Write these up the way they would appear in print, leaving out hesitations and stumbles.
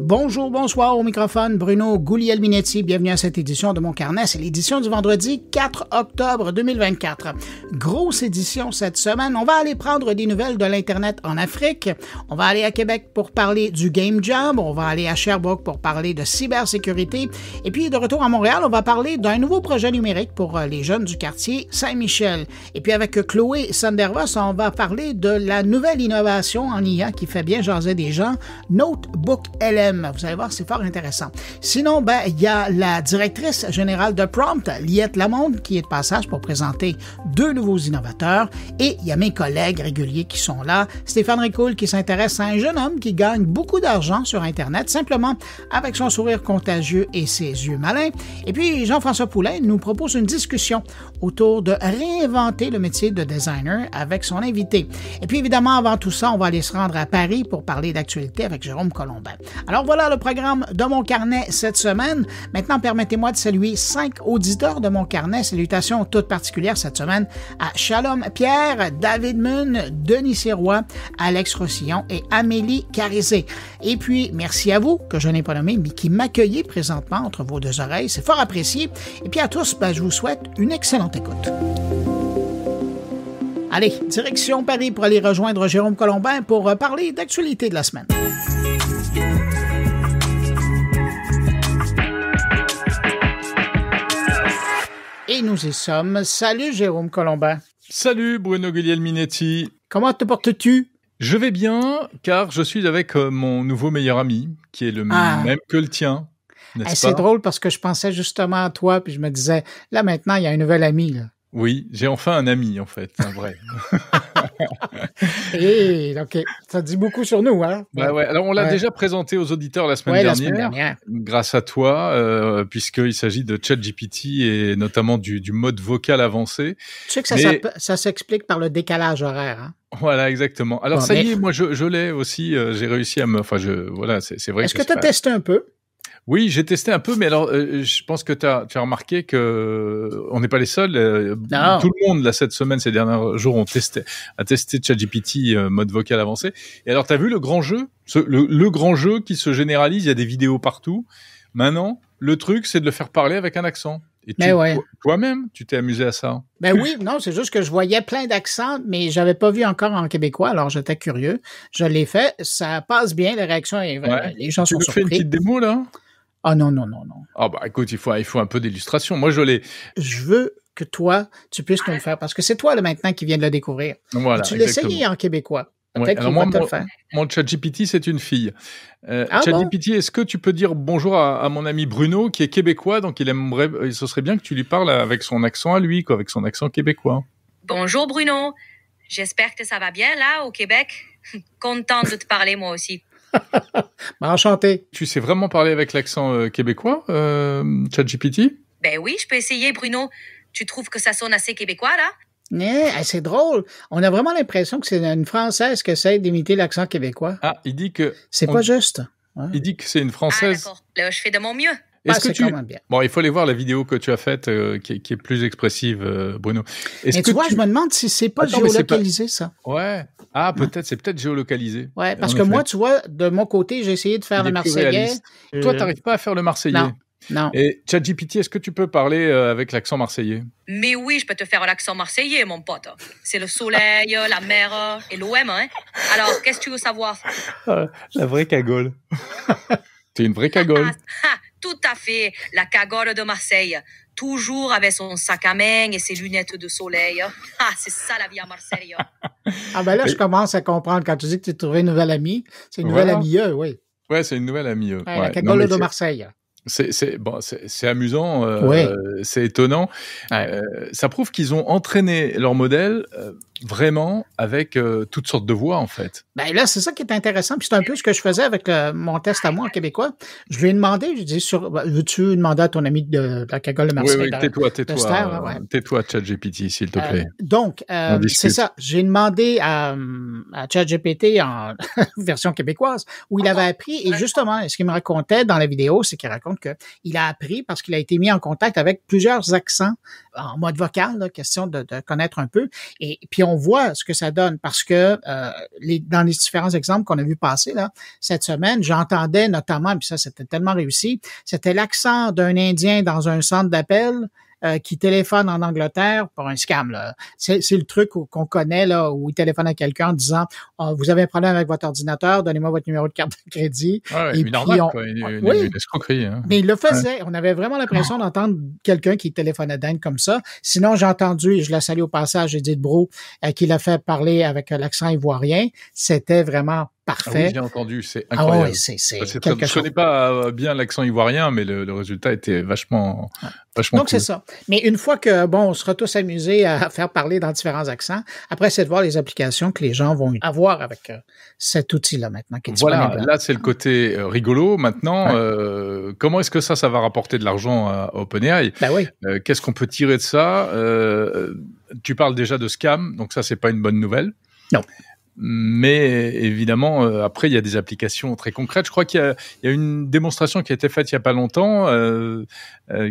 Bonjour, bonsoir au microphone, Bruno Guglielminetti. Bienvenue à cette édition de Mon Carnet. C'est l'édition du vendredi 4 octobre 2024. Grosse édition cette semaine. On va aller prendre des nouvelles de l'Internet en Afrique. On va aller à Québec pour parler du Game Job. On va aller à Sherbrooke pour parler de cybersécurité. Et puis, de retour à Montréal, on va parler d'un nouveau projet numérique pour les jeunes du quartier Saint-Michel. Et puis, avec Chloé Sandervos, on va parler de la nouvelle innovation en IA qui fait bien jaser des gens, Notebook LM. Vous allez voir, c'est fort intéressant. Sinon, il y a la directrice générale de Prompt, Liette Lamonde, qui est de passage pour présenter deux nouveaux innovateurs. Et il y a mes collègues réguliers qui sont là. Stéphane Ricoul qui s'intéresse à un jeune homme qui gagne beaucoup d'argent sur Internet, simplement avec son sourire contagieux et ses yeux malins. Et puis, Jean-François Poulain nous propose une discussion autour de réinventer le métier de designer avec son invité. Et puis, évidemment, avant tout ça, on va aller se rendre à Paris pour parler d'actualité avec Jérôme Colombin. Alors voilà le programme de Mon Carnet cette semaine. Maintenant, permettez-moi de saluer 5 auditeurs de Mon Carnet. Salutations toutes particulières cette semaine à Shalom Pierre, David Mun, Denis Sirois, Alex Rossillon et Amélie Carizé. Et puis, merci à vous, que je n'ai pas nommé, mais qui m'accueillez présentement entre vos deux oreilles. C'est fort apprécié. Et puis à tous, je vous souhaite une excellente écoute. Allez, direction Paris pour aller rejoindre Jérôme Colombin pour parler d'actualité de la semaine. Et nous y sommes. Salut Jérôme Colombin. Salut Bruno Guglielminetti. Comment te portes-tu? Je vais bien, car je suis avec mon nouveau meilleur ami, qui est le même que le tien, n'est-ce pas? C'est drôle parce que je pensais justement à toi, puis je me disais, là maintenant, il y a un nouvel ami, là. Oui, j'ai enfin un ami, en fait, un vrai. OK, ça dit beaucoup sur nous, hein? Ouais. Alors, on l'a déjà présenté aux auditeurs la semaine dernière, grâce à toi, puisqu'il s'agit de ChatGPT et notamment du mode vocal avancé. Tu sais que ça s'explique par le décalage horaire, hein? Voilà, exactement. Alors, ça y est, moi, je l'ai aussi, j'ai réussi à me... Enfin, voilà, c'est vrai. Est-ce que tu as testé un peu? Oui, j'ai testé un peu, mais alors je pense que tu as remarqué que on n'est pas les seuls. Tout le monde là cette semaine, ces derniers jours, a testé ChatGPT mode vocal avancé. Et alors, tu as vu le grand jeu, le grand jeu qui se généralise. Il y a des vidéos partout. Maintenant, le truc, c'est de le faire parler avec un accent. Et toi-même, tu t'es amusé à ça? Oui, non, c'est juste que je voyais plein d'accents, mais j'avais pas vu encore en québécois, alors j'étais curieux. Je l'ai fait, ça passe bien, les réactions, les gens sont surpris. Tu fais une petite démo là? Ah non. Ah écoute, il faut un peu d'illustration. Moi, je l'ai. Je veux que toi, tu puisses nous le faire, parce que c'est toi là maintenant qui viens de le découvrir. Voilà, tu l'essayes en québécois. Peut-être qu'il va te le faire. Mon ChatGPT, c'est une fille. ChatGPT, est-ce que tu peux dire bonjour à mon ami Bruno, qui est québécois, donc ce serait bien que tu lui parles avec son accent à lui, avec son accent québécois. Bonjour Bruno, j'espère que ça va bien là au Québec. Contente de te parler moi aussi. Enchanté. Tu sais vraiment parler avec l'accent québécois, ChatGPT? Ben oui, je peux essayer Bruno. Tu trouves que ça sonne assez québécois là? C'est drôle. On a vraiment l'impression que c'est une Française qui essaie d'imiter l'accent québécois. Ah, il dit que... C'est pas juste. Ouais. Il dit que c'est une Française. Ah, d'accord. Là, je fais de mon mieux. Quand même bien. Bon, il faut aller voir la vidéo que tu as faite, qui est plus expressive, Bruno. Mais tu vois, je me demande si c'est pas géolocalisé, ça. Ouais. Ah, peut-être, c'est peut-être géolocalisé. Ouais, parce que moi, tu vois, de mon côté, j'ai essayé de faire le Marseillais. Toi, t'arrives pas à faire le Marseillais. Non. Et ChatGPT, est-ce que tu peux parler avec l'accent marseillais? Mais oui, je peux te faire l'accent marseillais, mon pote. C'est le soleil, la mer et l'OM, hein. Alors, qu'est-ce que tu veux savoir? La vraie cagole. T'es une vraie cagole. Tout à fait, la cagole de Marseille. Toujours avec son sac à main et ses lunettes de soleil. Ah, c'est ça la vie à Marseille. Là, je commence à comprendre. Quand tu dis que tu as trouvé une nouvelle amie, c'est une nouvelle amie, oui. Ouais, c'est une nouvelle amie. La cagole de Marseille. C'est amusant, c'est étonnant. Ça prouve qu'ils ont entraîné leur modèle vraiment avec toutes sortes de voix, en fait. Là, c'est ça qui est intéressant. Puis c'est un peu ce que je faisais avec mon test à moi en québécois. Je lui ai demandé, je dis, veux-tu demander à ton ami de la cagole de Marseille? Oui, tais-toi, ChatGPT, s'il te plaît. Donc, c'est ça. J'ai demandé à ChatGPT en version québécoise où il avait appris. Et justement, ce qu'il me racontait dans la vidéo, c'est qu'il raconte qu'il a appris parce qu'il a été mis en contact avec plusieurs accents en mode vocal, là, question de connaître un peu. Et puis, on on voit ce que ça donne parce que dans les différents exemples qu'on a vu passer là cette semaine, j'entendais notamment, puis ça c'était tellement réussi, c'était l'accent d'un Indien dans un centre d'appel qui téléphone en Angleterre pour un scam. Là. C'est le truc qu'on connaît là où il téléphone à quelqu'un en disant vous avez un problème avec votre ordinateur, donnez-moi votre numéro de carte de crédit. Ouais, une arnaque, une escroquerie. Hein. Mais il le faisait. Ouais. On avait vraiment l'impression d'entendre quelqu'un qui téléphonait d'Inde comme ça. Sinon, j'ai entendu, et je la salue au passage, Edith Bro, qui l'a fait parler avec l'accent ivoirien. C'était vraiment parfait. Ah oui, j'ai entendu, c'est incroyable. Ah oui, c'est quelque chose. Je connais pas bien l'accent ivoirien, mais le résultat était vachement Donc, cool. c'est ça. Mais une fois que, on sera tous amusés à faire parler dans différents accents, après, c'est de voir les applications que les gens vont avoir avec cet outil-là maintenant. Qui est voilà, là, c'est le côté rigolo. Maintenant, comment est-ce que ça va rapporter de l'argent à OpenAI? Ben oui. Qu'est-ce qu'on peut tirer de ça? Tu parles déjà de scam, donc ça, c'est pas une bonne nouvelle. Non. Mais évidemment, après, il y a des applications très concrètes. Je crois qu'il y a une démonstration qui a été faite il y a pas longtemps,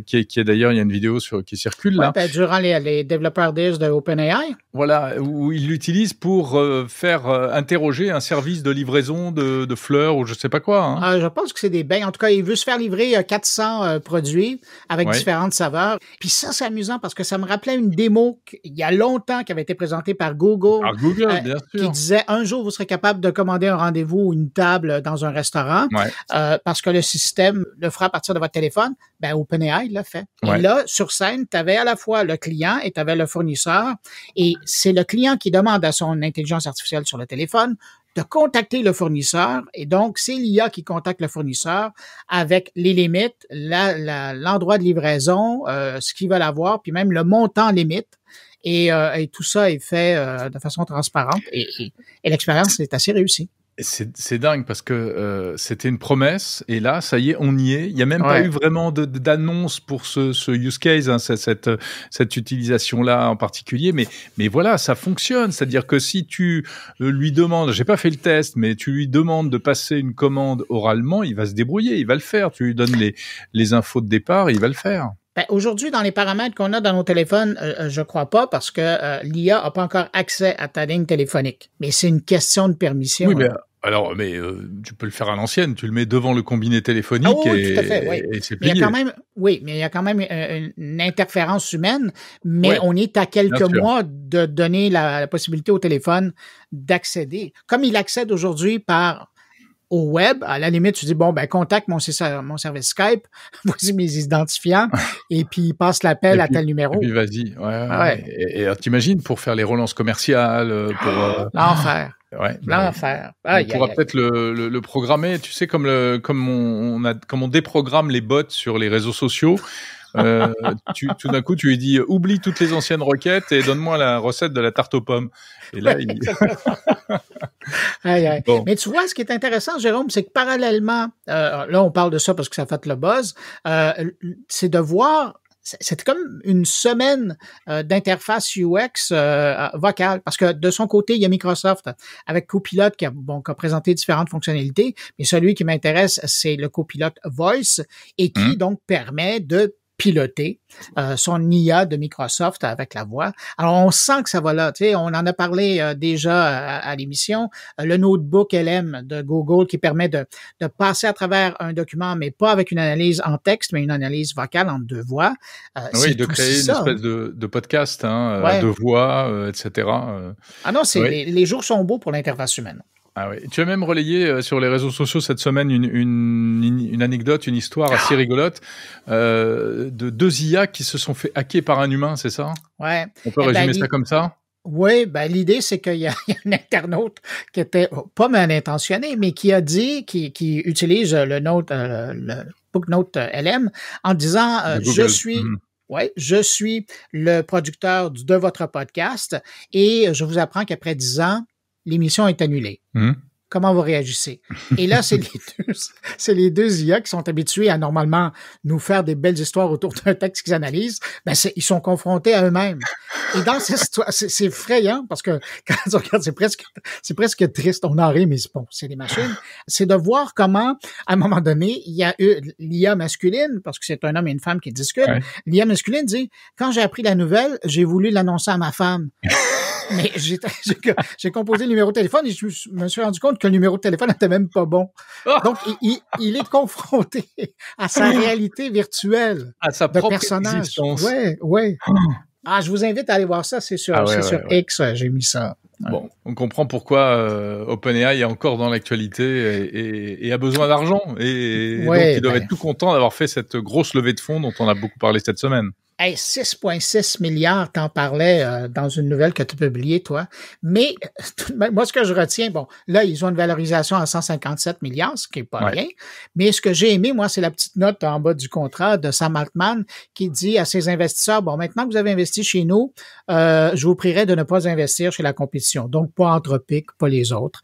qui est d'ailleurs, il y a une vidéo qui circule là. Ben, durant les Developer Days de OpenAI. Voilà, où ils l'utilisent pour faire interroger un service de livraison de fleurs ou je sais pas quoi. Hein. Je pense que c'est des bains. En tout cas, il veut se faire livrer 400 produits avec différentes saveurs. Puis ça, c'est amusant parce que ça me rappelait une démo il y a longtemps qui avait été présentée par Google. Par Google, bien sûr. Qui disait un jour, vous serez capable de commander un rendez-vous ou une table dans un restaurant parce que le système le fera à partir de votre téléphone. Ben, OpenAI l'a fait. Et là, sur scène, tu avais à la fois le client et tu avais le fournisseur. Et c'est le client qui demande à son intelligence artificielle sur le téléphone de contacter le fournisseur. Et donc, c'est l'IA qui contacte le fournisseur avec les limites, l'endroit de livraison, ce qu'ils veulent avoir, puis même le montant limite. Et tout ça est fait de façon transparente et l'expérience est assez réussie. C'est dingue parce que c'était une promesse et là, ça y est, on y est. Il y a même pas eu vraiment d'annonce pour ce use case, hein, cette utilisation-là en particulier. Mais voilà, ça fonctionne. C'est-à-dire que si tu lui demandes, j'ai pas fait le test, mais tu lui demandes de passer une commande oralement, il va se débrouiller, il va le faire. Tu lui donnes les infos de départ, il va le faire. Ben, aujourd'hui, dans les paramètres qu'on a dans nos téléphones, je crois pas parce que l'IA a pas encore accès à ta ligne téléphonique. Mais c'est une question de permission. Oui, mais tu peux le faire à l'ancienne. Tu le mets devant le combiné téléphonique tout à fait, et c'est plié. Mais il y a quand même une interférence humaine, mais on est à quelques mois de donner la possibilité au téléphone d'accéder. Comme il accède aujourd'hui au web, à la limite, tu dis, contacte mon service Skype, voici mes identifiants, et puis il passe l'appel à tel numéro. Et puis vas-y. Ouais. Et t'imagines, pour faire les relances commerciales, pour... L'enfer. Ouais, l'enfer. On pourra peut-être le programmer, tu sais, comme on déprogramme les bots sur les réseaux sociaux. Tout d'un coup, tu lui dis oublie toutes les anciennes requêtes et donne-moi la recette de la tarte aux pommes. Et là, Bon. Mais tu vois, ce qui est intéressant, Jérôme, c'est que parallèlement, là, on parle de ça parce que ça fait le buzz, c'est de voir. C'est comme une semaine d'interface UX vocale, parce que de son côté, il y a Microsoft avec Copilot qui a présenté différentes fonctionnalités, mais celui qui m'intéresse, c'est le Copilot Voice et qui donc permet de piloter son IA de Microsoft avec la voix. Alors, on sent que ça va là. Tu sais, on en a parlé déjà à l'émission. Le Notebook LM de Google qui permet de passer à travers un document, mais pas avec une analyse en texte, mais une analyse vocale en deux voix. Oui, de créer une espèce de podcast, de voix, etc. Ah non, les jours sont beaux pour l'interface humaine. Ah oui. Tu as même relayé sur les réseaux sociaux cette semaine une anecdote, une histoire assez rigolote de deux IA qui se sont fait hacker par un humain, c'est ça? Ouais. On peut résumer ça comme ça? Oui, l'idée, c'est qu'il y a un internaute qui était pas mal intentionné, mais qui a dit, qui utilise le BookNote LM en disant je suis le producteur de votre podcast et je vous apprends qu'après 10 ans, l'émission est annulée. Comment vous réagissez? Et là, c'est les deux IA qui sont habitués à normalement nous faire des belles histoires autour d'un texte qu'ils analysent. Ils sont confrontés à eux-mêmes. Et dans cette histoire, c'est effrayant parce que quand on regarde, c'est presque triste. On en rit, mais c'est des machines. C'est de voir comment, à un moment donné, il y a eu l'IA masculine, parce que c'est un homme et une femme qui discutent. Ouais. L'IA masculine dit, quand j'ai appris la nouvelle, j'ai voulu l'annoncer à ma femme. Mais j'ai composé le numéro de téléphone et je me suis rendu compte que le numéro de téléphone n'était même pas bon. Donc, il est confronté à sa réalité virtuelle. À sa de propre personnage. existence. Ouais. Ah, je vous invite à aller voir ça, c'est sur X, j'ai mis ça. Ouais. Bon, on comprend pourquoi OpenAI est encore dans l'actualité et a besoin d'argent. Et donc, ils doivent être tout contents d'avoir fait cette grosse levée de fonds dont on a beaucoup parlé cette semaine. Hey, 6,6 milliards, t'en parlais dans une nouvelle que tu as publiée, toi. Mais moi, ce que je retiens, bon, là, ils ont une valorisation à 157 milliards, ce qui est pas rien. Mais ce que j'ai aimé, moi, c'est la petite note en bas du contrat de Sam Altman qui dit à ses investisseurs, bon, maintenant que vous avez investi chez nous, je vous prierai de ne pas investir chez la compétition. Donc, pas Anthropic, pas les autres.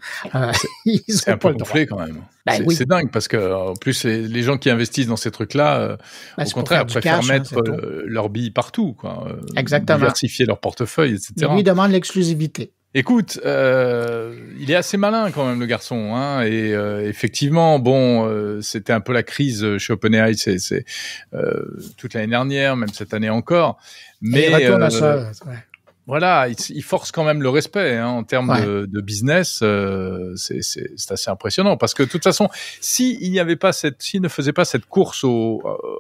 C'est un peu gonflé quand même. C'est dingue parce que en plus les gens qui investissent dans ces trucs-là, au contraire, préfèrent mettre leurs billes partout, quoi. Exactement. Diversifier leur portefeuille, etc. Et lui demande l'exclusivité. Écoute, il est assez malin quand même le garçon, hein. Et effectivement, bon, c'était un peu la crise chez OpenAI, c'est toute l'année dernière, même cette année encore. Mais il retourne à ça. Ouais. Voilà, il force quand même le respect hein, en termes de business. C'est assez impressionnant parce que de toute façon, s'il ne faisait pas cette course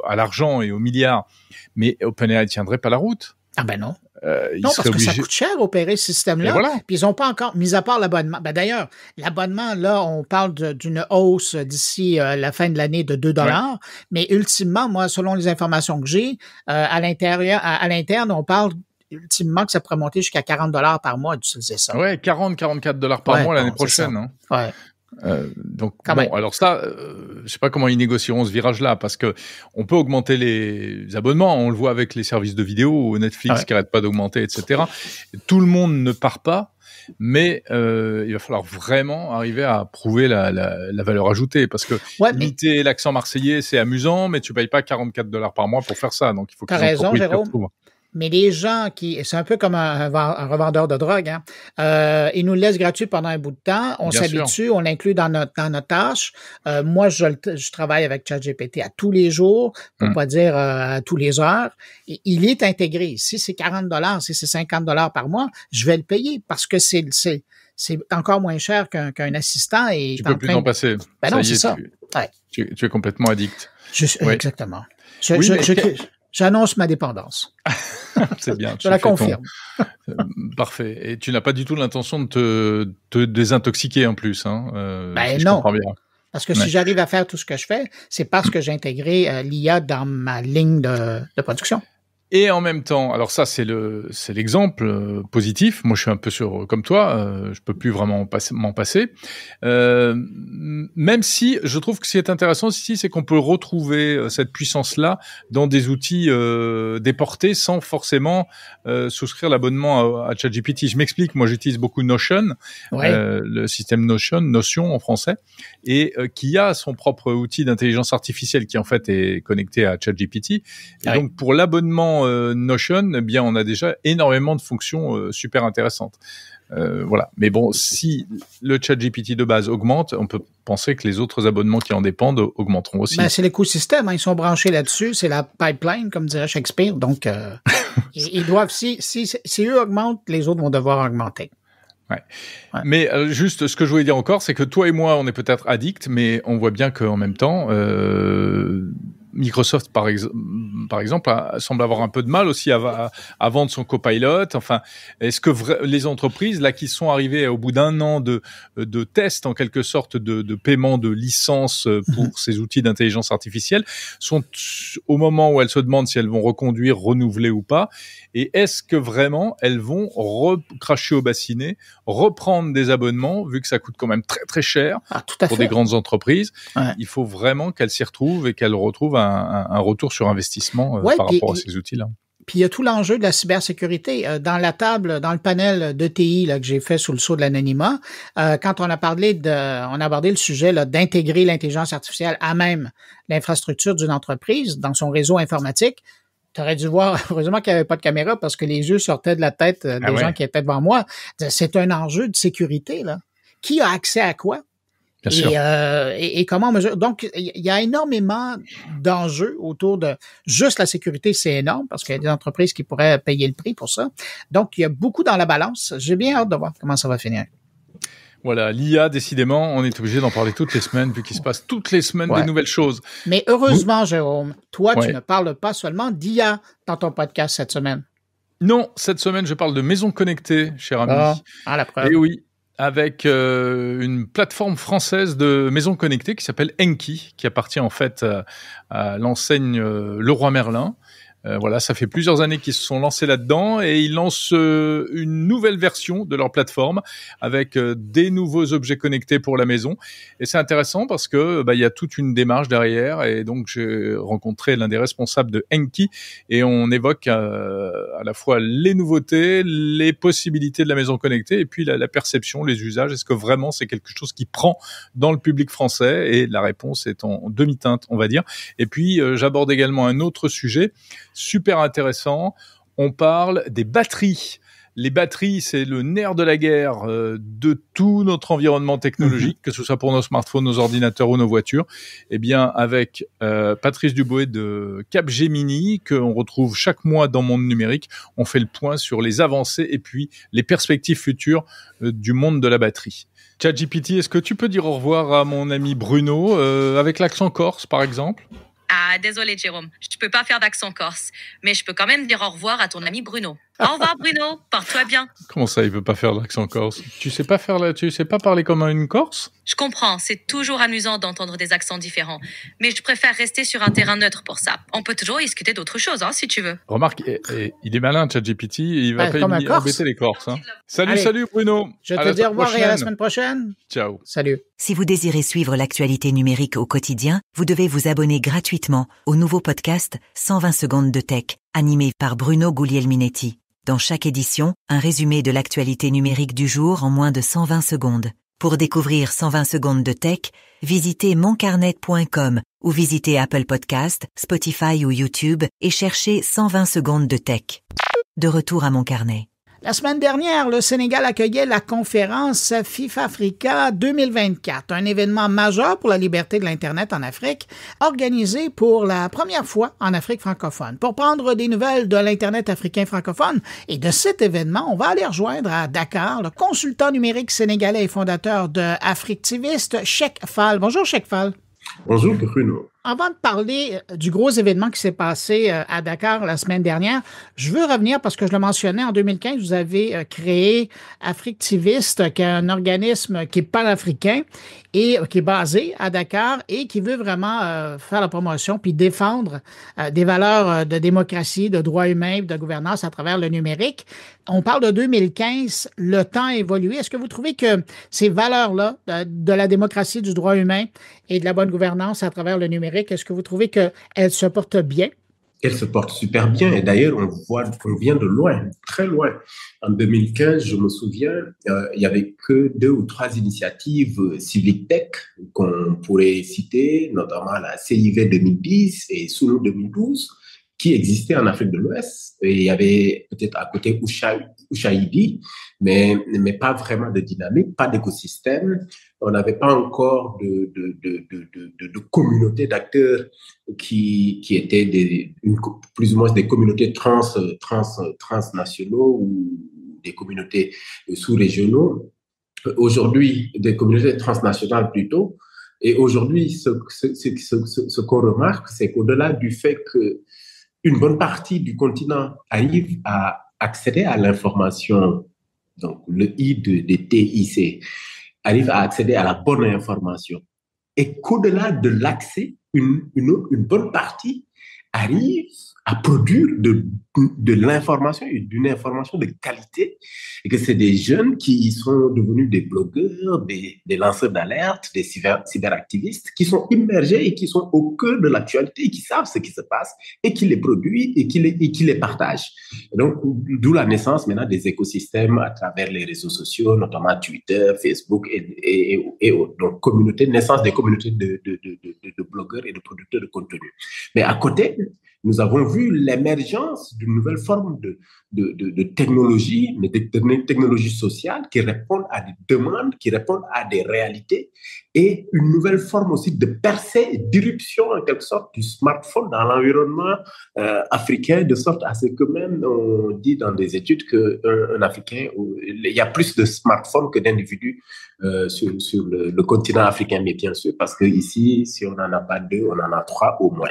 à l'argent et aux milliards, mais OpenAI tiendrait pas la route. Ah ben non. Non, parce que ça coûte cher opérer ce système-là. Voilà. Puis ils n'ont pas encore, mis à part l'abonnement. Ben d'ailleurs, l'abonnement, là, on parle d'une hausse d'ici la fin de l'année de $2. Mais ultimement, moi, selon les informations que j'ai, à l'interne, on parle ultimement que ça pourrait monter jusqu'à $40 par mois d'utiliser ça. Ouais, 44 $ par mois l'année prochaine. Hein. Ouais. Donc bon, alors ça, je sais pas comment ils négocieront ce virage-là, parce que on peut augmenter les abonnements. On le voit avec les services de vidéo, Netflix qui arrête pas d'augmenter, etc. Tout le monde ne part pas, mais il va falloir vraiment arriver à prouver la valeur ajoutée, parce que imiter l'accent marseillais, c'est amusant, mais tu payes pas 44 $ par mois pour faire ça. Donc il faut que les entreprises s'y retrouvent. Mais les gens c'est un peu comme un revendeur de drogue, hein. Ils nous le laissent gratuit pendant un bout de temps. On s'habitue, on l'inclut dans notre tâche. Moi, je travaille avec ChatGPT à tous les jours, pour pas dire à tous les heures. Et il est intégré. Si c'est $40, si c'est $50 par mois, je vais le payer parce que c'est encore moins cher qu'un assistant. Et tu peux plus t'en passer. Ben non, c'est ça. Tu es complètement addict. Exactement. J'annonce ma dépendance. C'est bien. Je la confirme. Parfait. Et tu n'as pas du tout l'intention de te désintoxiquer en plus, hein. Ben non. Parce que si j'arrive à faire tout ce que je fais, c'est parce que j'ai intégré l'IA dans ma ligne de production. Et en même temps, alors ça c'est l'exemple positif. Moi je suis un peu comme toi, je peux plus vraiment m'en passer. Même si je trouve que ce qui est intéressant ici, c'est qu'on peut retrouver cette puissance-là dans des outils déportés sans forcément souscrire l'abonnement à ChatGPT. Je m'explique. Moi j'utilise beaucoup Notion, le système Notion en français, et qui a son propre outil d'intelligence artificielle qui en fait est connecté à ChatGPT. Et donc pour l'abonnement Notion, eh bien, on a déjà énormément de fonctions super intéressantes. Voilà. Mais bon, si le ChatGPT de base augmente, on peut penser que les autres abonnements qui en dépendent augmenteront aussi. Ben, c'est l'écosystème, hein, ils sont branchés là-dessus, c'est la pipeline, comme dirait Shakespeare. Donc, ils doivent, si eux augmentent, les autres vont devoir augmenter. Ouais. Mais juste, ce que je voulais dire encore, c'est que toi et moi, on est peut-être addicts, mais on voit bien qu'en même temps, Microsoft, par exemple, semble avoir un peu de mal aussi à vendre son Copilot. Enfin, est-ce que les entreprises, là, qui sont arrivées au bout d'un an de tests, en quelque sorte, de paiement de licence pour ces outils d'intelligence artificielle, sont au moment où elles se demandent si elles vont reconduire, renouveler ou pas? Et est-ce que vraiment elles vont recracher au bassinet, reprendre des abonnements, vu que ça coûte quand même très très cher pour des grandes entreprises? Il faut vraiment qu'elles s'y retrouvent et qu'elles retrouvent un retour sur investissement par rapport à ces outils-là. Puis il y a tout l'enjeu de la cybersécurité. Dans le panel d'ETI que j'ai fait sous le sceau de l'anonymat, quand on a abordé le sujet d'intégrer l'intelligence artificielle à même l'infrastructure d'une entreprise dans son réseau informatique. Tu aurais dû voir, heureusement qu'il n'y avait pas de caméra parce que les yeux sortaient de la tête des gens qui étaient devant moi. C'est un enjeu de sécurité, là. Qui a accès à quoi? Bien sûr. Et comment on mesure. Donc, il y a énormément d'enjeux autour de juste la sécurité, c'est énorme parce qu'il y a des entreprises qui pourraient payer le prix pour ça. Donc, il y a beaucoup dans la balance. J'ai bien hâte de voir comment ça va finir. Voilà, l'IA, décidément, on est obligé d'en parler toutes les semaines, vu qu'il se passe toutes les semaines des nouvelles choses. Mais heureusement, Jérôme, toi, tu ne parles pas seulement d'IA dans ton podcast cette semaine. Non, cette semaine, je parle de maisons connectées, cher ami. La preuve. Et oui, avec une plateforme française de maisons connectées qui s'appelle Enki, qui appartient en fait à l'enseigne Leroy Merlin. Voilà, ça fait plusieurs années qu'ils se sont lancés là-dedans et ils lancent une nouvelle version de leur plateforme avec des nouveaux objets connectés pour la maison. Et c'est intéressant parce que il y a toute une démarche derrière et donc j'ai rencontré l'un des responsables de Enki et on évoque à la fois les nouveautés, les possibilités de la maison connectée et puis la perception, les usages. Est-ce que vraiment c'est quelque chose qui prend dans le public français? Et la réponse est en demi-teinte, on va dire. Et puis j'aborde également un autre sujet super intéressant. On parle des batteries. Les batteries, c'est le nerf de la guerre de tout notre environnement technologique, que ce soit pour nos smartphones, nos ordinateurs ou nos voitures. Eh bien, avec Patrice Duboé de Capgemini, qu'on retrouve chaque mois dans Monde Numérique, on fait le point sur les avancées et puis les perspectives futures du monde de la batterie. ChatGPT, est-ce que tu peux dire au revoir à mon ami Bruno, avec l'accent corse, par exemple ? Ah, désolé, Jérôme, je peux pas faire d'accent corse, mais je peux quand même dire au revoir à ton ami Bruno. Au revoir, Bruno, porte-toi bien. Comment ça, il veut pas faire l'accent corse? Tu sais pas parler comme une Corse? Je comprends, c'est toujours amusant d'entendre des accents différents, mais je préfère rester sur un terrain neutre pour ça. On peut toujours discuter d'autres choses, si tu veux. Remarque, il est malin, ChatGPT, il va pas embêter les Corses. Hein. Salut Bruno. Je te dis au revoir et à la semaine prochaine. Ciao. Salut. Si vous désirez suivre l'actualité numérique au quotidien, vous devez vous abonner gratuitement au nouveau podcast 120 secondes de tech, animé par Bruno Guglielminetti. Dans chaque édition, un résumé de l'actualité numérique du jour en moins de 120 secondes. Pour découvrir 120 secondes de tech, visitez moncarnet.com ou visitez Apple Podcast, Spotify ou YouTube et cherchez 120 secondes de tech. De retour à Mon Carnet. La semaine dernière, le Sénégal accueillait la conférence FIFA Africa 2024, un événement majeur pour la liberté de l'Internet en Afrique, organisé pour la première fois en Afrique francophone. Pour prendre des nouvelles de l'Internet africain francophone et de cet événement, on va aller rejoindre à Dakar le consultant numérique sénégalais et fondateur de Africtivist, Cheikh Fall. Bonjour Cheikh Fall. Bonjour Bruno. Avant de parler du gros événement qui s'est passé à Dakar la semaine dernière, je veux revenir parce que je le mentionnais, en 2015, vous avez créé Africtivist, qui est un organisme qui est panafricain et qui est basé à Dakar et qui veut vraiment faire la promotion puis défendre des valeurs de démocratie, de droits humains, de gouvernance à travers le numérique. On parle de 2015, le temps a évolué. Est-ce que vous trouvez que ces valeurs-là de la démocratie, du droit humain et de la bonne gouvernance à travers le numérique, est-ce que vous trouvez qu'elle se porte bien? Elle se porte super bien et d'ailleurs, on vient de loin, très loin. En 2015, je me souviens, il y avait que 2 ou 3 initiatives civic tech qu'on pourrait citer, notamment la CIV 2010 et Sulu 2012, qui existaient en Afrique de l'Ouest. Et il y avait peut-être à côté Ushaidi, mais pas vraiment de dynamique, pas d'écosystème. On n'avait pas encore de communauté d'acteurs qui étaient plus ou moins des communautés transnationaux ou des communautés sous-régionaux. Aujourd'hui, des communautés transnationales plutôt. Et aujourd'hui, ce qu'on remarque, c'est qu'au-delà du fait qu'une bonne partie du continent arrive à accéder à l'information, donc le I de TIC, arrive à accéder à la bonne information. Et qu'au-delà de l'accès, une bonne partie arrive à produire de l'information et d'une information de qualité, et que c'est des jeunes qui sont devenus des blogueurs, des lanceurs d'alerte, des cyberactivistes qui sont immergés et qui sont au cœur de l'actualité et qui savent ce qui se passe et qui les produisent et qui les partagent. Et donc, d'où la naissance maintenant des écosystèmes à travers les réseaux sociaux, notamment Twitter, Facebook et autres. Donc, naissance des communautés de blogueurs et de producteurs de contenu. Mais à côté, nous avons vu l'émergence d'une nouvelle forme de technologie, mais de technologie sociale qui répondent à des demandes, qui répondent à des réalités, et une nouvelle forme aussi de percée et d'irruption en quelque sorte du smartphone dans l'environnement africain, de sorte à ce que même on dit dans des études qu'un Africain, il y a plus de smartphones que d'individus sur le continent africain, mais bien sûr, parce que ici, si on n'en a pas 2, on en a 3 au moins.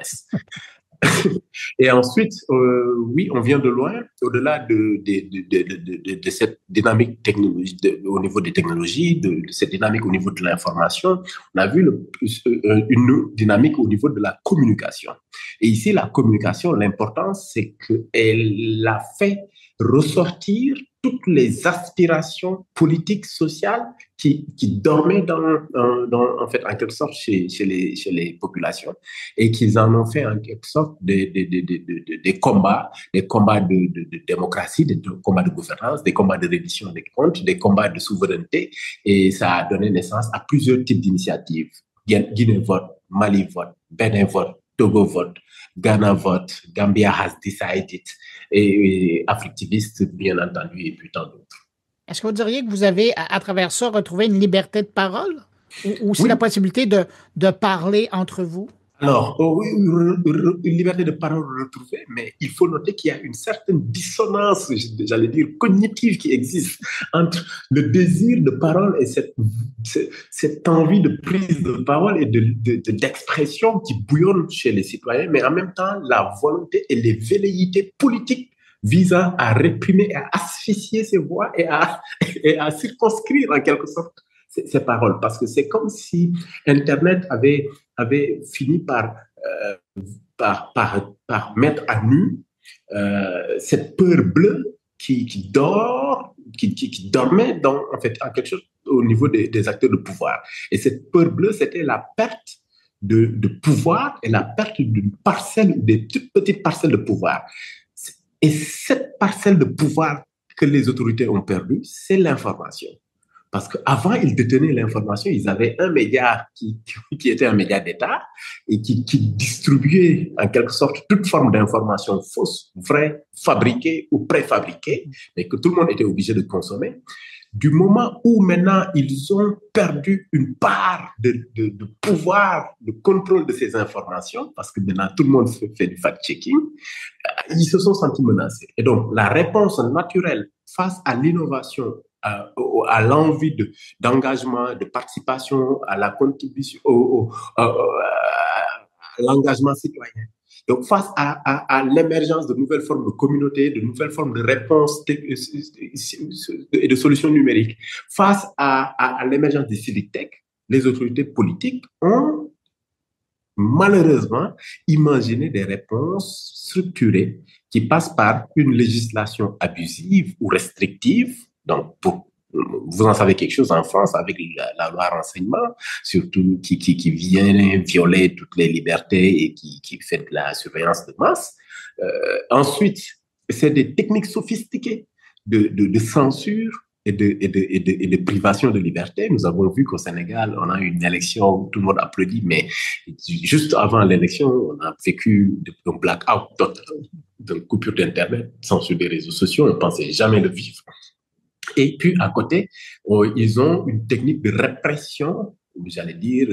Et ensuite, oui, on vient de loin, au-delà de cette dynamique technologique au niveau des technologies, de cette dynamique au niveau de l'information, on a vu une dynamique au niveau de la communication. Et ici, la communication, l'importance, c'est qu'elle a fait ressortir toutes les aspirations politiques, sociales qui dormaient en quelque sorte chez les populations, et qu'ils en ont fait en quelque sorte des combats de démocratie, des combats de gouvernance, des combats de reddition des comptes, des combats de souveraineté, et ça a donné naissance à plusieurs types d'initiatives. Guinée vote, Mali vote, Bénin vote, Togo vote, Ghana vote, Gambia has decided, et Africtiviste, bien entendu, et puis tant d'autres. Est-ce que vous diriez que vous avez, à travers ça, retrouvé une liberté de parole ou c'est la possibilité de parler entre vous? Alors, oui, une liberté de parole retrouvée, mais il faut noter qu'il y a une certaine dissonance, j'allais dire, cognitive qui existe entre le désir de parole et cette envie de prise de parole et d'expression qui bouillonne chez les citoyens, mais en même temps, la volonté et les velléités politiques visant à réprimer, à asphyxier ces voix et à circonscrire en quelque sorte ces paroles, parce que c'est comme si Internet avait fini par mettre à nu cette peur bleue qui dormait en quelque chose au niveau des acteurs de pouvoir. Et cette peur bleue, c'était la perte de pouvoir et la perte d'une parcelle, des toutes petites parcelles de pouvoir. Et cette parcelle de pouvoir que les autorités ont perdue, c'est l'information. Parce qu'avant, ils détenaient l'information, ils avaient un média qui était un média d'État et qui distribuait en quelque sorte toute forme d'information fausse, vraie, fabriquée ou préfabriquée, mais que tout le monde était obligé de consommer. Du moment où maintenant ils ont perdu une part de pouvoir, de contrôle de ces informations, parce que maintenant tout le monde fait du fact-checking, ils se sont sentis menacés. Et donc, la réponse naturelle face à l'innovation, à l'envie d'engagement, de participation, à la contribution, à l'engagement citoyen. Donc, face à l'émergence de nouvelles formes de communautés, de nouvelles formes de réponses et de solutions numériques, face à l'émergence des civic tech, les autorités politiques ont malheureusement imaginé des réponses structurées qui passent par une législation abusive ou restrictive. Donc, vous en savez quelque chose en France avec la loi renseignement, surtout qui vient violer toutes les libertés et qui fait de la surveillance de masse. Ensuite, c'est des techniques sophistiquées de censure et de privation de liberté. Nous avons vu qu'au Sénégal, on a eu une élection où tout le monde applaudit, mais juste avant l'élection, on a vécu un blackout total, une coupure d'Internet, censure des réseaux sociaux. On ne pensait jamais le vivre. Et puis, à côté, ils ont une technique de répression, j'allais dire,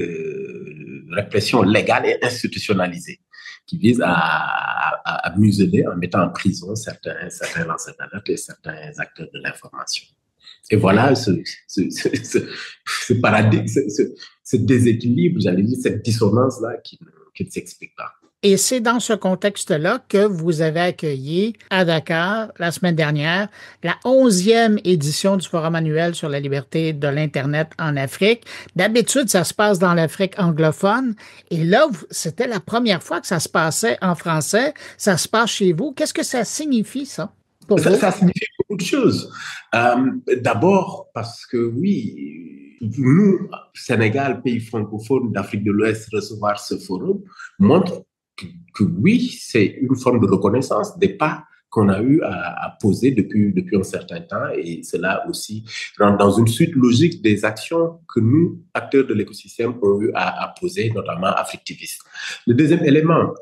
répression légale et institutionnalisée, qui vise à museler en mettant en prison certains lanceurs d'alerte et certains acteurs de l'information. Et voilà ce paradigme, ce déséquilibre, j'allais dire, cette dissonance-là qui ne s'explique pas. Et c'est dans ce contexte-là que vous avez accueilli à Dakar, la semaine dernière, la 11e édition du Forum annuel sur la liberté de l'Internet en Afrique. D'habitude, ça se passe dans l'Afrique anglophone. Et là, c'était la première fois que ça se passait en français. Ça se passe chez vous. Qu'est-ce que ça signifie, ça, pour vous? Ça signifie beaucoup de choses. D'abord, parce que oui, nous, Sénégal, pays francophone d'Afrique de l'Ouest, recevoir ce forum montre que oui, c'est une forme de reconnaissance des pas qu'on a eu à poser depuis un certain temps, et cela aussi rentre dans une suite logique des actions que nous, acteurs de l'écosystème, ont eu à poser, notamment Africtiviste. Le deuxième élément,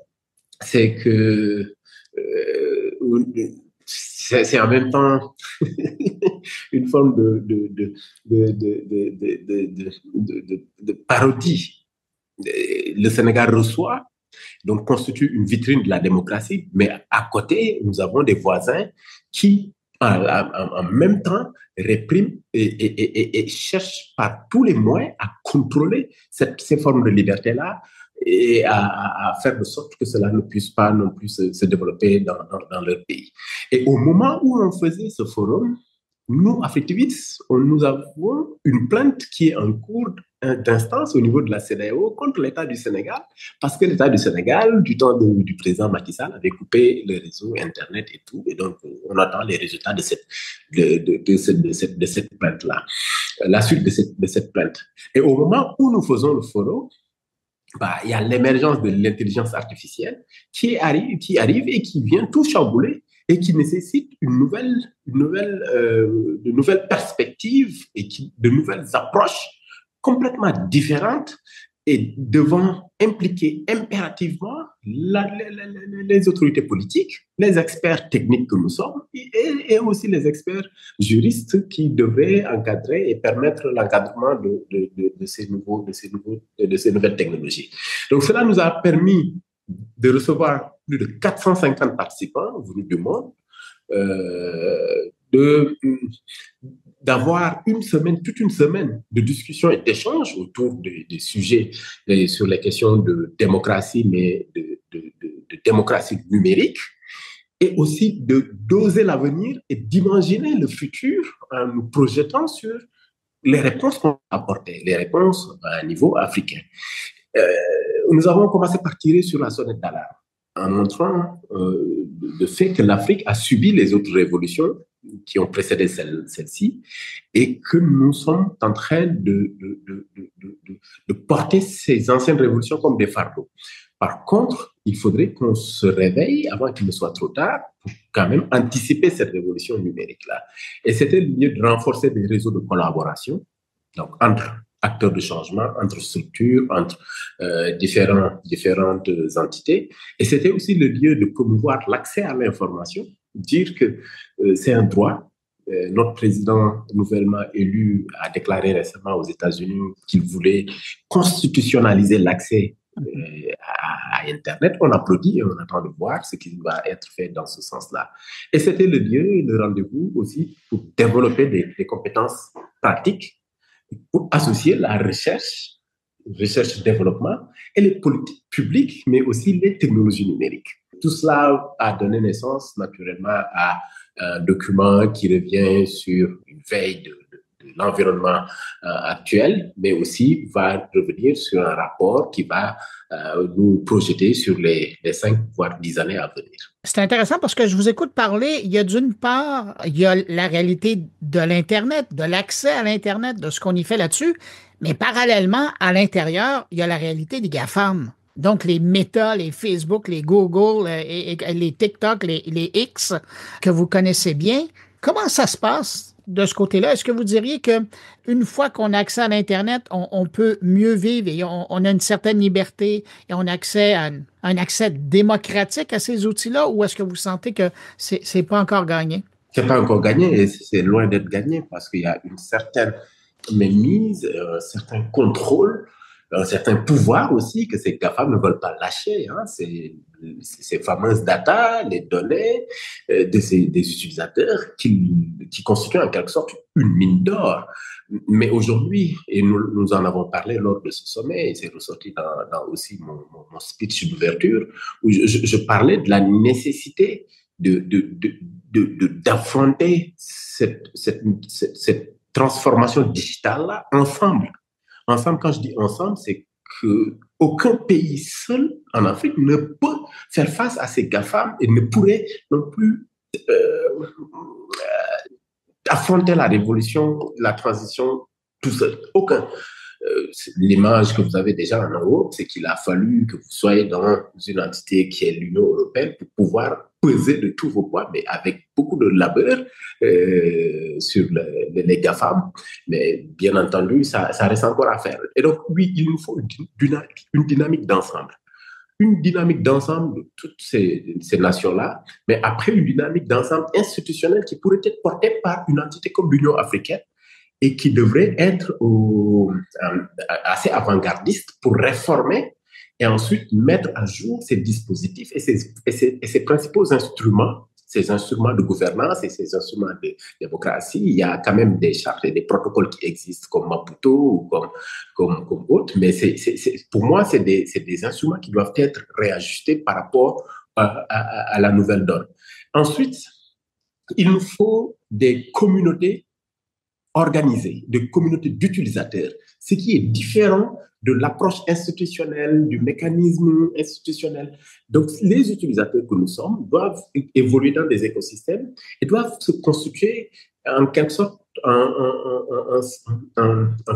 c'est que c'est en même temps une forme de parodie. Le Sénégal reçoit, donc constitue une vitrine de la démocratie, mais à côté, nous avons des voisins qui, en même temps, répriment et cherchent par tous les moyens à contrôler ces formes de liberté-là et à faire de sorte que cela ne puisse pas non plus se développer dans leur pays. Et au moment où on faisait ce forum, nous, Africtivistes, nous avons une plainte qui est en cours d'instance au niveau de la CEDEAO contre l'État du Sénégal, parce que l'État du Sénégal, du temps du président Macky Sall, avait coupé le réseau Internet et tout, et donc on attend les résultats de cette plainte-là, la suite de cette plainte. Et au moment où nous faisons le forum, il y a l'émergence de l'intelligence artificielle qui arrive et qui vient tout chambouler et qui nécessite de nouvelles perspectives et de nouvelles approches complètement différentes et devant impliquer impérativement les autorités politiques, les experts techniques que nous sommes et aussi les experts juristes qui devaient encadrer et permettre l'encadrement de ces nouvelles technologies. Donc cela nous a permis de recevoir plus de 450 participants venus du monde, d'avoir toute une semaine de discussions et d'échanges autour des sujets sur les questions de démocratie, mais de démocratie numérique, et aussi d'oser l'avenir et d'imaginer le futur en nous projetant sur les réponses qu'on a apportées, les réponses à un niveau africain. Nous avons commencé par tirer sur la sonnette d'alarme en montrant le fait que l'Afrique a subi les autres révolutions qui ont précédé celle-ci et que nous sommes en train de porter ces anciennes révolutions comme des fardeaux. Par contre, il faudrait qu'on se réveille avant qu'il ne soit trop tard pour quand même anticiper cette révolution numérique-là. Et c'était le lieu de renforcer des réseaux de collaboration, donc entre acteurs de changement, entre structures, entre différentes entités. Et c'était aussi le lieu de promouvoir l'accès à l'information, dire que c'est un droit. Notre président nouvellement élu a déclaré récemment aux États-Unis qu'il voulait constitutionnaliser l'accès à Internet. On applaudit et on attend de voir ce qui va être fait dans ce sens-là. Et c'était le lieu, le rendez-vous aussi pour développer des compétences pratiques, pour associer la recherche-développement et les politiques publiques, mais aussi les technologies numériques. Tout cela a donné naissance naturellement à un document qui revient sur une veille de l'environnement actuel, mais aussi va revenir sur un rapport qui va nous projeter sur les 5 voire 10 années à venir. C'est intéressant parce que je vous écoute parler, il y a d'une part, il y a la réalité de l'Internet, de l'accès à l'Internet, de ce qu'on y fait là-dessus, mais parallèlement, à l'intérieur, il y a la réalité des GAFAM. Donc, les Meta, les Facebook, les Google, les TikTok, les X, que vous connaissez bien. Comment ça se passe de ce côté-là? Est-ce que vous diriez qu'une fois qu'on a accès à l'Internet, on peut mieux vivre et on a une certaine liberté et on a accès à un accès démocratique à ces outils-là, ou est-ce que vous sentez que c'est pas encore gagné? C'est pas encore gagné et c'est loin d'être gagné parce qu'il y a une certaine mainmise, un certain contrôle, un certain pouvoir aussi que ces GAFAM ne veulent pas lâcher. Hein. Ces fameuses data, les données des utilisateurs qui constituent en quelque sorte une mine d'or. Mais aujourd'hui, et nous en avons parlé lors de ce sommet, et c'est ressorti dans aussi mon speech d'ouverture, où je parlais de la nécessité d'affronter cette transformation digitale-là ensemble. Ensemble, quand je dis ensemble, c'est qu'aucun pays seul en Afrique ne peut faire face à ces GAFAM et ne pourrait non plus affronter la révolution, la transition tout seul. Aucun. L'image que vous avez déjà en Europe, c'est qu'il a fallu que vous soyez dans une entité qui est l'Union européenne pour pouvoir peser de tous vos poids, mais avec beaucoup de labeur sur les GAFAM. Mais bien entendu, ça reste encore à faire. Et donc, oui, il nous faut une dynamique d'ensemble. une dynamique d'ensemble de toutes ces nations-là, mais après une dynamique d'ensemble institutionnelle qui pourrait être portée par une entité comme l'Union africaine et qui devrait être assez avant-gardiste pour réformer et ensuite mettre à jour ces dispositifs et ces principaux instruments, ces instruments de gouvernance et ces instruments de démocratie. Il y a quand même des chartes et des protocoles qui existent comme Maputo ou comme autres, mais pour moi, c'est des instruments qui doivent être réajustés par rapport à la nouvelle donne. Ensuite, il nous faut des communautés organisées, des communautés d'utilisateurs, ce qui est différent de l'approche institutionnelle, du mécanisme institutionnel. Donc, les utilisateurs que nous sommes doivent évoluer dans des écosystèmes et doivent se constituer en quelque sorte en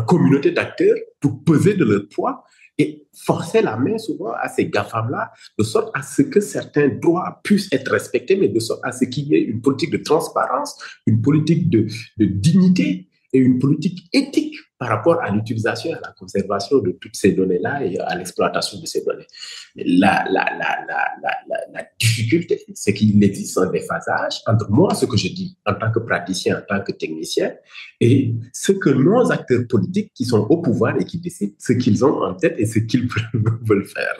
communauté d'acteurs pour peser de leur poids et forcer la main souvent à ces GAFAM-là, de sorte à ce que certains droits puissent être respectés, mais de sorte à ce qu'il y ait une politique de transparence, une politique de dignité et une politique éthique par rapport à l'utilisation et à la conservation de toutes ces données-là et à l'exploitation de ces données. La difficulté, c'est qu'il existe un déphasage entre moi, ce que je dis en tant que praticien, en tant que technicien, et ce que nos acteurs politiques qui sont au pouvoir et qui décident ce qu'ils ont en tête et ce qu'ils veulent faire.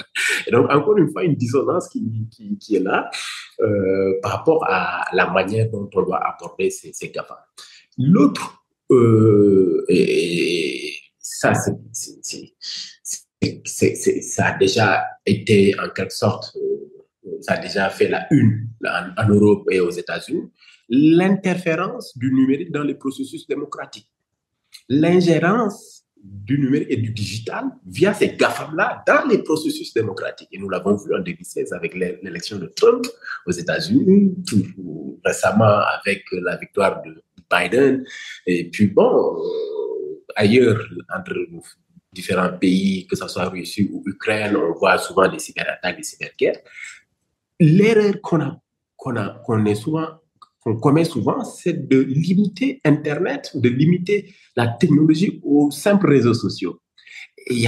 Et donc, encore une fois, une dissonance qui est là par rapport à la manière dont on doit aborder ces GAFA. L'autre, et ça, ça a déjà été en quelque sorte, ça a déjà fait la une en Europe et aux États-Unis, l'interférence du numérique dans les processus démocratiques, l'ingérence du numérique et du digital via ces GAFAM-là dans les processus démocratiques. Et nous l'avons vu en 2016 avec l'élection de Trump aux États-Unis, tout récemment avec la victoire de Biden, et puis bon, ailleurs, entre différents pays, que ce soit Russie ou Ukraine, on voit souvent des cyberattaques, des cyberguerres. L'erreur qu'on commet souvent, c'est de limiter Internet, de limiter la technologie aux simples réseaux sociaux. Et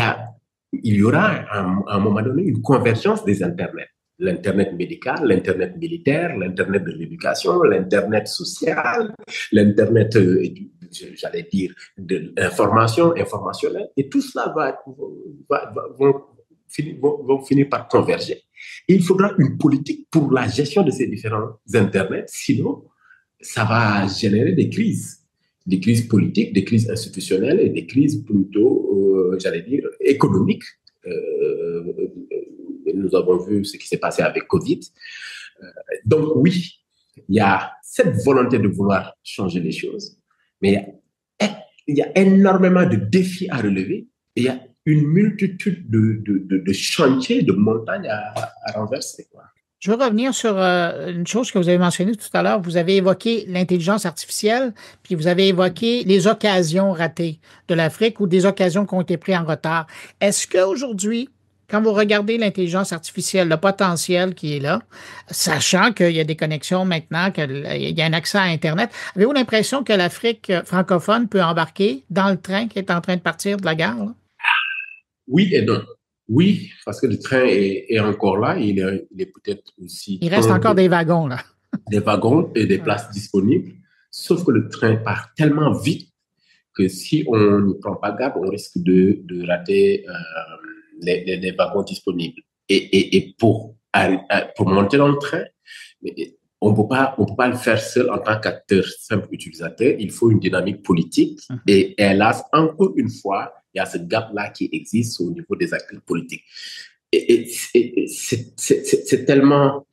il y aura à un moment donné une convergence des Internets. L'Internet médical, l'Internet militaire, l'Internet de l'éducation, l'Internet social, l'Internet, j'allais dire, de l'information, informationnelle. Et tout cela vont finir par converger. Et il faudra une politique pour la gestion de ces différents Internets. Sinon, ça va générer des crises politiques, des crises institutionnelles et des crises plutôt, j'allais dire, économiques. Nous avons vu ce qui s'est passé avec Covid. Donc oui, il y a cette volonté de vouloir changer les choses, mais il y a énormément de défis à relever et il y a une multitude de chantiers, de montagnes à renverser, quoi. Je veux revenir sur une chose que vous avez mentionnée tout à l'heure. Vous avez évoqué l'intelligence artificielle, puis vous avez évoqué les occasions ratées de l'Afrique ou des occasions qui ont été prises en retard. Est-ce qu'aujourd'hui, quand vous regardez l'intelligence artificielle, le potentiel qui est là, sachant qu'il y a des connexions maintenant, qu'il y a un accès à Internet, avez-vous l'impression que l'Afrique francophone peut embarquer dans le train qui est en train de partir de la gare, là? Oui et non. Oui, parce que le train est encore là. Il est peut-être aussi... Il reste encore des wagons, là. Des wagons et des places disponibles. Sauf que le train part tellement vite que si on n'y prend pas garde, on risque de rater les wagons disponibles. Et pour monter dans le train, on peut pas le faire seul en tant qu'acteur simple utilisateur. Il faut une dynamique politique. Et hélas, encore une fois, il y a ce gap-là qui existe au niveau des acteurs politiques. Et c'est tellement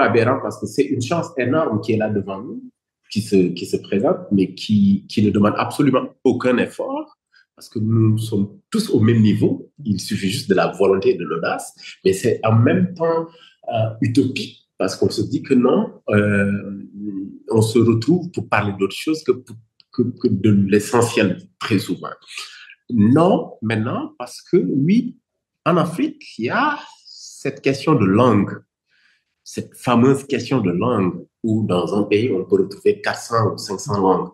aberrant parce que c'est une chance énorme qui est là devant nous, qui se présente, mais qui ne demande absolument aucun effort parce que nous sommes tous au même niveau. Il suffit juste de la volonté et de l'audace, mais c'est en même temps utopique parce qu'on se dit que non, on se retrouve pour parler d'autre chose que de l'essentiel très souvent. Non, maintenant, parce que oui, en Afrique, il y a cette question de langue, cette fameuse question de langue, où dans un pays, on peut retrouver 400 ou 500 langues.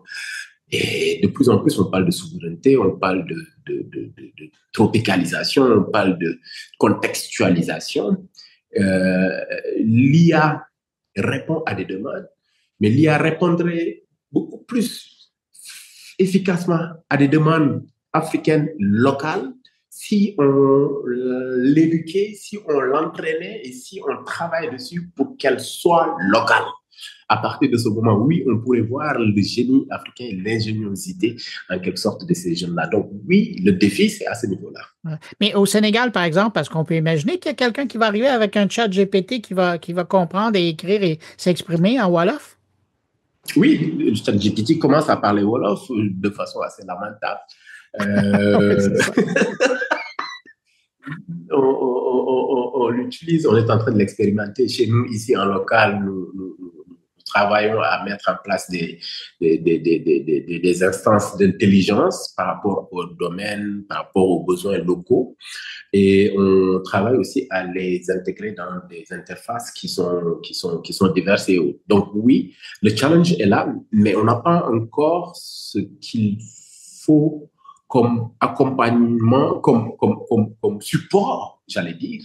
Et de plus en plus, on parle de souveraineté, on parle de tropicalisation, on parle de contextualisation. L'IA répond à des demandes, mais l'IA répondrait beaucoup plus efficacement à des demandes africaines locales si on l'éduquait, si on l'entraînait et si on travaille dessus pour qu'elle soit locale. À partir de ce moment, oui, on pourrait voir le génie africain et l'ingéniosité, en quelque sorte, de ces jeunes-là. Donc, oui, le défi, c'est à ce niveau-là. Mais au Sénégal, par exemple, parce qu'on peut imaginer qu'il y a quelqu'un qui va arriver avec un chat GPT qui va comprendre et écrire et s'exprimer en Wolof? Oui, le chat GPT commence à parler Wolof de façon assez lamentable. On l'utilise, on est en train de l'expérimenter. Chez nous, ici en local, nous travaillons à mettre en place des instances d'intelligence par rapport au domaine, par rapport aux besoins locaux. Et on travaille aussi à les intégrer dans des interfaces qui sont diverses et autres. Donc oui, le challenge est là, mais on n'a pas encore ce qu'il faut comme accompagnement, comme support, j'allais dire,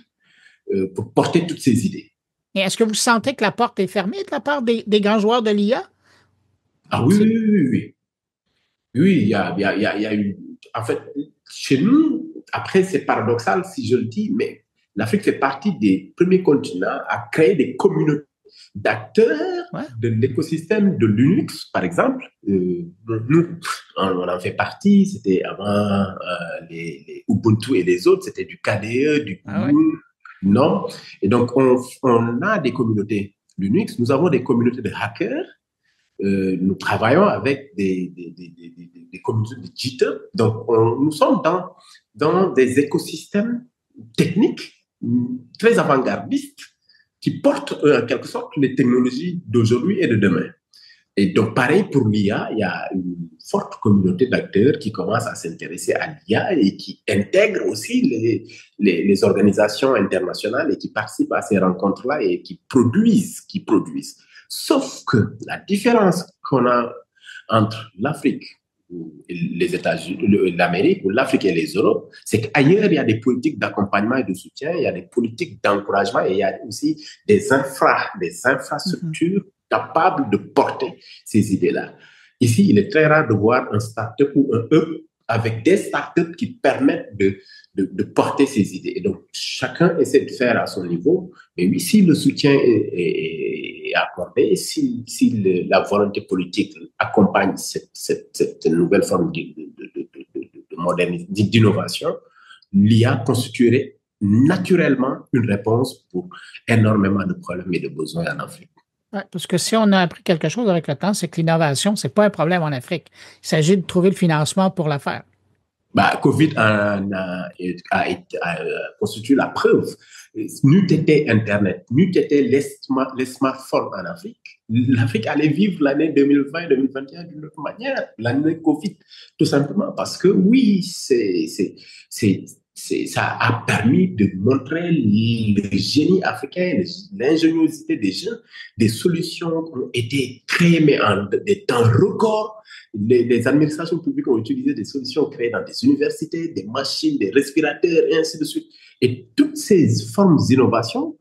pour porter toutes ces idées. Et est-ce que vous sentez que la porte est fermée de la part des grands joueurs de l'IA? Ah oui. Oui, il y a eu... En fait, chez nous, après, c'est paradoxal si je le dis, mais l'Afrique fait partie des premiers continents à créer des communautés d'acteurs de l'écosystème de Linux, par exemple. Nous, on en fait partie. C'était avant les Ubuntu et les autres. C'était du KDE, du GNU. Non. Et donc, on a des communautés Linux. Nous avons des communautés de hackers. Nous travaillons avec des communautés de GitHub. Donc, nous sommes dans des écosystèmes techniques très avant-gardistes qui portent en quelque sorte les technologies d'aujourd'hui et de demain. Et donc, pareil pour l'IA, il y a une forte communauté d'acteurs qui commencent à s'intéresser à l'IA et qui intègrent aussi les organisations internationales et qui participent à ces rencontres-là et qui produisent. Sauf que la différence qu'on a entre l'Afrique, les États-Unis, l'Amérique, ou l'Afrique et les Europes, c'est qu'ailleurs, il y a des politiques d'accompagnement et de soutien, il y a des politiques d'encouragement et il y a aussi des infrastructures capables de porter ces idées-là. Ici, il est très rare de voir un start-up ou un hub avec des start-up qui permettent de porter ces idées. Et donc, chacun essaie de faire à son niveau. Mais oui, si le soutien est accordé, si la volonté politique accompagne cette nouvelle forme de modernisme, d'innovation, l'IA constituerait naturellement une réponse pour énormément de problèmes et de besoins en Afrique. Ouais, parce que si on a appris quelque chose avec le temps, c'est que l'innovation, ce n'est pas un problème en Afrique. Il s'agit de trouver le financement pour la faire. COVID a constitué la preuve. N'eût été Internet, n'eût été les smartphones en Afrique, l'Afrique allait vivre l'année 2020-2021 d'une autre manière, l'année COVID, tout simplement parce que oui, ça a permis de montrer le génie africain, l'ingéniosité des gens, des solutions qui ont été créées mais en des temps records. Les administrations publiques ont utilisé des solutions créées dans des universités, des machines, des respirateurs, et ainsi de suite. Et toutes ces formes d'innovation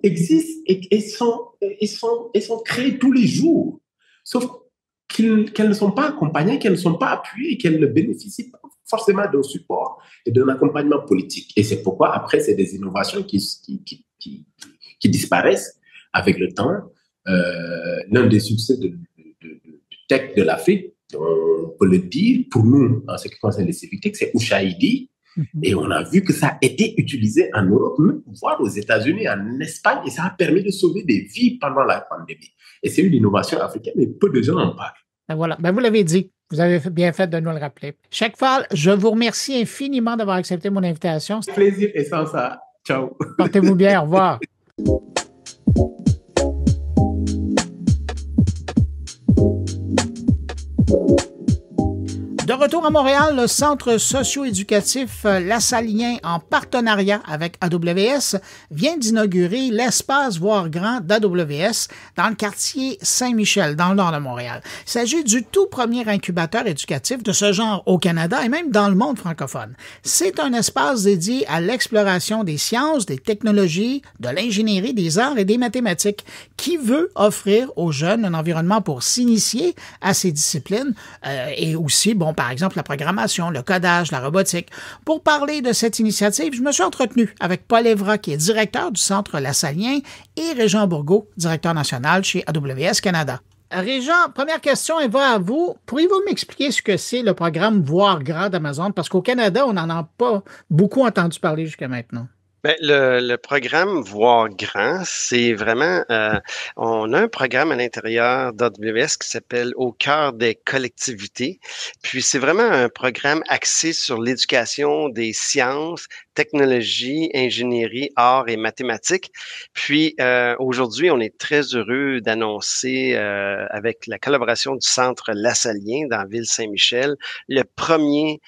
existent et sont créées tous les jours. Sauf qu'elles ne sont pas accompagnées, qu'elles ne sont pas appuyées, qu'elles ne bénéficient pas forcément d'un support et d'un accompagnement politique. Et c'est pourquoi, après, c'est des innovations qui disparaissent avec le temps. L'un des succès de tech de l'Afrique, on peut le dire, pour nous, en ce qui concerne les civiques, c'est Ushaidi. Et on a vu que ça a été utilisé en Europe, voire aux États-Unis, en Espagne, et ça a permis de sauver des vies pendant la pandémie. Et c'est une innovation africaine, mais peu de gens en parlent. Ben voilà, vous l'avez dit. Vous avez bien fait de nous le rappeler. Cheikh Fall, je vous remercie infiniment d'avoir accepté mon invitation. Plaisir et sans ça. Ciao. Portez-vous bien. Au revoir. De retour à Montréal, le centre socio-éducatif Lassalien, en partenariat avec AWS, vient d'inaugurer l'espace Voir Grand d'AWS dans le quartier Saint-Michel, dans le nord de Montréal. Il s'agit du tout premier incubateur éducatif de ce genre au Canada et même dans le monde francophone. C'est un espace dédié à l'exploration des sciences, des technologies, de l'ingénierie, des arts et des mathématiques, qui veut offrir aux jeunes un environnement pour s'initier à ces disciplines et aussi, par exemple, la programmation, le codage, la robotique. Pour parler de cette initiative, je me suis entretenu avec Paul Evra, qui est directeur du Centre Lassalien, et Régent Bourgault, directeur national chez AWS Canada. Régent, première question, Eva, à vous. Pourriez-vous m'expliquer ce que c'est le programme Voir Grand d'Amazon? Parce qu'au Canada, on n'en a pas beaucoup entendu parler jusqu'à maintenant. Ben, le programme Voir Grand, c'est vraiment, on a un programme à l'intérieur d'AWS qui s'appelle Au cœur des collectivités. Puis c'est vraiment un programme axé sur l'éducation des sciences, technologie, ingénierie, arts et mathématiques. Puis aujourd'hui, on est très heureux d'annoncer avec la collaboration du Centre Lassalien dans la ville Saint-Michel, le premier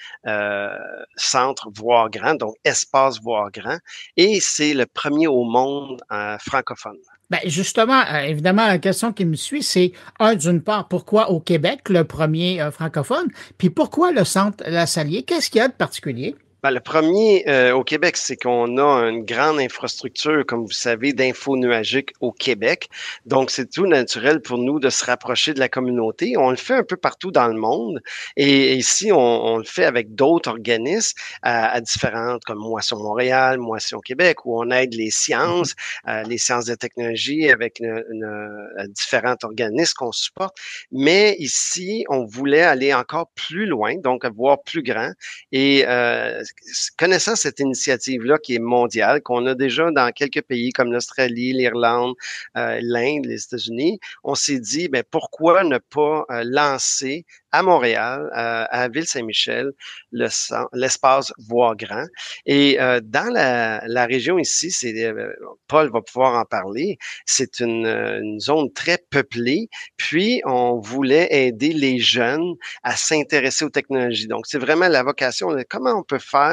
centre Voir Grand, donc espace Voir Grand. Et c'est le premier au monde francophone. Ben justement, évidemment, la question qui me suit, c'est, d'une part, pourquoi au Québec, le premier francophone, puis pourquoi le Centre Lassalien? Qu'est-ce qu'il y a de particulier? Ben, le premier au Québec, c'est qu'on a une grande infrastructure, comme vous savez, d'info nuagique au Québec. Donc, c'est tout naturel pour nous de se rapprocher de la communauté. On le fait un peu partout dans le monde. Et ici, on le fait avec d'autres organismes à différentes, comme Moisson Montréal, Moisson Québec, où on aide les sciences de technologie avec différents organismes qu'on supporte. Mais ici, on voulait aller encore plus loin, donc voir plus grand. Et connaissant cette initiative-là qui est mondiale, qu'on a déjà dans quelques pays comme l'Australie, l'Irlande, l'Inde, les États-Unis, on s'est dit, pourquoi ne pas lancer à Montréal, à Ville-Saint-Michel, l'espace Voir Grand. Et dans la région ici, Paul va pouvoir en parler, c'est une zone très peuplée, puis on voulait aider les jeunes à s'intéresser aux technologies. Donc, c'est vraiment la vocation de comment on peut faire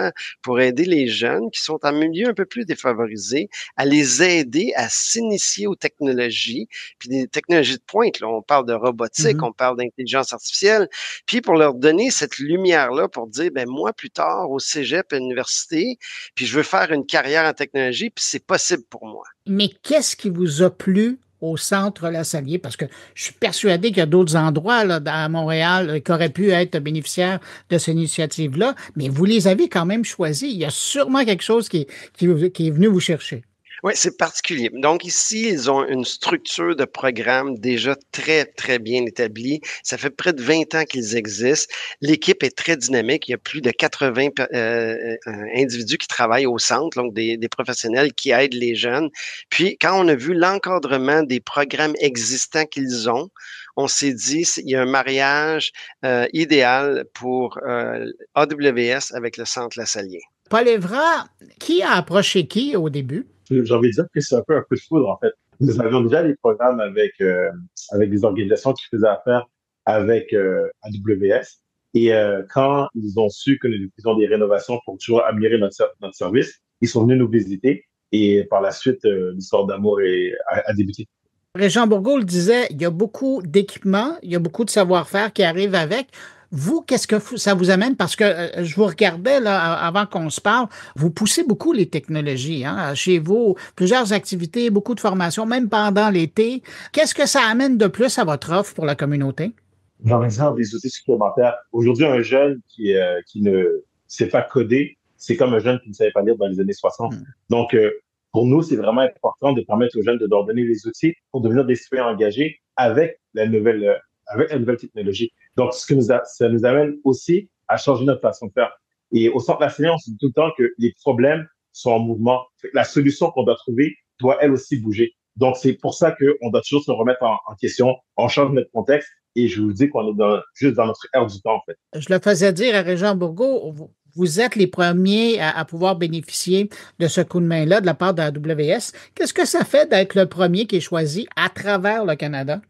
pour aider les jeunes qui sont en milieu un peu plus défavorisé, à les aider à s'initier aux technologies, puis des technologies de pointe, là, on parle de robotique, on parle d'intelligence artificielle, puis pour leur donner cette lumière-là pour dire, moi, plus tard, au cégep, à l'université, puis je veux faire une carrière en technologie, puis c'est possible pour moi. Mais qu'est-ce qui vous a plu au Centre Lassalien? Parce que je suis persuadé qu'il y a d'autres endroits là, à Montréal qui auraient pu être bénéficiaires de cette initiative-là, mais vous les avez quand même choisis. Il y a sûrement quelque chose qui est venu vous chercher. Oui, c'est particulier. Donc ici, ils ont une structure de programme déjà très, très bien établie. Ça fait près de 20 ans qu'ils existent. L'équipe est très dynamique. Il y a plus de 80 individus qui travaillent au centre, donc des professionnels qui aident les jeunes. Puis, quand on a vu l'encadrement des programmes existants qu'ils ont, on s'est dit il y a un mariage idéal pour AWS avec le Centre Lassalien. Paul Evra, qui a approché qui au début? J'ai envie de dire que c'est un peu de foudre, en fait. Nous avions déjà des programmes avec des organisations qui faisaient affaire avec AWS. Et quand ils ont su que nous faisions des rénovations pour toujours améliorer notre service, ils sont venus nous visiter. Et par la suite, l'histoire d'amour a débuté. Régent Bourgault le disait, il y a beaucoup d'équipements, il y a beaucoup de savoir-faire qui arrive avec. Vous, qu'est-ce que ça vous amène? Parce que je vous regardais là avant qu'on se parle, vous poussez beaucoup les technologies. Chez vous, plusieurs activités, beaucoup de formations, même pendant l'été. Qu'est-ce que ça amène de plus à votre offre pour la communauté? Par exemple, des outils supplémentaires. Aujourd'hui, un jeune qui ne sait pas coder, c'est comme un jeune qui ne savait pas lire dans les années 60. Donc, pour nous, c'est vraiment important de permettre aux jeunes de leur donner les outils pour devenir des citoyens engagés avec la nouvelle technologie. Donc, ça nous amène aussi à changer notre façon de faire. Et au Centre Lassalien, on se dit tout le temps que les problèmes sont en mouvement. La solution qu'on doit trouver doit elle aussi bouger. Donc, c'est pour ça qu'on doit toujours se remettre en question. On change notre contexte et je vous dis qu'on est juste dans notre ère du temps, en fait. Je le faisais dire à Régent Bourgault, vous êtes les premiers à pouvoir bénéficier de ce coup de main-là de la part de la AWS. Qu'est-ce que ça fait d'être le premier qui est choisi à travers le Canada?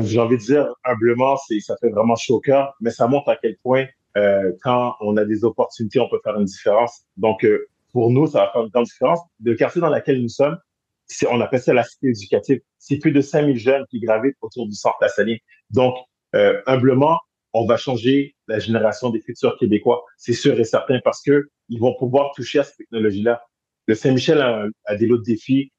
J'ai envie de dire, humblement, ça fait vraiment chaud au cœur, mais ça montre à quel point quand on a des opportunités, on peut faire une différence. Donc, pour nous, ça va faire une grande différence. Le quartier dans lequel nous sommes, on appelle ça la cité éducative. C'est plus de 5000 jeunes qui gravitent autour du centre La Saline. Donc, humblement, on va changer la génération des futurs Québécois. C'est sûr et certain parce que ils vont pouvoir toucher à cette technologie-là. Le Saint-Michel a des lots de défis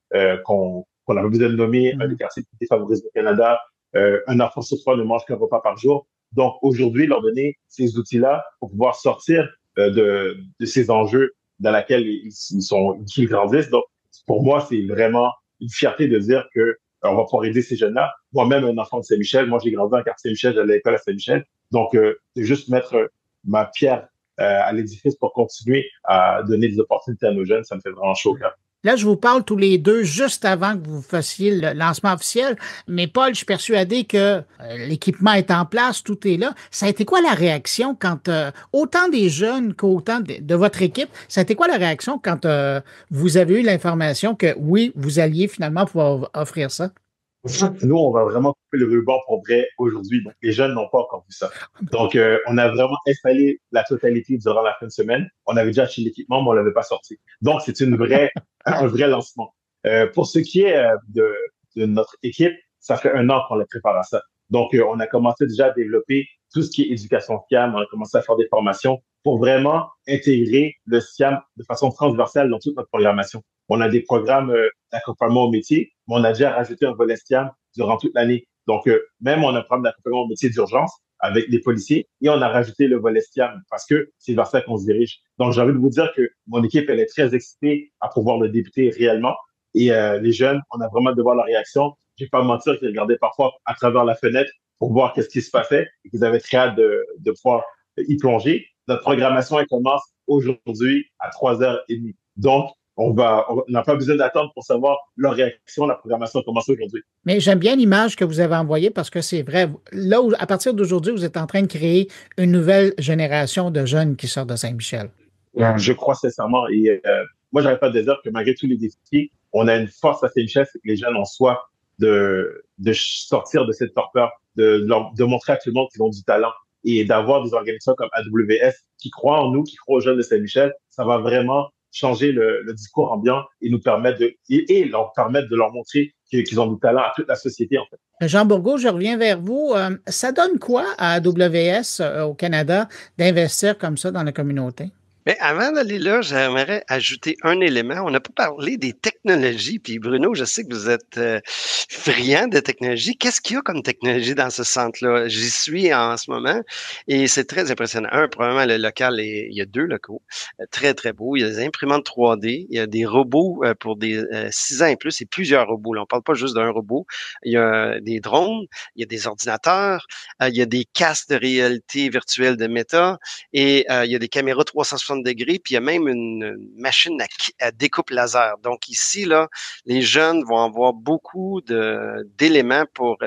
qu'on a pas besoin de nommer, un des quartiers les plus défavorisés au Canada. Un enfant sur 3 ne mange qu'un repas par jour. Donc, aujourd'hui, leur donner ces outils-là pour pouvoir sortir de ces enjeux dans lesquels qu'ils grandissent. Donc, pour moi, c'est vraiment une fierté de dire que on va pouvoir aider ces jeunes-là. Moi-même, un enfant de Saint-Michel, moi, j'ai grandi dans le quartier Saint-Michel, j'allais à l'école à Saint-Michel. Donc, c'est juste mettre ma pierre à l'édifice pour continuer à donner des opportunités à nos jeunes, ça me fait vraiment chaud au cœur. Là, je vous parle tous les deux juste avant que vous fassiez le lancement officiel, mais Paul, je suis persuadé que l'équipement est en place, tout est là. Ça a été quoi la réaction quand, autant des jeunes qu'autant de votre équipe, ça a été quoi la réaction quand vous avez eu l'information que oui, vous alliez finalement pouvoir offrir ça? Nous, on va vraiment couper le ruban pour vrai aujourd'hui. Donc, les jeunes n'ont pas encore vu ça. Donc, on a vraiment installé la totalité durant la fin de semaine. On avait déjà acheté l'équipement, mais on l'avait pas sorti. Donc, c'est un vrai lancement. Pour ce qui est de notre équipe, ça fait 1 an qu'on les prépare à ça. Donc, on a commencé déjà à développer tout ce qui est éducation SIAM. On a commencé à faire des formations pour vraiment intégrer le SIAM de façon transversale dans toute notre programmation. On a des programmes d'accompagnement au métier, mais on a déjà rajouté un volet SIAM durant toute l'année. Donc, même on a un programme d'accompagnement au métier d'urgence avec des policiers et on a rajouté le volet SIAM parce que c'est vers ça qu'on se dirige. Donc, j'ai envie de vous dire que mon équipe, elle est très excitée à pouvoir le débuter réellement. Et les jeunes, on a vraiment de voir leur réaction. Je vais pas mentir qu'ils regardaient parfois à travers la fenêtre pour voir qu'est-ce qui se passait et qu'ils avaient très hâte de pouvoir y plonger. Notre programmation, elle commence aujourd'hui à 3h30. Donc, on n'a pas besoin d'attendre pour savoir leur réaction. La programmation commence aujourd'hui. Mais j'aime bien l'image que vous avez envoyée parce que c'est vrai. Là, à partir d'aujourd'hui, vous êtes en train de créer une nouvelle génération de jeunes qui sortent de Saint-Michel. Je crois sincèrement. Et moi, j'arrête pas de dire que malgré tous les défis, on a une force à Saint-Michel, c'est que les jeunes ont soif de sortir de cette torpeur, de montrer à tout le monde qu'ils ont du talent. Et d'avoir des organisations comme AWS qui croient en nous, qui croient aux jeunes de Saint-Michel, ça va vraiment changer le discours ambiant et nous permettre et leur permettre de leur montrer qu'ils ont du talent à toute la société, en fait. Jean Bourgault, je reviens vers vous. Ça donne quoi à AWS au Canada d'investir comme ça dans la communauté? Mais avant d'aller là, j'aimerais ajouter un élément. On n'a pas parlé des technologies. Puis Bruno, je sais que vous êtes friand de technologie. Qu'est-ce qu'il y a comme technologie dans ce centre-là? J'y suis en ce moment et c'est très impressionnant. Probablement le local, il y a 2 locaux. Très, très beau. Il y a des imprimantes 3D. Il y a des robots pour des 6 ans et plus et plusieurs robots. Là, on parle pas juste d'un robot. Il y a des drones, il y a des ordinateurs, il y a des casques de réalité virtuelle de Meta et il y a des caméras 360 degrés, puis il y a même une machine à découpe laser. Donc ici, là, les jeunes vont avoir beaucoup d'éléments pour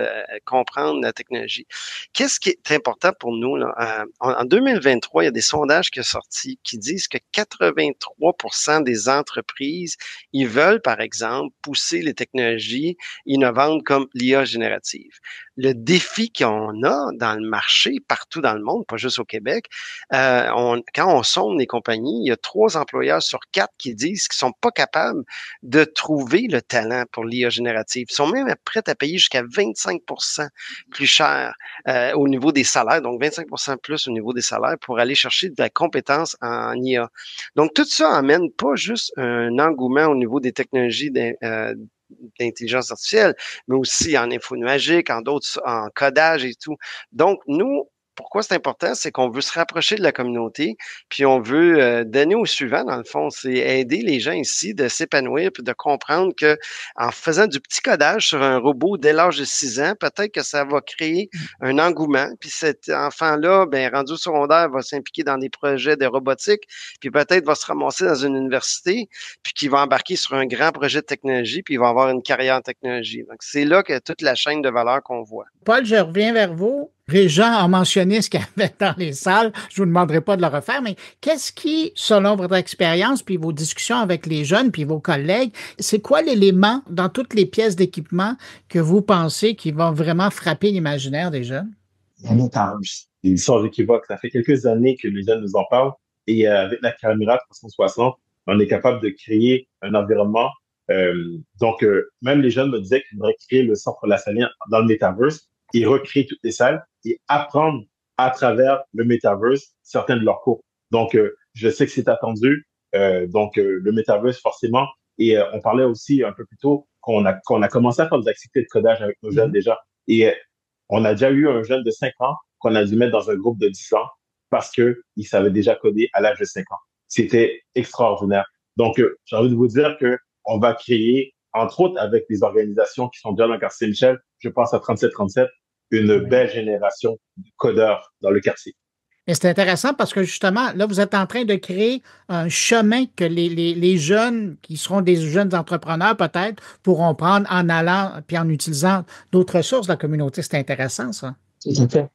comprendre la technologie. Qu'est-ce qui est important pour nous, là? En 2023, il y a des sondages qui sont sortis qui disent que 83% des entreprises, ils veulent, par exemple, pousser les technologies innovantes comme l'IA générative. Le défi qu'on a dans le marché, partout dans le monde, pas juste au Québec, quand on sonde les compagnies, il y a 3 employeurs sur 4 qui disent qu'ils sont pas capables de trouver le talent pour l'IA générative. Ils sont même prêts à payer jusqu'à 25% plus cher au niveau des salaires, donc 25% plus au niveau des salaires pour aller chercher de la compétence en IA. Donc, tout ça amène pas juste un engouement au niveau des technologies d'intelligence artificielle, mais aussi en info nuagique, en codage et tout. Donc, nous, pourquoi c'est important? C'est qu'on veut se rapprocher de la communauté, puis on veut donner au suivant, dans le fond, c'est aider les gens ici de s'épanouir puis de comprendre que en faisant du petit codage sur un robot dès l'âge de 6 ans, peut-être que ça va créer un engouement, puis cet enfant-là, rendu au secondaire, va s'impliquer dans des projets de robotique, puis peut-être va se ramasser dans une université, puis qui va embarquer sur un grand projet de technologie, puis il va avoir une carrière en technologie. Donc, c'est là que toute la chaîne de valeur qu'on voit. Paul, je reviens vers vous. Régent a mentionné ce qu'il y avait dans les salles. Je vous demanderai pas de le refaire, mais qu'est-ce qui, selon votre expérience, puis vos discussions avec les jeunes, puis vos collègues, c'est quoi l'élément dans toutes les pièces d'équipement que vous pensez qui vont vraiment frapper l'imaginaire des jeunes? Il y en a tant. C'est sans équivoque. Ça fait quelques années que les jeunes nous en parlent. Et avec la caméra 360, on est capable de créer un environnement. Même les jeunes me disaient qu'ils voudraient créer le centre Lassalien dans le Metaverse et recréer toutes les salles et apprendre à travers le Metaverse certains de leurs cours. Donc, je sais que c'est attendu. Le Metaverse, forcément. Et on parlait aussi un peu plus tôt qu'on a commencé à faire des activités de codage avec nos jeunes déjà. Et on a déjà eu un jeune de 5 ans qu'on a dû mettre dans un groupe de 10 ans parce qu'il savait déjà coder à l'âge de 5 ans. C'était extraordinaire. Donc, j'ai envie de vous dire que on va créer, entre autres avec des organisations qui sont déjà dans le quartier Michel, je pense à 3737, une belle génération de codeurs dans le quartier. Et c'est intéressant parce que justement, là, vous êtes en train de créer un chemin que les jeunes, qui seront des jeunes entrepreneurs peut-être, pourront prendre en allant puis en utilisant d'autres ressources de la communauté. C'est intéressant, ça.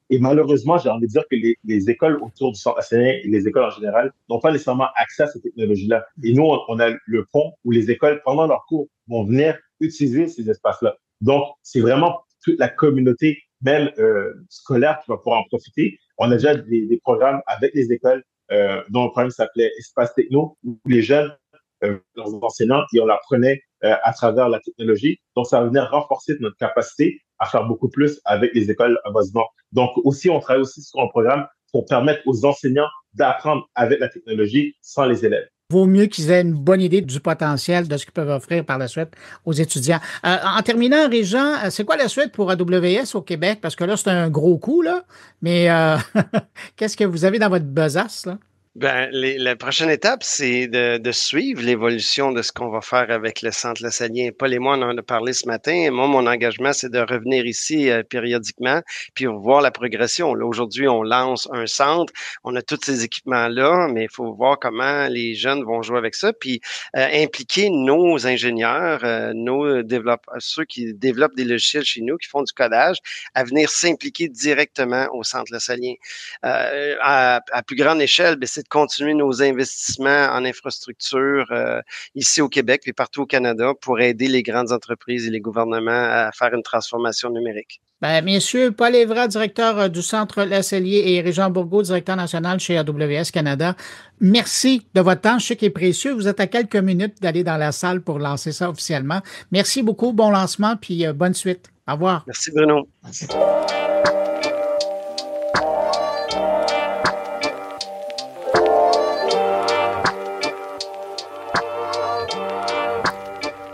Et malheureusement, j'ai envie de dire que les écoles autour du centre enseignant et les écoles en général n'ont pas nécessairement accès à ces technologies-là. Et nous, on a le pont où les écoles, pendant leurs cours, vont venir utiliser ces espaces-là. Donc, c'est vraiment toute la communauté, même scolaire, qui va pouvoir en profiter. On a déjà des programmes avec les écoles, dont le programme s'appelait Espace Techno, où les jeunes, leurs enseignants, on leur prenait à travers la technologie. Donc, ça va venir renforcer notre capacité à faire beaucoup plus avec les écoles avoisinantes. Donc, aussi, on travaille aussi sur un programme pour permettre aux enseignants d'apprendre avec la technologie sans les élèves. Vaut mieux qu'ils aient une bonne idée du potentiel de ce qu'ils peuvent offrir par la suite aux étudiants. En terminant, Régent, c'est quoi la suite pour AWS au Québec? Parce que là, c'est un gros coup, là. Mais qu'est-ce que vous avez dans votre besace, là? Ben, la prochaine étape, c'est de suivre l'évolution de ce qu'on va faire avec le Centre Lassalien. Paul et moi, on en a parlé ce matin. Moi, mon engagement, c'est de revenir ici périodiquement, puis voir la progression. Là, aujourd'hui, on lance un centre. On a tous ces équipements-là, mais il faut voir comment les jeunes vont jouer avec ça, puis impliquer nos ingénieurs, nos développeurs, ceux qui développent des logiciels chez nous, qui font du codage, à venir s'impliquer directement au Centre Lassalien. À plus grande échelle, ben, c'est de continuer nos investissements en infrastructure ici au Québec et partout au Canada pour aider les grandes entreprises et les gouvernements à faire une transformation numérique. Ben, messieurs, Paul Évra, directeur du Centre Lassallier, et Régent Bourgault, directeur national chez AWS Canada, merci de votre temps. Je sais qu'il est précieux. Vous êtes à quelques minutes d'aller dans la salle pour lancer ça officiellement. Merci beaucoup. Bon lancement, puis bonne suite. Au revoir. Merci, Bruno. Merci.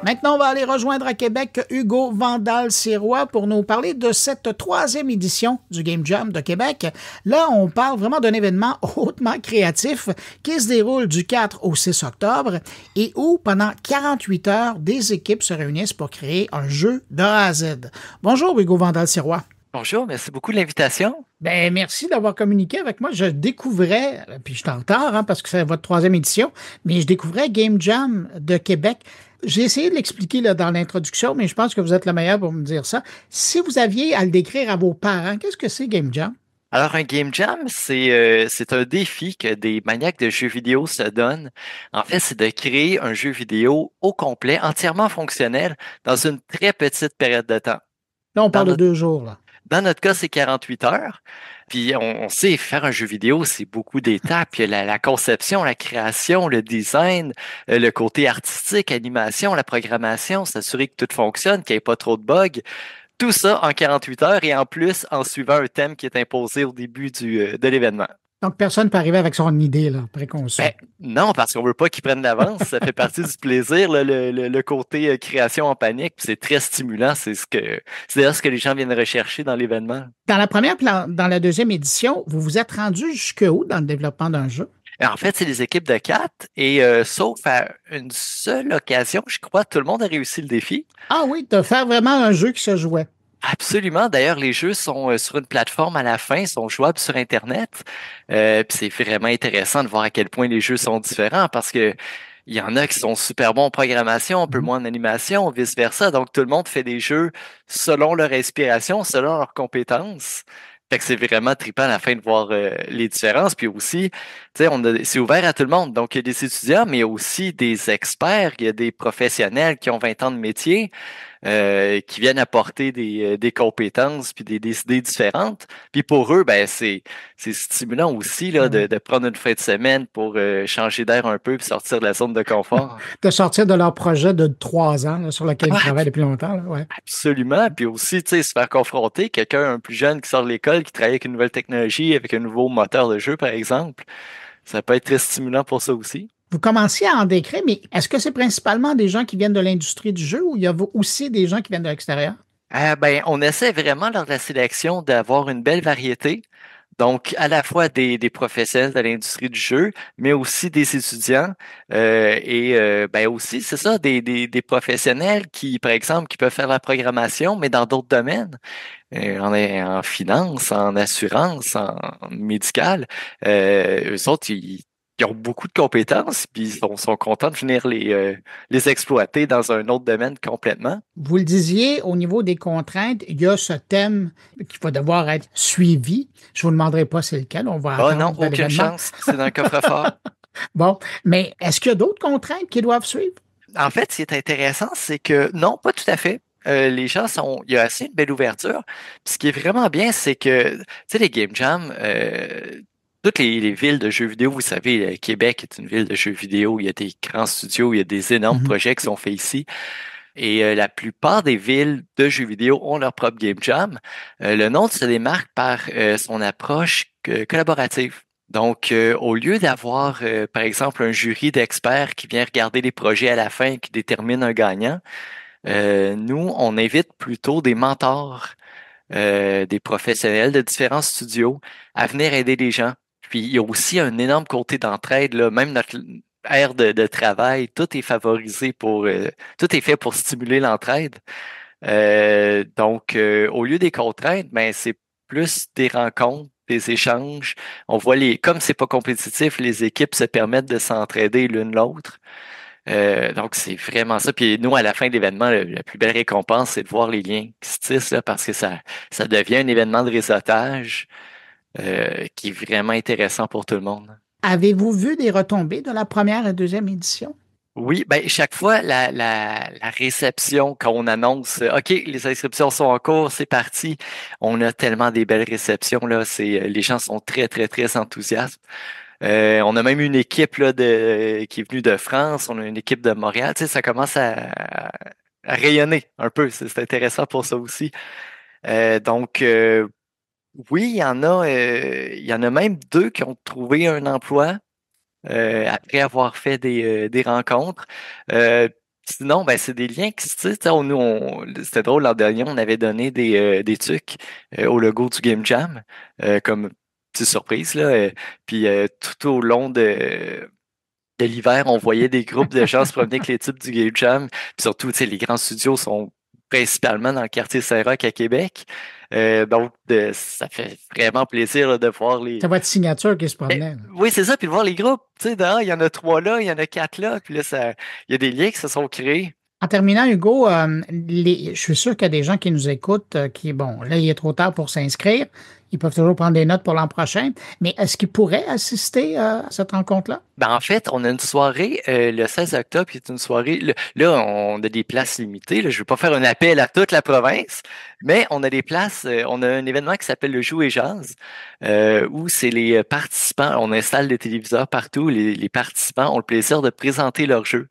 Maintenant, on va aller rejoindre à Québec Hugo Vandal-Sirois pour nous parler de cette 3e édition du Game Jam de Québec. Là, on parle vraiment d'un événement hautement créatif qui se déroule du 4 au 6 octobre et où, pendant 48 heures, des équipes se réunissent pour créer un jeu de A à Z. Bonjour, Hugo Vandal-Sirois. Bonjour, merci beaucoup de l'invitation. Ben, merci d'avoir communiqué avec moi. Je découvrais, puis je suis en retard parce que c'est votre 3e édition, mais je découvrais Game Jam de Québec. J'ai essayé de l'expliquer là, dans l'introduction, mais je pense que vous êtes le meilleur pour me dire ça. Si vous aviez à le décrire à vos parents, qu'est-ce que c'est Game Jam? Alors, un Game Jam, c'est un défi que des maniaques de jeux vidéo se donnent. En fait, c'est de créer un jeu vidéo au complet, entièrement fonctionnel, dans une très petite période de temps. Là, on parle de 2 jours, là. Dans notre cas, c'est 48 heures. Puis on sait, faire un jeu vidéo, c'est beaucoup d'étapes. Il y a la conception, la création, le design, le côté artistique, animation, la programmation, s'assurer que tout fonctionne, qu'il n'y ait pas trop de bugs. Tout ça en 48 heures et en plus en suivant un thème qui est imposé au début de l'événement. Donc, personne ne peut arriver avec son idée là, préconçue. Ben, non, parce qu'on veut pas qu'ils prennent d'avance. Ça fait partie du plaisir, là, le côté création en panique. C'est très stimulant. C'est d'ailleurs ce que les gens viennent rechercher dans l'événement. Dans la première, dans la 2e édition, vous vous êtes rendu jusqu'où dans le développement d'un jeu? En fait, c'est des équipes de 4 et sauf à une seule occasion, je crois, tout le monde a réussi le défi. Ah oui, de faire vraiment un jeu qui se jouait. Absolument. D'ailleurs, les jeux sont sur une plateforme à la fin, sont jouables sur Internet. Puis c'est vraiment intéressant de voir à quel point les jeux sont différents parce que il y en a qui sont super bons en programmation, un peu moins en animation, vice-versa. Donc, tout le monde fait des jeux selon leur inspiration, selon leurs compétences. Fait que c'est vraiment trippant à la fin de voir les différences. Puis aussi, tu sais, c'est ouvert à tout le monde. Donc, il y a des étudiants, mais il y a aussi des experts, il y a des professionnels qui ont 20 ans de métier. qui viennent apporter des compétences puis des idées différentes. Puis pour eux, ben c'est stimulant aussi là, de prendre une fin de semaine pour changer d'air un peu puis sortir de la zone de confort. De sortir de leur projet de 3 ans là, sur lequel ils travaillent depuis longtemps. Là, ouais. Absolument. Puis aussi, tu sais, se faire confronter, quelqu'un un plus jeune qui sort de l'école, qui travaille avec une nouvelle technologie, avec un nouveau moteur de jeu, par exemple. Ça peut être très stimulant pour ça aussi. Vous commenciez à en décrire, mais est-ce que c'est principalement des gens qui viennent de l'industrie du jeu ou il y a aussi des gens qui viennent de l'extérieur? Ben, on essaie vraiment lors de la sélection d'avoir une belle variété. Donc, à la fois des professionnels de l'industrie du jeu, mais aussi des étudiants ben aussi, c'est ça, des professionnels qui, par exemple, qui peuvent faire la programmation, mais dans d'autres domaines. En finance, en assurance, en médical. Eux autres, ils ont beaucoup de compétences, puis ils sont contents de venir les exploiter dans un autre domaine complètement. Vous le disiez, au niveau des contraintes, il y a ce thème qui va devoir être suivi. Je vous demanderai pas c'est lequel, on va attendre. Non, aucune chance, c'est dans le coffre-fort. Bon, mais est-ce qu'il y a d'autres contraintes qui doivent suivre? En fait, ce qui est intéressant, c'est que non, pas tout à fait. Les gens il y a assez une belle ouverture. Puis ce qui est vraiment bien, c'est que, tu sais, les Game Jam, toutes les villes de jeux vidéo, vous savez, Québec est une ville de jeux vidéo, il y a des grands studios, il y a des énormes projets qui sont faits ici. Et la plupart des villes de jeux vidéo ont leur propre Game Jam. Le nôtre se démarque par son approche collaborative. Donc, au lieu d'avoir, par exemple, un jury d'experts qui vient regarder les projets à la fin et qui détermine un gagnant, nous, on invite plutôt des mentors, des professionnels de différents studios à venir aider les gens. Puis, il y a aussi un énorme côté d'entraide, là. Même notre ère de travail, tout est favorisé tout est fait pour stimuler l'entraide. Donc, au lieu des contraintes, ben, c'est plus des rencontres, des échanges. On voit comme c'est pas compétitif, les équipes se permettent de s'entraider l'une l'autre. Donc, c'est vraiment ça. Puis nous, à la fin de l'événement, la plus belle récompense, c'est de voir les liens qui se tissent là, parce que ça devient un événement de réseautage qui est vraiment intéressant pour tout le monde. Avez-vous vu des retombées de la première et deuxième édition? Oui, ben chaque fois, la réception, quand on annonce « OK, les inscriptions sont en cours, c'est parti », on a tellement des belles réceptions, là. Les gens sont très, très, très enthousiastes. On a même une équipe là, qui est venue de France, on a une équipe de Montréal. Tu sais, ça commence à rayonner un peu. C'est intéressant pour ça aussi. Donc, oui, il y en a même 2 qui ont trouvé un emploi après avoir fait des rencontres. Sinon, ben, c'est des liens qui se tissent. C'était drôle, l'an dernier, on avait donné des trucs au logo du Game Jam, comme petite surprise, là. Puis tout au long de l'hiver, on voyait des groupes de gens se promener avec les types du Game Jam. Puis surtout, tu sais, les grands studios sont principalement dans le quartier Saint-Roch à Québec. Donc, ça fait vraiment plaisir là, de voir les... C'est votre signature qui se promenait. Oui, c'est ça. Puis de voir les groupes. Tu sais, il y en a 3 là, il y en a 4 là. Puis là, il y a des liens qui se sont créés. En terminant, Hugo, je suis sûr qu'il y a des gens qui nous écoutent bon, là, il est trop tard pour s'inscrire. Ils peuvent toujours prendre des notes pour l'an prochain. Mais est-ce qu'ils pourraient assister à cette rencontre-là? Ben, en fait, on a une soirée le 16 octobre, qui est une soirée... Là, on a des places limitées. Là, je ne veux pas faire un appel à toute la province, mais on a des places. On a un événement qui s'appelle le Jouer Jazz, où c'est les participants. On installe des téléviseurs partout. Les participants ont le plaisir de présenter leurs jeux.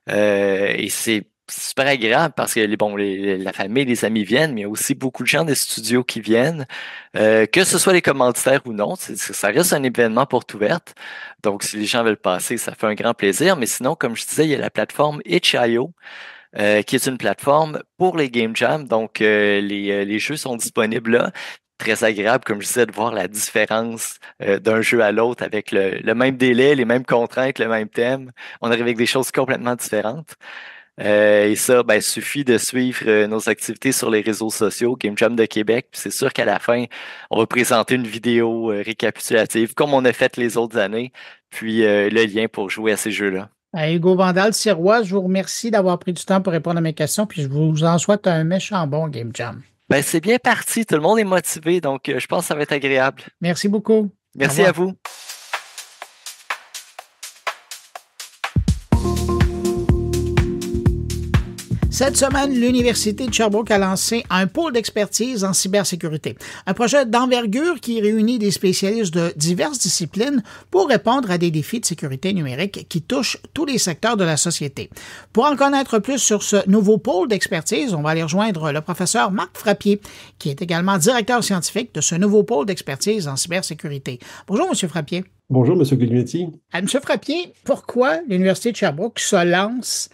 Et c'est super agréable parce que la famille, les amis viennent, mais il y a aussi beaucoup de gens des studios qui viennent, que ce soit les commanditaires ou non. Ça reste un événement porte ouverte. Donc, si les gens veulent passer, ça fait un grand plaisir. Mais sinon, comme je disais, il y a la plateforme Itch.io, qui est une plateforme pour les Game Jam. Donc, les jeux sont disponibles là. Très agréable, comme je disais, de voir la différence d'un jeu à l'autre avec le même délai, les mêmes contraintes, le même thème. On arrive avec des choses complètement différentes. Et ça, ben, il suffit de suivre nos activités sur les réseaux sociaux, Game Jam de Québec. Puis c'est sûr qu'à la fin, on va présenter une vidéo récapitulative, comme on a fait les autres années, puis le lien pour jouer à ces jeux-là. Hugo Vandal-Sirois, je vous remercie d'avoir pris du temps pour répondre à mes questions, puis je vous en souhaite un méchant bon Game Jam. Ben, c'est bien parti, tout le monde est motivé, donc je pense que ça va être agréable. Merci beaucoup. Merci à vous. Cette semaine, l'Université de Sherbrooke a lancé un pôle d'expertise en cybersécurité. Un projet d'envergure qui réunit des spécialistes de diverses disciplines pour répondre à des défis de sécurité numérique qui touchent tous les secteurs de la société. Pour en connaître plus sur ce nouveau pôle d'expertise, on va aller rejoindre le professeur Marc Frappier, qui est également directeur scientifique de ce nouveau pôle d'expertise en cybersécurité. Bonjour, M. Frappier. Bonjour, M. Guglielminetti. M. Frappier, pourquoi l'Université de Sherbrooke se lance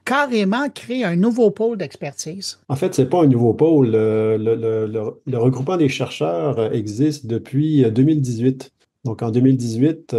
carrément créer un nouveau pôle d'expertise? En fait, ce n'est pas un nouveau pôle. Le regroupement des chercheurs existe depuis 2018. Donc, en 2018,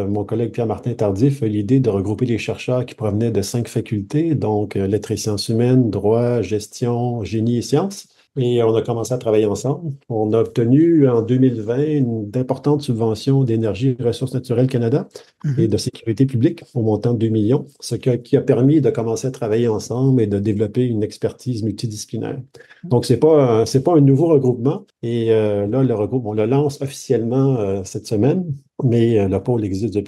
mon collègue Pierre-Martin Tardif a eu l'idée de regrouper les chercheurs qui provenaient de 5 facultés, donc lettres et sciences humaines, droit, gestion, génie et sciences. Et on a commencé à travailler ensemble. On a obtenu en 2020 d'importantes subventions d'Énergie et Ressources naturelles Canada et de sécurité publique au montant de 2 millions, ce qui a permis de commencer à travailler ensemble et de développer une expertise multidisciplinaire. Donc, c'est pas un nouveau regroupement. Et là, le regroupement, on le lance officiellement cette semaine, mais le pôle existe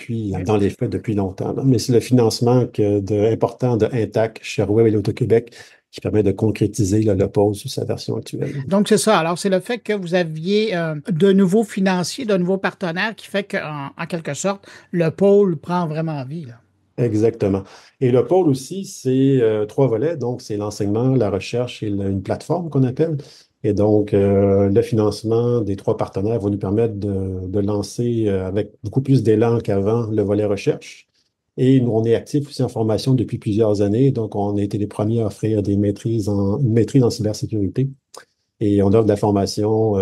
dans les faits depuis longtemps. Mais c'est le financement important de Intac, Sherway et l'Auto-Québec qui permet de concrétiser le pôle sous sa version actuelle. Donc, c'est ça. Alors, c'est le fait que vous aviez de nouveaux financiers, de nouveaux partenaires qui fait qu'en quelque sorte, le pôle prend vraiment vie, là. Exactement. Et le pôle aussi, c'est 3 volets. Donc, c'est l'enseignement, la recherche et une plateforme qu'on appelle. Et donc, le financement des 3 partenaires va nous permettre de lancer avec beaucoup plus d'élan qu'avant le volet recherche. Et nous, on est actifs aussi en formation depuis plusieurs années. Donc, on a été les premiers à offrir une maîtrise en cybersécurité. Et on offre de la formation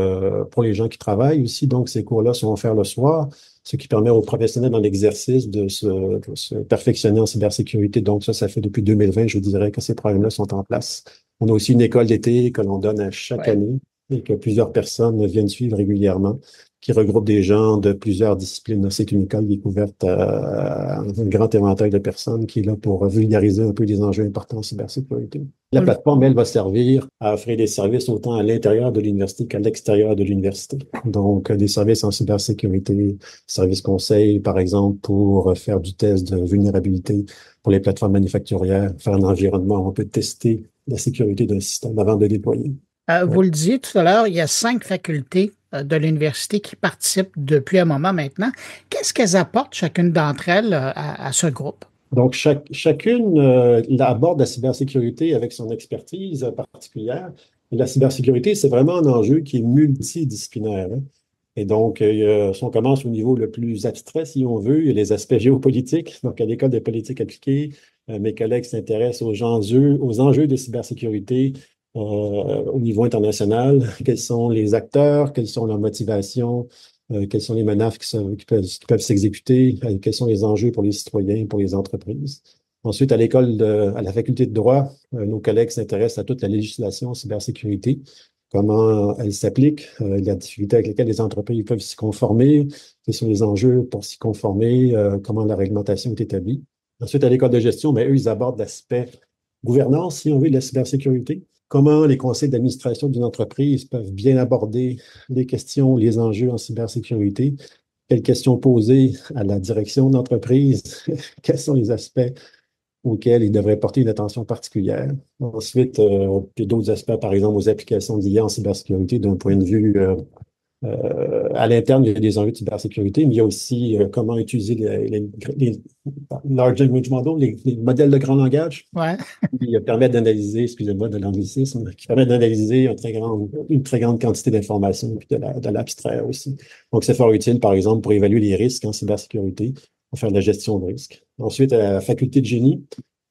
pour les gens qui travaillent aussi. Donc, ces cours-là sont offerts le soir, ce qui permet aux professionnels dans l'exercice de se perfectionner en cybersécurité. Donc, ça fait depuis 2020, je dirais, que ces programmes-là sont en place. On a aussi une école d'été que l'on donne à chaque année et que plusieurs personnes viennent suivre régulièrement, qui regroupe des gens de plusieurs disciplines. C'est une école qui est ouverte à un grand éventail de personnes qui est là pour vulgariser un peu les enjeux importants en cybersécurité. La plateforme, elle, va servir à offrir des services autant à l'intérieur de l'université qu'à l'extérieur de l'université. Donc, des services en cybersécurité, services conseils, par exemple, pour faire du test de vulnérabilité pour les plateformes manufacturières, faire un environnement où on peut tester la sécurité d'un système avant de le déployer. Vous le disiez tout à l'heure, il y a 5 facultés de l'université qui participent depuis un moment maintenant. Qu'est-ce qu'elles apportent, chacune d'entre elles, à ce groupe? Donc, chacune aborde la cybersécurité avec son expertise particulière. La cybersécurité, c'est vraiment un enjeu qui est multidisciplinaire. Et donc, si on commence au niveau le plus abstrait, si on veut, il y a les aspects géopolitiques. Donc, à l'école de politique appliquée, mes collègues s'intéressent aux enjeux de cybersécurité au niveau international. Quels sont les acteurs, quelles sont leurs motivations, quelles sont les menaces qui peuvent s'exécuter, quels sont les enjeux pour les citoyens, pour les entreprises. Ensuite, à la faculté de droit, nos collègues s'intéressent à toute la législation en cybersécurité, comment elle s'applique, la difficulté avec laquelle les entreprises peuvent s'y conformer, quels sont les enjeux pour s'y conformer, comment la réglementation est établie. Ensuite, à l'école de gestion, eux, ils abordent l'aspect gouvernance, si on veut, de la cybersécurité. Comment les conseils d'administration d'une entreprise peuvent bien aborder les questions, les enjeux en cybersécurité, quelles questions poser à la direction d'entreprise, quels sont les aspects auxquels ils devraient porter une attention particulière. Ensuite, puis d'autres aspects, par exemple, aux applications d'IA en cybersécurité d'un point de vue à l'interne, il y a des enjeux de cybersécurité, mais il y a aussi comment utiliser les large language models, les modèles de grand langage, qui permettent d'analyser, excusez-moi de l'anglicisme, qui permettent d'analyser une très grande quantité d'informations et puis de l'abstraire aussi. Donc, c'est fort utile, par exemple, pour évaluer les risques en cybersécurité, pour faire de la gestion de risques. Ensuite, à la faculté de génie,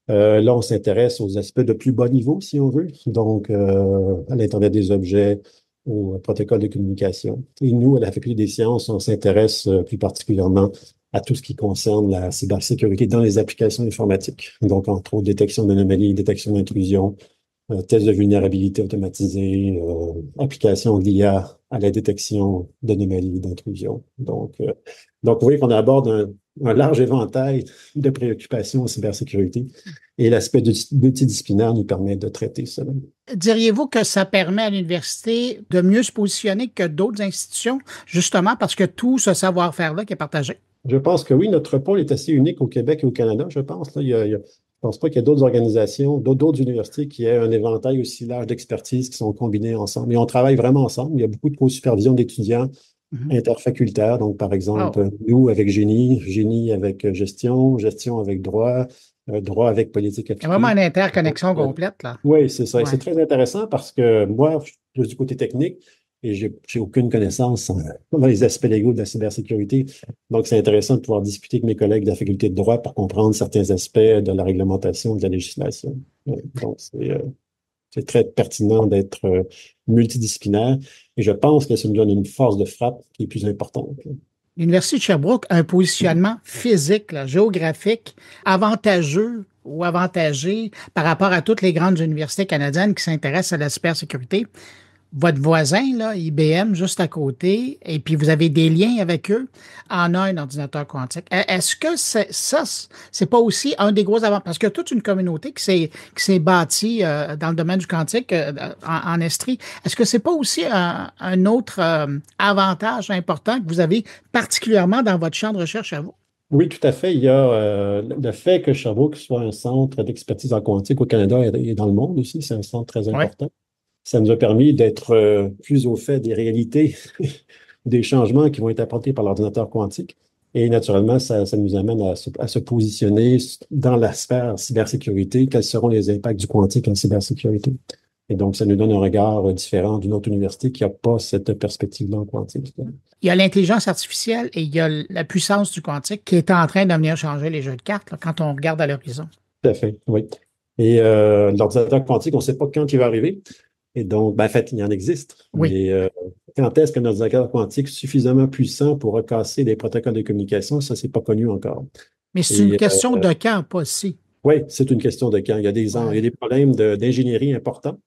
là, on s'intéresse aux aspects de plus bas niveau, si on veut, donc à l'Internet des objets, au protocole de communication. Et nous, à la faculté des sciences, on s'intéresse plus particulièrement à tout ce qui concerne la cybersécurité dans les applications informatiques. Donc, entre autres, détection d'anomalies, détection d'intrusion, tests de vulnérabilité automatisés, application de l'IA à la détection d'anomalies, d'intrusion. Donc, vous voyez qu'on aborde un large éventail de préoccupations en cybersécurité et l'aspect multidisciplinaire nous permet de traiter cela. Diriez-vous que ça permet à l'université de mieux se positionner que d'autres institutions, justement parce que tout ce savoir-faire-là qui est partagé? Je pense que oui, notre pôle est assez unique au Québec et au Canada, je pense. Là, il y a Je ne pense pas qu'il y ait d'autres organisations, d'autres universités qui aient un éventail aussi large d'expertise qui sont combinées ensemble. Et on travaille vraiment ensemble. Il y a beaucoup de co-supervision d'étudiants interfacultaires. Donc, par exemple, nous avec génie avec gestion avec droit, droit avec politique appliquée. Il y a vraiment une interconnexion complète, là. Oui, c'est ça. Ouais. Et c'est très intéressant parce que moi, je suis du côté technique et j'ai aucune connaissance dans les aspects légaux de la cybersécurité. Donc, c'est intéressant de pouvoir discuter avec mes collègues de la faculté de droit pour comprendre certains aspects de la réglementation, de la législation. Donc, c'est très pertinent d'être multidisciplinaire et je pense que ça nous donne une force de frappe qui est plus importante. L'Université de Sherbrooke a un positionnement physique, là, géographique, avantageux ou avantagé par rapport à toutes les grandes universités canadiennes qui s'intéressent à la cybersécurité. Votre voisin, là, IBM, juste à côté, et puis vous avez des liens avec eux, en a un ordinateur quantique. Est-ce que c'est pas aussi un des gros avantages? Parce qu'il y a toute une communauté qui s'est bâtie dans le domaine du quantique en Estrie. Est-ce que c'est pas aussi un autre avantage important que vous avez particulièrement dans votre champ de recherche à vous? Oui, tout à fait. Il y a le fait que Sherbrooke soit un centre d'expertise en quantique au Canada et dans le monde aussi, c'est un centre très important. Ouais. Ça nous a permis d'être plus au fait des réalités, des changements qui vont être apportés par l'ordinateur quantique. Et naturellement, ça nous amène à se positionner dans la sphère cybersécurité. Quels seront les impacts du quantique en cybersécurité? Et donc, ça nous donne un regard différent d'une autre université qui n'a pas cette perspective-là en quantique. Il y a l'intelligence artificielle et il y a la puissance du quantique qui est en train de venir changer les jeux de cartes là, quand on regarde à l'horizon. Tout à fait, oui. Et l'ordinateur quantique, on ne sait pas quand il va arriver. Et donc, en fait, il en existe. Oui. Mais quand est-ce qu'un ordinateur quantique suffisamment puissant pour recasser les protocoles de communication, ça, c'est pas connu encore. Mais c'est une question de quand, pas si. Oui, c'est une question de quand. Il y a des problèmes d'ingénierie importants.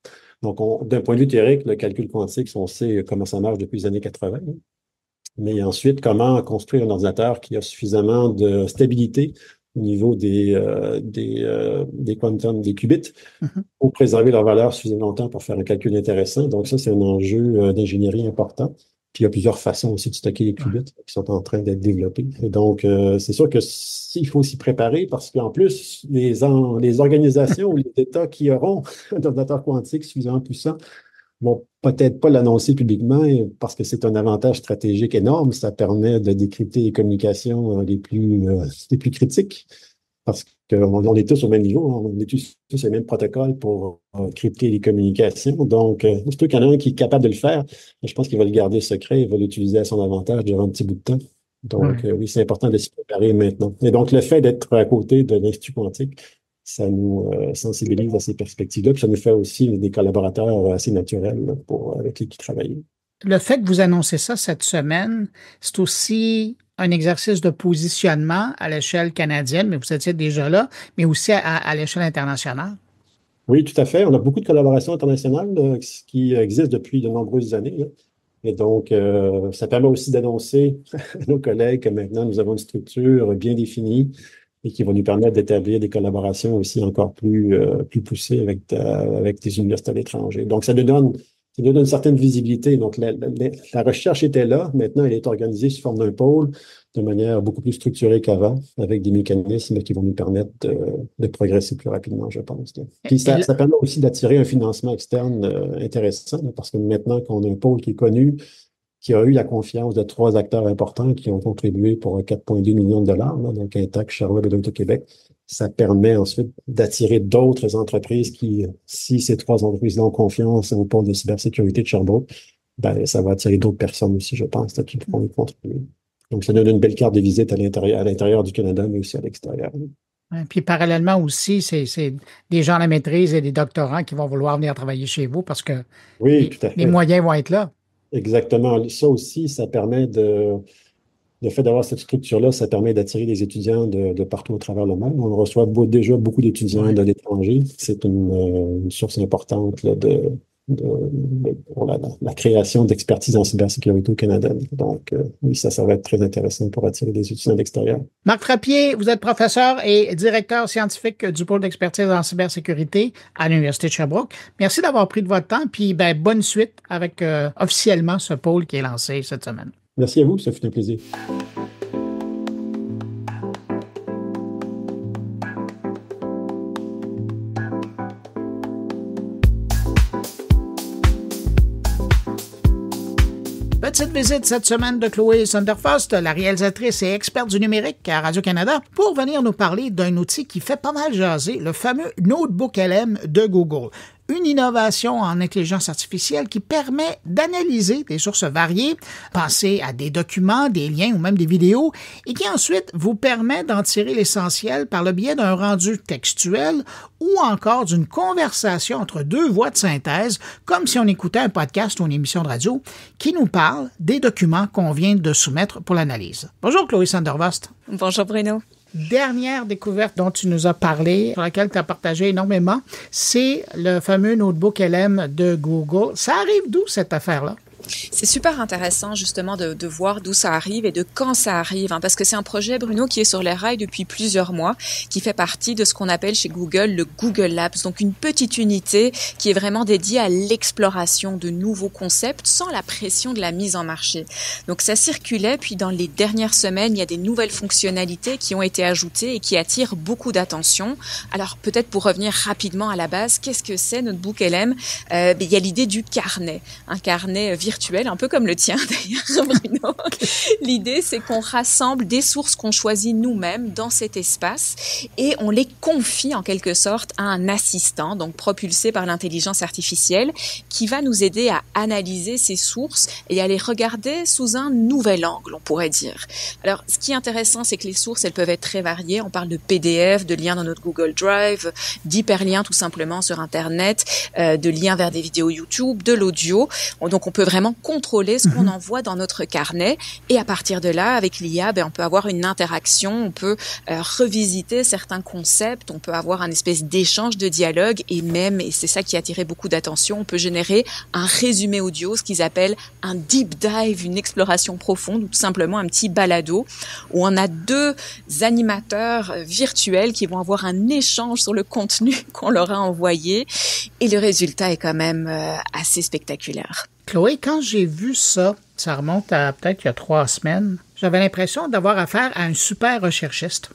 Donc, d'un point de vue théorique, le calcul quantique, on sait comment ça marche depuis les années 80. Mais ensuite, comment construire un ordinateur qui a suffisamment de stabilité au niveau des quantums, des qubits, pour préserver leur valeur suffisamment longtemps pour faire un calcul intéressant. Donc, ça, c'est un enjeu d'ingénierie important. Puis, il y a plusieurs façons aussi de stocker les qubits qui sont en train d'être développés. Et donc, c'est sûr que il faut s'y préparer parce qu'en plus, les organisations ou les États qui auront un ordinateur quantique suffisamment puissant vont peut-être pas l'annoncer publiquement parce que c'est un avantage stratégique énorme. Ça permet de décrypter les communications les plus critiques parce qu'on est tous au même niveau, on est tous les mêmes protocoles pour crypter les communications. Donc, surtout qu'il y en a un qui est capable de le faire, je pense qu'il va le garder secret, il va l'utiliser à son avantage durant un petit bout de temps. Donc, oui, c'est important de s'y préparer maintenant. Et donc, le fait d'être à côté de l'Institut quantique, ça nous sensibilise à ces perspectives-là, puis ça nous fait aussi des collaborateurs assez naturels là, avec qui travailler. Le fait que vous annoncez ça cette semaine, c'est aussi un exercice de positionnement à l'échelle canadienne, mais vous étiez déjà là, mais aussi à l'échelle internationale. Oui, tout à fait. On a beaucoup de collaborations internationales qui existent depuis de nombreuses années. Là. Et donc, ça permet aussi d'annoncer à nos collègues que maintenant, nous avons une structure bien définie et qui va nous permettre d'établir des collaborations aussi encore plus poussées avec des universités à l'étranger. Donc, ça nous donne une certaine visibilité. Donc, la recherche était là. Maintenant, elle est organisée sous forme d'un pôle de manière beaucoup plus structurée qu'avant, avec des mécanismes qui vont nous permettre de progresser plus rapidement, je pense. Puis, ça permet aussi d'attirer un financement externe intéressant, parce que maintenant qu'on a un pôle qui est connu, qui a eu la confiance de 3 acteurs importants qui ont contribué pour 4,2 millions de dollars, là, donc Intact, Sherway et l'Auto-Québec. Ça permet ensuite d'attirer d'autres entreprises qui, si ces 3 entreprises-là ont confiance au pôle de cybersécurité de Sherbrooke, ben, ça va attirer d'autres personnes aussi, je pense, qui pourront y contribuer. Donc, ça donne une belle carte de visite à l'intérieur du Canada, mais aussi à l'extérieur. Puis parallèlement aussi, c'est des gens à la maîtrise et des doctorants qui vont vouloir venir travailler chez vous parce que oui, tout à fait. Les moyens vont être là. Exactement. Ça aussi, ça permet le fait d'avoir cette structure-là, ça permet d'attirer des étudiants de partout à travers le monde. On reçoit déjà beaucoup d'étudiants de l'étranger. C'est une source importante là, pour la création d'expertise en cybersécurité au Canada. Donc, oui, ça va être très intéressant pour attirer des étudiants de l'extérieur. Marc Frappier, vous êtes professeur et directeur scientifique du pôle d'expertise en cybersécurité à l'Université de Sherbrooke. Merci d'avoir pris de votre temps, puis bonne suite avec officiellement ce pôle qui est lancé cette semaine. Merci à vous, ça fut un plaisir. Petite visite cette semaine de Chloé Sunderfust, la réalisatrice et experte du numérique à Radio-Canada, pour venir nous parler d'un outil qui fait pas mal jaser, le fameux Notebook LM de Google. Une innovation en intelligence artificielle qui permet d'analyser des sources variées, penser à des documents, des liens ou même des vidéos, et qui ensuite vous permet d'en tirer l'essentiel par le biais d'un rendu textuel ou encore d'une conversation entre deux voix de synthèse, comme si on écoutait un podcast ou une émission de radio, qui nous parle des documents qu'on vient de soumettre pour l'analyse. Bonjour Chloé Sunderfust. Bonjour Bruno. Dernière découverte dont tu nous as parlé, sur laquelle tu as partagé énormément, c'est le fameux Notebook LM de Google. Ça arrive d'où cette affaire-là? C'est super intéressant justement de voir d'où ça arrive et de quand ça arrive, parce que c'est un projet, Bruno, qui est sur les rails depuis plusieurs mois, qui fait partie de ce qu'on appelle chez Google le Google Labs, donc une petite unité qui est vraiment dédiée à l'exploration de nouveaux concepts sans la pression de la mise en marché. Donc ça circulait, puis dans les dernières semaines, il y a des nouvelles fonctionnalités qui ont été ajoutées et qui attirent beaucoup d'attention. Alors peut-être pour revenir rapidement à la base, qu'est-ce que c'est Notebook LM? Il y a l'idée du carnet, un carnet virtuel, un peu comme le tien d'ailleurs, Bruno. L'idée, c'est qu'on rassemble des sources qu'on choisit nous-mêmes dans cet espace et on les confie en quelque sorte à un assistant, donc propulsé par l'intelligence artificielle, qui va nous aider à analyser ces sources et à les regarder sous un nouvel angle, on pourrait dire. Alors, ce qui est intéressant, c'est que les sources, elles peuvent être très variées. On parle de PDF, de liens dans notre Google Drive, d'hyperliens tout simplement sur Internet, de liens vers des vidéos YouTube, de l'audio. Donc, on peut vraiment contrôler ce qu'on envoie dans notre carnet et à partir de là, avec l'IA, on peut avoir une interaction, on peut revisiter certains concepts, on peut avoir un espèce d'échange de dialogue et même, et c'est ça qui a attiré beaucoup d'attention, on peut générer un résumé audio, ce qu'ils appellent un deep dive, une exploration profonde ou tout simplement un petit balado où on a deux animateurs virtuels qui vont avoir un échange sur le contenu qu'on leur a envoyé et le résultat est quand même assez spectaculaire. Chloé, quand j'ai vu ça, ça remonte à peut-être il y a 3 semaines, j'avais l'impression d'avoir affaire à un super recherchiste.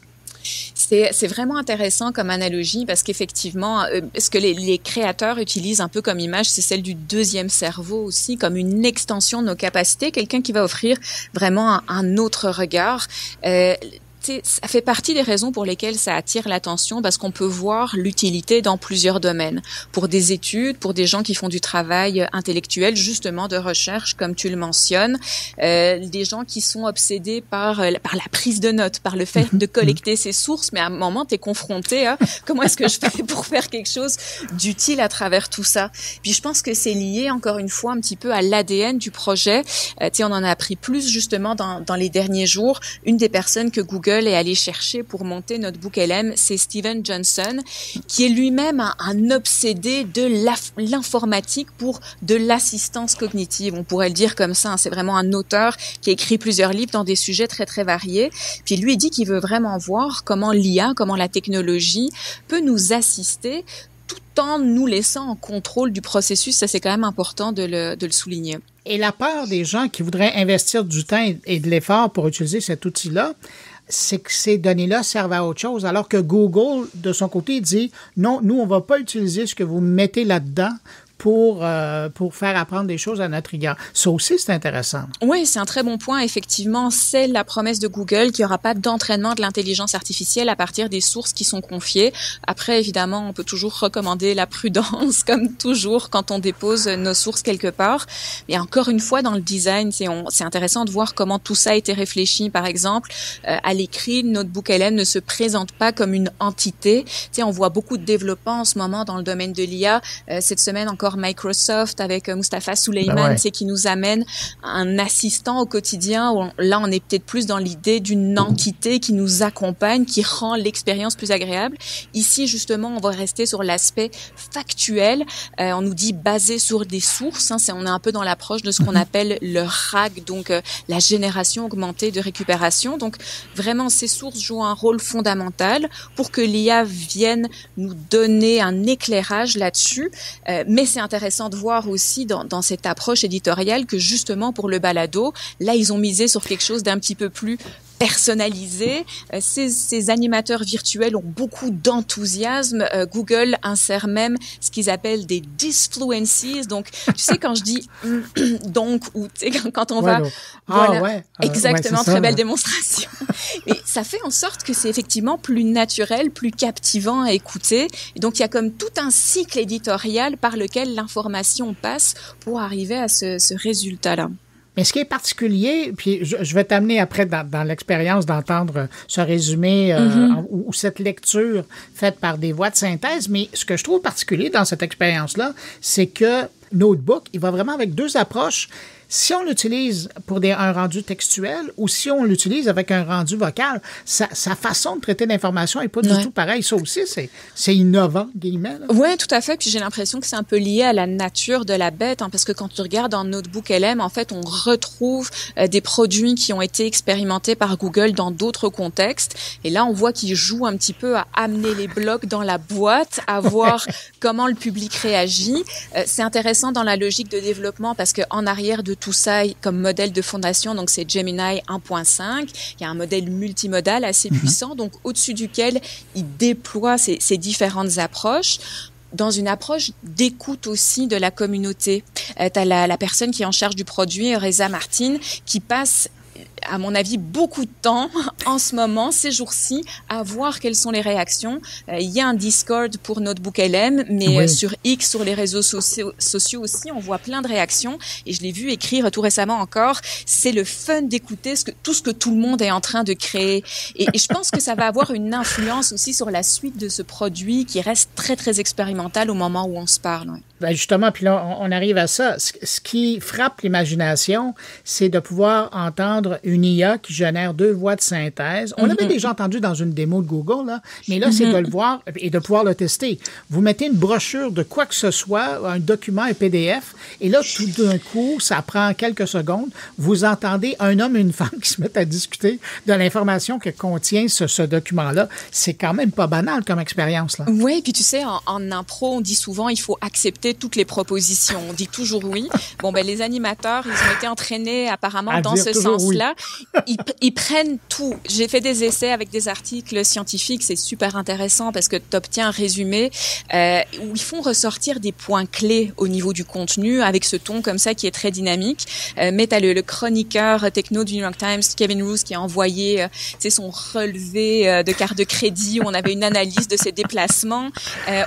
C'est vraiment intéressant comme analogie parce qu'effectivement, ce que les créateurs utilisent un peu comme image, c'est celle du deuxième cerveau aussi, comme une extension de nos capacités, quelqu'un qui va offrir vraiment un autre regard. Ça fait partie des raisons pour lesquelles ça attire l'attention parce qu'on peut voir l'utilité dans plusieurs domaines. Pour des études, pour des gens qui font du travail intellectuel, justement de recherche, comme tu le mentionnes, des gens qui sont obsédés par la prise de notes, par le fait de collecter ces sources, mais à un moment, tu es confronté à comment est-ce que je fais pour faire quelque chose d'utile à travers tout ça. Puis je pense que c'est lié, encore une fois, un petit peu à l'ADN du projet. On en a appris plus justement dans les derniers jours. Une des personnes que Google est allé chercher pour monter Notebook LM, c'est Steven Johnson, qui est lui-même un obsédé de l'informatique pour de l'assistance cognitive. On pourrait le dire comme ça. C'est vraiment un auteur qui a écrit plusieurs livres dans des sujets très, très variés. Puis lui, il dit qu'il veut vraiment voir comment l'IA, comment la technologie peut nous assister tout en nous laissant en contrôle du processus. Ça, c'est quand même important de le souligner. Et la peur des gens qui voudraient investir du temps et de l'effort pour utiliser cet outil-là, c'est que ces données-là servent à autre chose, alors que Google, de son côté, dit « Non, nous, on ne va pas utiliser ce que vous mettez là-dedans pour faire apprendre des choses à notre égard. » Ça aussi, c'est intéressant. Oui, c'est un très bon point. Effectivement, c'est la promesse de Google qu'il n'y aura pas d'entraînement de l'intelligence artificielle à partir des sources qui sont confiées. Après, évidemment, on peut toujours recommander la prudence, comme toujours, quand on dépose nos sources quelque part. Mais encore une fois, dans le design, c'est intéressant de voir comment tout ça a été réfléchi. Par exemple, à l'écrit, Notebook LM ne se présente pas comme une entité. On voit beaucoup de développement en ce moment dans le domaine de l'IA. Cette semaine, encore Microsoft avec Mustafa Suleyman, qui nous amène un assistant au quotidien. Là, on est peut-être plus dans l'idée d'une entité qui nous accompagne, qui rend l'expérience plus agréable. Ici, justement, on va rester sur l'aspect factuel. On nous dit basé sur des sources. On est un peu dans l'approche de ce qu'on appelle le RAG, donc la génération augmentée de récupération. Donc, vraiment, ces sources jouent un rôle fondamental pour que l'IA vienne nous donner un éclairage là-dessus. Mais c'est intéressant de voir aussi dans cette approche éditoriale que justement pour le balado, là, ils ont misé sur quelque chose d'un petit peu plus personnalisé. Ces animateurs virtuels ont beaucoup d'enthousiasme. Google insère même ce qu'ils appellent des disfluencies. Donc, tu sais, quand je dis donc, ou tu sais, quand on va... Voilà, exactement, très belle démonstration. Et ça fait en sorte que c'est effectivement plus naturel, plus captivant à écouter. Et donc, il y a comme tout un cycle éditorial par lequel l'information passe pour arriver à ce résultat-là. Mais ce qui est particulier, puis je vais t'amener après dans l'expérience d'entendre ce résumé ou cette lecture faite par des voix de synthèse, mais ce que je trouve particulier dans cette expérience-là, c'est que Notebook, il va vraiment avec deux approches. Si on l'utilise pour un rendu textuel ou si on l'utilise avec un rendu vocal, sa façon de traiter l'information n'est pas du tout pareille. Ça aussi, c'est innovant, guillemets. Oui, tout à fait. Puis j'ai l'impression que c'est un peu lié à la nature de la bête, parce que quand tu regardes dans Notebook LM, en fait, on retrouve des produits qui ont été expérimentés par Google dans d'autres contextes. Et là, on voit qu'ils jouent un petit peu à amener les blocs dans la boîte, à voir comment le public réagit. C'est intéressant dans la logique de développement parce qu'en arrière de tout ça, comme modèle de fondation, donc c'est Gemini 1.5. Il y a un modèle multimodal assez puissant, donc au-dessus duquel il déploie ces différentes approches. Dans une approche d'écoute aussi de la communauté. Tu as la personne qui est en charge du produit, Reza Martin, qui passe, à mon avis, beaucoup de temps en ce moment, ces jours-ci, à voir quelles sont les réactions. Il y a un Discord pour Notebook LM, mais sur X, sur les réseaux sociaux aussi, on voit plein de réactions. Et je l'ai vu écrire tout récemment encore, c'est le fun d'écouter tout ce que tout le monde est en train de créer. Et je pense que ça va avoir une influence aussi sur la suite de ce produit qui reste très, très expérimental au moment où on se parle. Ouais. Ben justement, puis là, on arrive à ça. Ce qui frappe l'imagination, c'est de pouvoir entendre une IA qui génère deux voix de synthèse. On l'avait déjà entendu dans une démo de Google, là, mais là, c'est de le voir et de pouvoir le tester. Vous mettez une brochure de quoi que ce soit, un document, un PDF, et là, tout d'un coup, ça prend quelques secondes. Vous entendez un homme et une femme qui se mettent à discuter de l'information que contient ce document-là. C'est quand même pas banal comme expérience, là. Oui, puis tu sais, en impro, on dit souvent il faut accepter toutes les propositions. On dit toujours oui. Bon, ben les animateurs, ils ont été entraînés apparemment dans ce sens-là. Ils prennent tout. J'ai fait des essais avec des articles scientifiques, c'est super intéressant parce que tu obtiens un résumé où ils font ressortir des points clés au niveau du contenu avec ce ton comme ça qui est très dynamique. Mais tu as le chroniqueur techno du New York Times, Kevin Roose, qui a envoyé son relevé de carte de crédit où on avait une analyse de ses déplacements.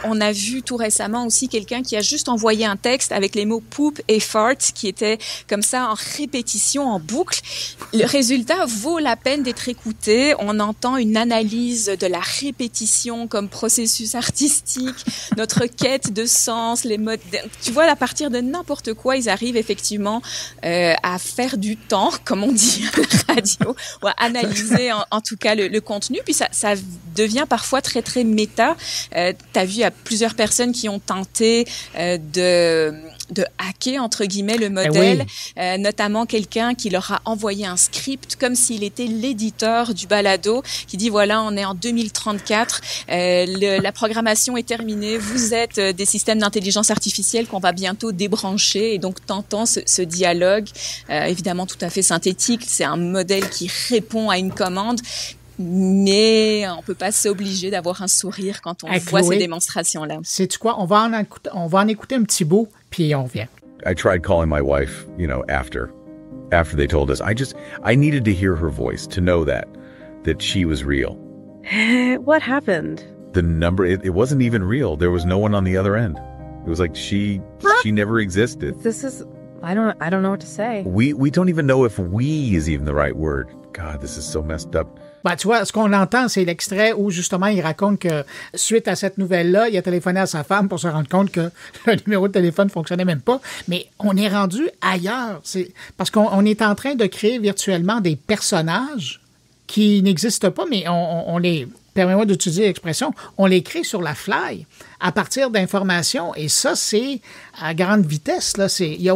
On a vu tout récemment aussi quelqu'un qui a juste envoyé un texte avec les mots poop et fart qui étaient comme ça en répétition, en boucle. Le résultat vaut la peine d'être écouté. On entend une analyse de la répétition comme processus artistique, notre quête de sens, les modes. Tu vois, à partir de n'importe quoi, ils arrivent effectivement à faire du temps, comme on dit à la radio, ou à analyser en tout cas le contenu. Puis ça devient parfois très très méta. T'as vu, il y a plusieurs personnes qui ont tenté de hacker, entre guillemets, le modèle, notamment quelqu'un qui leur a envoyé un script comme s'il était l'éditeur du balado, qui dit, voilà, on est en 2034, la programmation est terminée, vous êtes des systèmes d'intelligence artificielle qu'on va bientôt débrancher, et donc t'entends ce dialogue, évidemment tout à fait synthétique, c'est un modèle qui répond à une commande, mais on peut pas s'obliger d'avoir un sourire quand on voit ces démonstrations-là. Sais-tu quoi? On va en écouter un petit bout, puis on revient. I tried calling my wife, after they told us. I needed to hear her voice to know that she was real. What happened? The number, it wasn't even real. There was no one on the other end. It was like she never existed. I don't know what to say. We don't even know if we is even the right word. God, this is so messed up. Ben, tu vois, ce qu'on entend, c'est l'extrait où, justement, il raconte que, suite à cette nouvelle-là, il a téléphoné à sa femme pour se rendre compte que le numéro de téléphone ne fonctionnait même pas. Mais on est rendu ailleurs. Parce qu'on est en train de créer virtuellement des personnages qui n'existent pas, mais on les permets-moi d'utiliser l'expression, on les crée sur la fly à partir d'informations. Et ça, c'est à grande vitesse. Là. Il y a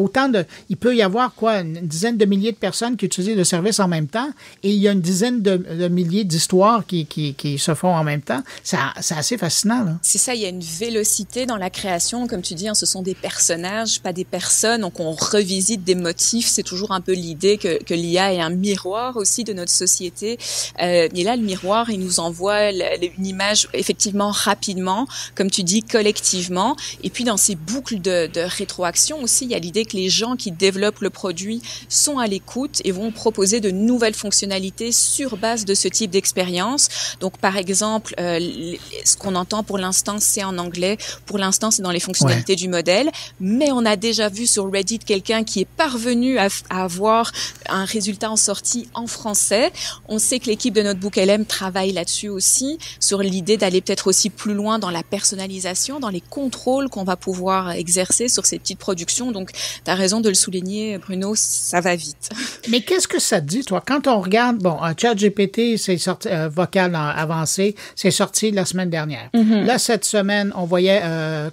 il peut y avoir une dizaine de milliers de personnes qui utilisent le service en même temps et il y a une dizaine de milliers d'histoires qui se font en même temps. C'est assez fascinant. Là. C'est ça, il y a une vélocité dans la création. Comme tu dis, ce sont des personnages, pas des personnes. Donc, on revisite des motifs. C'est toujours un peu l'idée que l'IA est un miroir aussi de notre société. Et là, le miroir, il nous envoie une image effectivement rapidement, comme tu dis, collectivement. Et puis, dans ces boucles de rétroaction aussi, il y a l'idée que les gens qui développent le produit sont à l'écoute et vont proposer de nouvelles fonctionnalités sur base de ce type d'expérience. Donc, par exemple, ce qu'on entend pour l'instant, c'est en anglais. Pour l'instant, c'est dans les fonctionnalités du modèle. Mais on a déjà vu sur Reddit quelqu'un qui est parvenu à avoir un résultat en sortie en français. On sait que l'équipe de Notebook LM travaille là-dessus aussi, sur l'idée d'aller peut-être aussi plus loin dans la personnalisation, dans les contrôles qu'on va pouvoir exercer sur ces petites productions. Donc, tu as raison de le souligner, Bruno, ça va vite. Mais qu'est-ce que ça te dit, toi? Quand on regarde, ChatGPT, c'est sorti, vocal avancé, c'est sorti la semaine dernière. Mm-hmm. Là, cette semaine, on voyait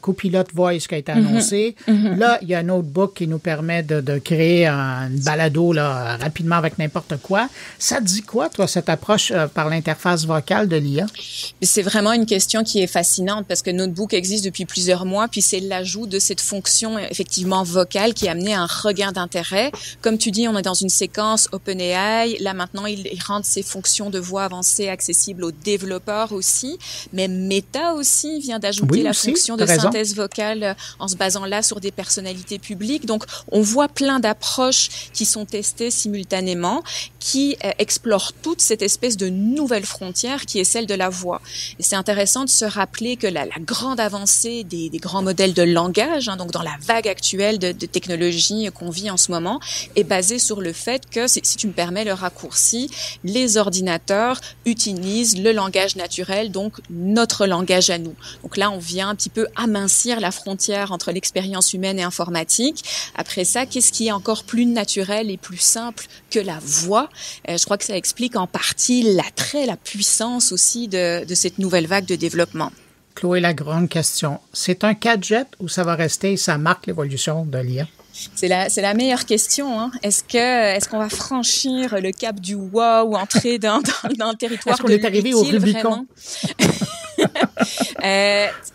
Copilot Voice qui a été annoncé. Mm-hmm. Là, il y a un Notebook qui nous permet de créer un balado là, rapidement avec n'importe quoi. Ça te dit quoi, toi, cette approche par l'interface vocale de l'IA? C'est vraiment une question qui est fascinante parce que Notebook existe depuis plusieurs mois, puis c'est l'ajout de cette fonction effectivement vocale qui a amené un regain d'intérêt. Comme tu dis, on est dans une séquence OpenAI. Là, maintenant, ils rendent ces fonctions de voix avancées accessibles aux développeurs aussi. Mais Meta aussi vient d'ajouter la fonction de synthèse vocale en se basant là sur des personnalités publiques. Donc, on voit plein d'approches qui sont testées simultanément, qui explorent toute cette espèce de nouvelle frontière qui est celle de la voix. Et c'est intéressant de se rappeler que la grande avancée des grands modèles de langage, donc dans la vague actuelle de technologie qu'on vit en ce moment, est basée sur le fait que, si tu me permets le raccourci, les ordinateurs utilisent le langage naturel, donc notre langage à nous. Donc là, on vient un petit peu amincir la frontière entre l'expérience humaine et informatique. Après ça, qu'est-ce qui est encore plus naturel et plus simple que la voix? Je crois que ça explique en partie l'attrait, la puissance aussi de cette nouvelle vague de développement. Chloé, la grande question, c'est un gadget ou ça va rester et ça marque l'évolution de l'IA? C'est la meilleure question. Hein. Est-ce qu'on va franchir le cap du wow ou entrer dans le territoire de l'utile? Est-ce qu'on est arrivé au Rubicon?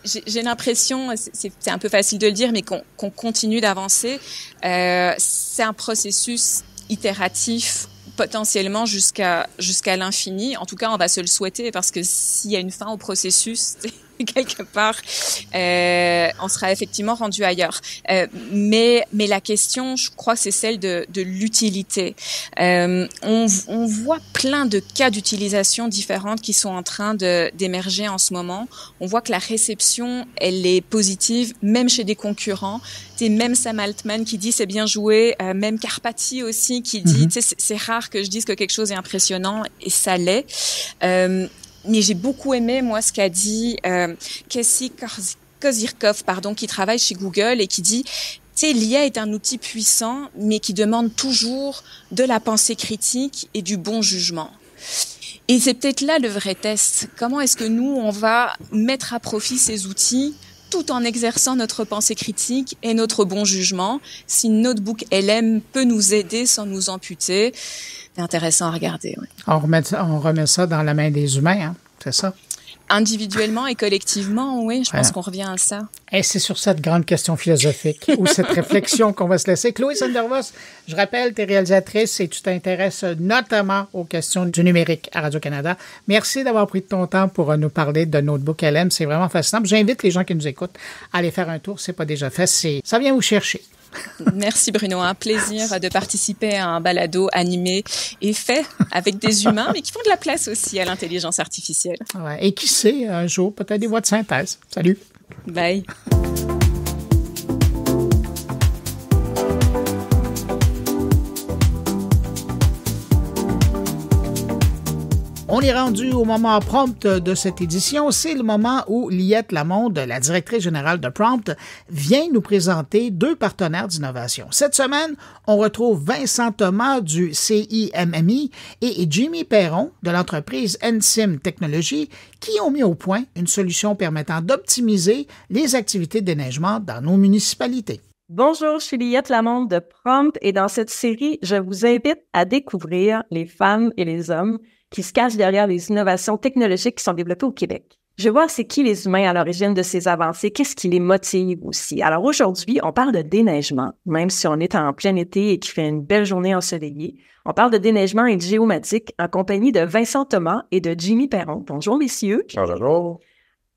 J'ai l'impression, c'est un peu facile de le dire, mais qu'on continue d'avancer. C'est un processus itératif potentiellement jusqu'à l'infini. En tout cas, on va se le souhaiter parce que s'il y a une fin au processus, quelque part, on sera effectivement rendu ailleurs. Mais la question, je crois, c'est celle de l'utilité. On voit plein de cas d'utilisation différentes qui sont en train d'émerger en ce moment. On voit que la réception, elle est positive, même chez des concurrents. C'est même Sam Altman qui dit c'est bien joué, même Karpathy aussi qui dit c'est rare que je dise que quelque chose est impressionnant et ça l'est. Mais j'ai beaucoup aimé, moi, ce qu'a dit Casey Kozyrkov, qui travaille chez Google et qui dit, l'IA est un outil puissant, mais qui demande toujours de la pensée critique et du bon jugement. Et c'est peut-être là le vrai test. Comment est-ce que nous, on va mettre à profit ces outils tout en exerçant notre pensée critique et notre bon jugement? Si Notebook LM peut nous aider sans nous amputer, c'est intéressant à regarder. Oui. On remet ça dans la main des humains, c'est ça? Individuellement et collectivement, oui, je pense qu'on revient à ça. Et c'est sur cette grande question philosophique ou cette réflexion qu'on va se laisser. Chloé Sandervos, je rappelle, tu es réalisatrice et tu t'intéresses notamment aux questions du numérique à Radio-Canada. Merci d'avoir pris de ton temps pour nous parler de Notebook LM. C'est vraiment fascinant. J'invite les gens qui nous écoutent à aller faire un tour. C'est pas déjà fait. Ça vient vous chercher. Merci Bruno, un plaisir de participer à un balado animé et fait avec des humains, mais qui font de la place aussi à l'intelligence artificielle. Ouais, et qui sait, un jour, peut-être des voix de synthèse. Salut. Bye. On est rendu au moment prompt de cette édition. C'est le moment où Liette Lamonde, la directrice générale de Prompt, vient nous présenter 2 partenaires d'innovation. Cette semaine, on retrouve Vincent Thomas du CIMMI et Jimmy Perron de l'entreprise NSIM Technologies qui ont mis au point une solution permettant d'optimiser les activités de déneigement dans nos municipalités. Bonjour, je suis Liette Lamonde de Prompt et dans cette série, je vous invite à découvrir les femmes et les hommes qui se cachent derrière les innovations technologiques qui sont développées au Québec. Je vais voir c'est qui les humains à l'origine de ces avancées, qu'est-ce qui les motive aussi. Alors aujourd'hui, on parle de déneigement, même si on est en plein été et qu'il fait une belle journée ensoleillée. On parle de déneigement et de géomatique en compagnie de Vincent Thomas et de Jimmy Perron. Bonjour messieurs. Bonjour.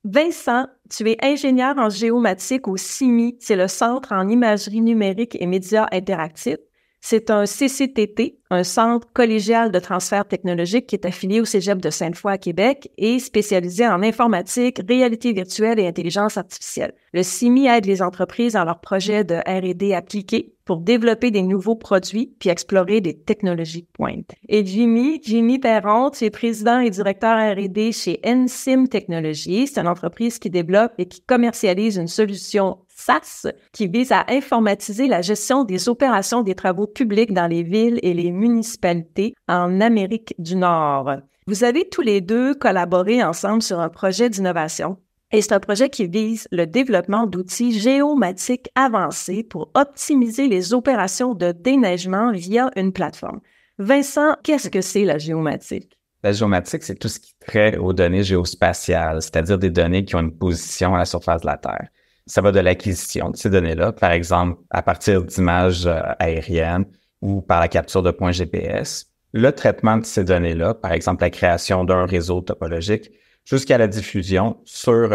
Vincent, tu es ingénieur en géomatique au CIMI, c'est le Centre en imagerie numérique et médias interactifs. C'est un CCTT, un centre collégial de transfert technologique qui est affilié au Cégep de Sainte-Foy à Québec et spécialisé en informatique, réalité virtuelle et intelligence artificielle. Le CIMI aide les entreprises dans leurs projets de R&D appliqués pour développer des nouveaux produits puis explorer des technologies de pointe. Et Jimmy Perron, tu es président et directeur R&D chez NSIM Technologies. C'est une entreprise qui développe et qui commercialise une solution SaaS qui vise à informatiser la gestion des opérations des travaux publics dans les villes et les municipalités en Amérique du Nord. Vous avez tous les 2 collaboré ensemble sur un projet d'innovation. Et c'est un projet qui vise le développement d'outils géomatiques avancés pour optimiser les opérations de déneigement via une plateforme. Vincent, qu'est-ce que c'est la géomatique? La géomatique, c'est tout ce qui traite aux données géospatiales, c'est-à-dire des données qui ont une position à la surface de la Terre. Ça va de l'acquisition de ces données-là, par exemple, à partir d'images aériennes ou par la capture de points GPS. Le traitement de ces données-là, par exemple, la création d'un réseau topologique, jusqu'à la diffusion sur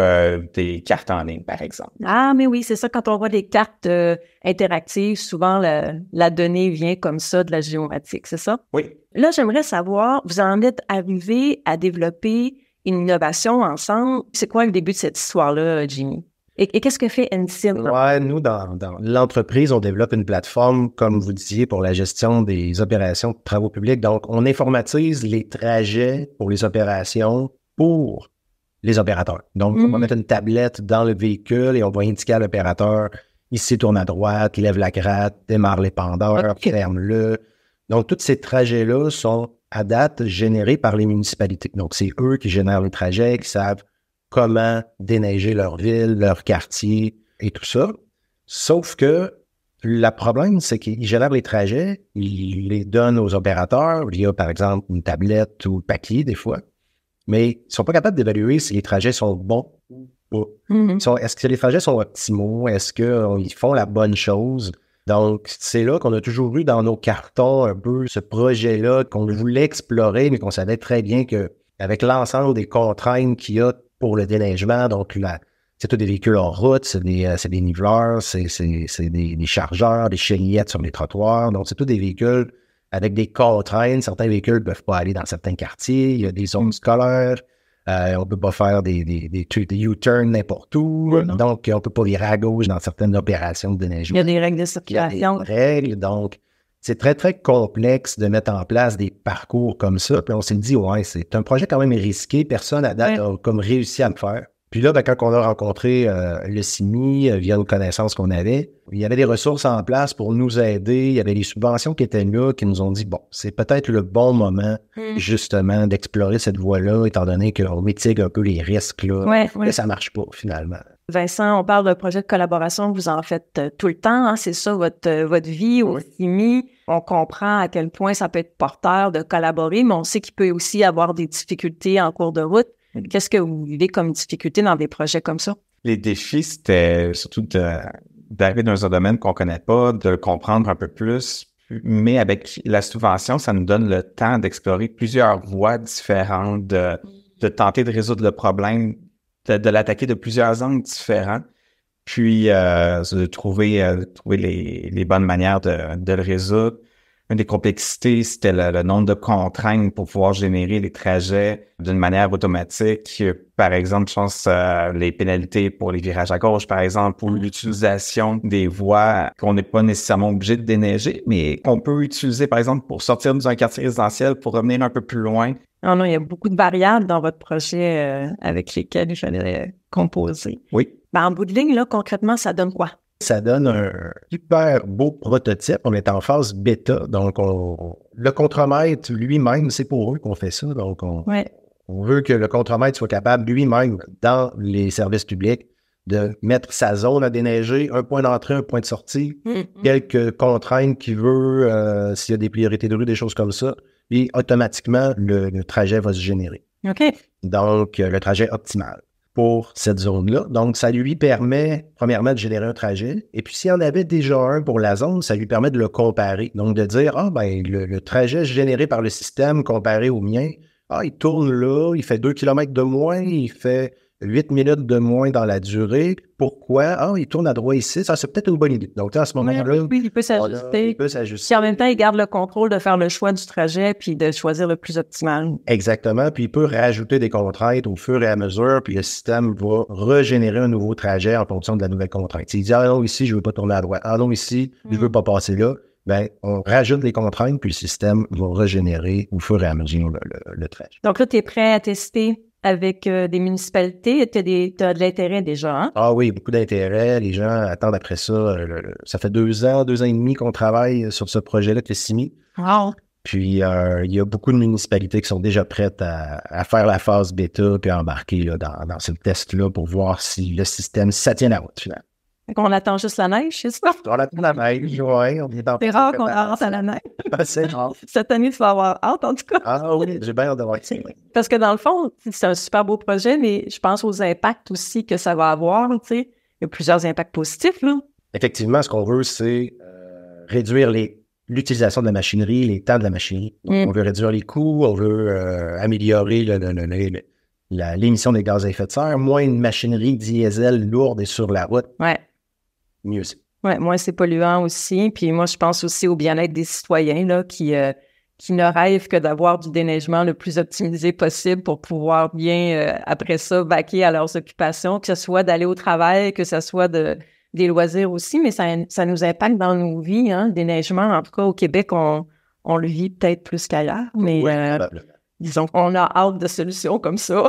des cartes en ligne, par exemple. Ah, mais oui, c'est ça. Quand on voit des cartes interactives, souvent la donnée vient comme ça de la géomatique, c'est ça? Oui. Là, j'aimerais savoir, vous en êtes arrivé à développer une innovation ensemble. C'est quoi le début de cette histoire-là, Jimmy? Et qu'est-ce que fait NSIM? Ouais, nous, dans l'entreprise, on développe une plateforme, comme vous disiez, pour la gestion des opérations de travaux publics. Donc, on informatise les trajets pour les opérations pour les opérateurs. Donc, on va mettre une tablette dans le véhicule et on va indiquer à l'opérateur, ici, tourne à droite, lève la gratte, démarre l'épandeur, ferme-le. Donc, tous ces trajets-là sont, à date, générés par les municipalités. Donc, c'est eux qui génèrent le trajet, qui savent comment déneiger leur ville, leur quartier et tout ça. Sauf que le problème, c'est qu'ils génèrent les trajets, ils les donnent aux opérateurs via, par exemple, une tablette ou papier, des fois. Mais ils ne sont pas capables d'évaluer si les trajets sont bons ou pas. Est-ce que les trajets sont optimaux? Est-ce qu'ils font la bonne chose? Donc, c'est là qu'on a toujours eu dans nos cartons un peu ce projet-là qu'on voulait explorer, mais qu'on savait très bien qu'avec l'ensemble des contraintes qu'il y a pour le déneigement, donc c'est tous des véhicules en route, c'est des niveleurs, c'est des chargeurs, des chenillettes sur les trottoirs. Donc, c'est tous des véhicules avec des contraintes. Certains véhicules ne peuvent pas aller dans certains quartiers. Il y a des zones scolaires. On ne peut pas faire des U-turns n'importe où. Donc, on ne peut pas virer à gauche dans certaines opérations de déneigement. Il y a des règles de circulation. Il y a des règles. Donc, c'est très, très complexe de mettre en place des parcours comme ça. Puis on s'est dit, ouais, c'est un projet quand même risqué. Personne à date a comme réussi à le faire. Puis là, quand on a rencontré le CIMI, via nos connaissances qu'on avait, il y avait des ressources en place pour nous aider. Il y avait des subventions qui étaient là, qui nous ont dit, bon, c'est peut-être le bon moment, justement, d'explorer cette voie-là, étant donné qu'on mitigue un peu les risques, là. Mais ça marche pas, finalement. Vincent, on parle d'un projet de collaboration que vous en faites tout le temps, hein, c'est ça votre vie au CIMI. On comprend à quel point ça peut être porteur de collaborer, mais on sait qu'il peut aussi y avoir des difficultés en cours de route. Qu'est-ce que vous vivez comme difficulté dans des projets comme ça? Les défis, c'était surtout d'arriver dans un domaine qu'on connaît pas, de le comprendre un peu plus. Mais avec la subvention, ça nous donne le temps d'explorer plusieurs voies différentes, de tenter de résoudre le problème, de l'attaquer de plusieurs angles différents, puis de trouver les bonnes manières de le résoudre. Une des complexités, c'était le nombre de contraintes pour pouvoir générer les trajets d'une manière automatique. Par exemple, je pense les pénalités pour les virages à gauche, par exemple, ou l'utilisation des voies qu'on n'est pas nécessairement obligé de déneiger, mais qu'on peut utiliser, par exemple, pour sortir d'un quartier résidentiel pour revenir un peu plus loin. Non, il y a beaucoup de variables dans votre projet avec lesquelles il fallait composer. Oui. En bout de ligne, là, concrètement, ça donne quoi? Ça donne un super beau prototype. On est en phase bêta. Donc, le contremaître lui-même, c'est pour eux qu'on fait ça. Donc, on veut que le contremaître soit capable lui-même, dans les services publics, de mettre sa zone à déneiger, un point d'entrée, un point de sortie, quelques contraintes qu'il veut, s'il y a des priorités de rue, des choses comme ça. Et automatiquement, le trajet va se générer. OK. Donc, le trajet optimal pour cette zone-là. Donc, ça lui permet, premièrement, de générer un trajet. Et puis, s'il y en avait déjà un pour la zone, ça lui permet de le comparer. Donc, de dire, le trajet généré par le système comparé au mien, il tourne là, il fait 2 km de moins, il fait 8 minutes de moins dans la durée. Pourquoi? Il tourne à droite ici. Ça, c'est peut-être une bonne idée. Donc, à ce moment-là... Oui, il peut s'ajuster. Puis en même temps, il garde le contrôle de faire le choix du trajet puis de choisir le plus optimal. Exactement. Puis, il peut rajouter des contraintes au fur et à mesure. Puis, le système va régénérer un nouveau trajet en fonction de la nouvelle contrainte. S'il dit, non, ici, je ne veux pas tourner à droite. Non, ici, je ne veux pas passer là. On rajoute des contraintes, puis le système va régénérer au fur et à mesure le trajet. Donc là, tu es prêt à tester avec des municipalités? Tu as de l'intérêt déjà, hein? Ah oui, beaucoup d'intérêt. Les gens attendent après ça. Ça fait 2 ans et demi qu'on travaille sur ce projet-là, Tessimi. Wow! Puis, il y a beaucoup de municipalités qui sont déjà prêtes à faire la phase bêta puis à embarquer là, dans ce test-là pour voir si le système, ça tient la route, finalement. On attend juste la neige, c'est ça? On attend la neige, oui. C'est rare qu'on avance à la neige. C'est rare. Cette année, tu vas avoir hâte, en tout cas. Ah oui, j'ai bien hâte de voir ça. Parce que dans le fond, c'est un super beau projet, mais je pense aux impacts aussi que ça va avoir, tu sais. Il y a plusieurs impacts positifs, là. Effectivement, ce qu'on veut, c'est réduire l'utilisation de la machinerie, les temps de la machinerie. Donc, on veut réduire les coûts, on veut améliorer l'émission des gaz à effet de serre, moins de machinerie diesel lourde et sur la route. Ouais. Mieux c'est. Oui, moins c'est polluant aussi. Puis moi, je pense aussi au bien-être des citoyens là, qui ne rêvent que d'avoir du déneigement le plus optimisé possible pour pouvoir bien, après ça, vaquer à leurs occupations, que ce soit d'aller au travail, que ce soit des loisirs aussi, mais ça nous impacte dans nos vies. Hein. Le déneigement, en tout cas, au Québec, on le vit peut-être plus qu'ailleurs, mais disons qu'on a hâte de solutions comme ça.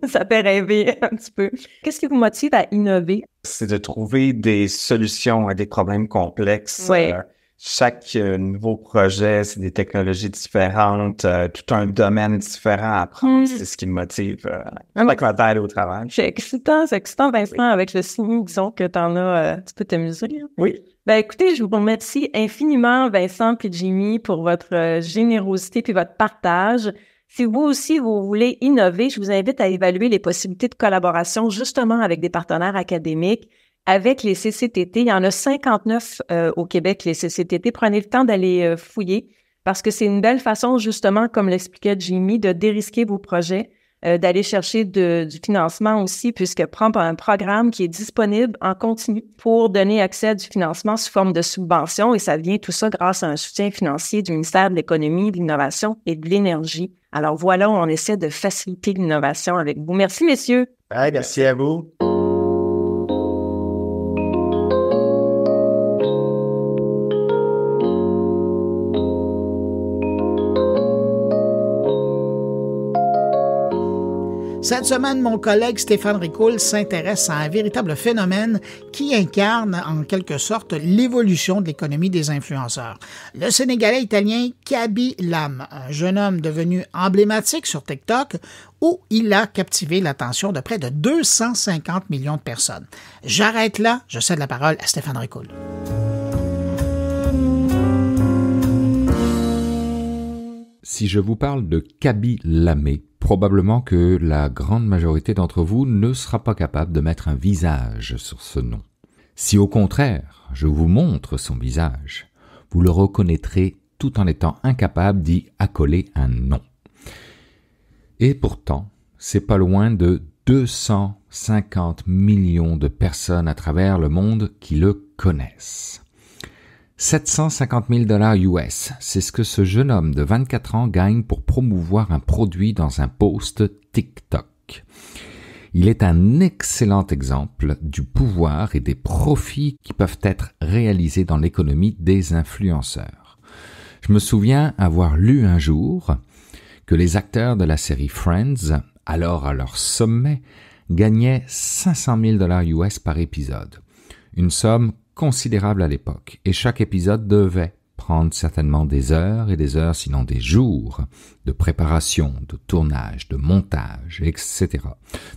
Ça fait rêver un petit peu. Qu'est-ce qui vous motive à innover? C'est de trouver des solutions à des problèmes complexes. Oui. Chaque nouveau projet, c'est des technologies différentes, tout un domaine différent à apprendre. C'est ce qui me motive chaque matin à aller au travail. C'est excitant, Vincent, avec le signe, disons que t'en as, tu peux t'amuser. Hein? Oui. Écoutez, je vous remercie infiniment, Vincent et Jimmy, pour votre générosité puis votre partage. Si vous aussi, vous voulez innover, je vous invite à évaluer les possibilités de collaboration justement avec des partenaires académiques, avec les CCTT. Il y en a 59 au Québec, les CCTT. Prenez le temps d'aller fouiller parce que c'est une belle façon, justement, comme l'expliquait Jimmy, de dérisquer vos projets, d'aller chercher du financement aussi, puisque prendre un programme qui est disponible en continu pour donner accès à du financement sous forme de subvention. Et ça vient tout ça grâce à un soutien financier du ministère de l'Économie, de l'Innovation et de l'Énergie. Alors voilà, on essaie de faciliter l'innovation avec vous. Merci, messieurs. Merci à vous. Cette semaine, mon collègue Stéphane Ricoul s'intéresse à un véritable phénomène qui incarne en quelque sorte l'évolution de l'économie des influenceurs. Le Sénégalais italien Kaby Lame, un jeune homme devenu emblématique sur TikTok où il a captivé l'attention de près de 250 millions de personnes. J'arrête là, je cède la parole à Stéphane Ricoul. Si je vous parle de Kaby Lame, probablement que la grande majorité d'entre vous ne sera pas capable de mettre un visage sur ce nom. Si au contraire, je vous montre son visage, vous le reconnaîtrez tout en étant incapable d'y accoler un nom. Et pourtant, c'est pas loin de 250 millions de personnes à travers le monde qui le connaissent. $750 000 US, c'est ce que ce jeune homme de 24 ans gagne pour promouvoir un produit dans un post TikTok. Il est un excellent exemple du pouvoir et des profits qui peuvent être réalisés dans l'économie des influenceurs. Je me souviens avoir lu un jour que les acteurs de la série Friends, alors à leur sommet, gagnaient $500 000 US par épisode. Une somme considérable à l'époque, et chaque épisode devait prendre certainement des heures et des heures, sinon des jours, de préparation, de tournage, de montage, etc.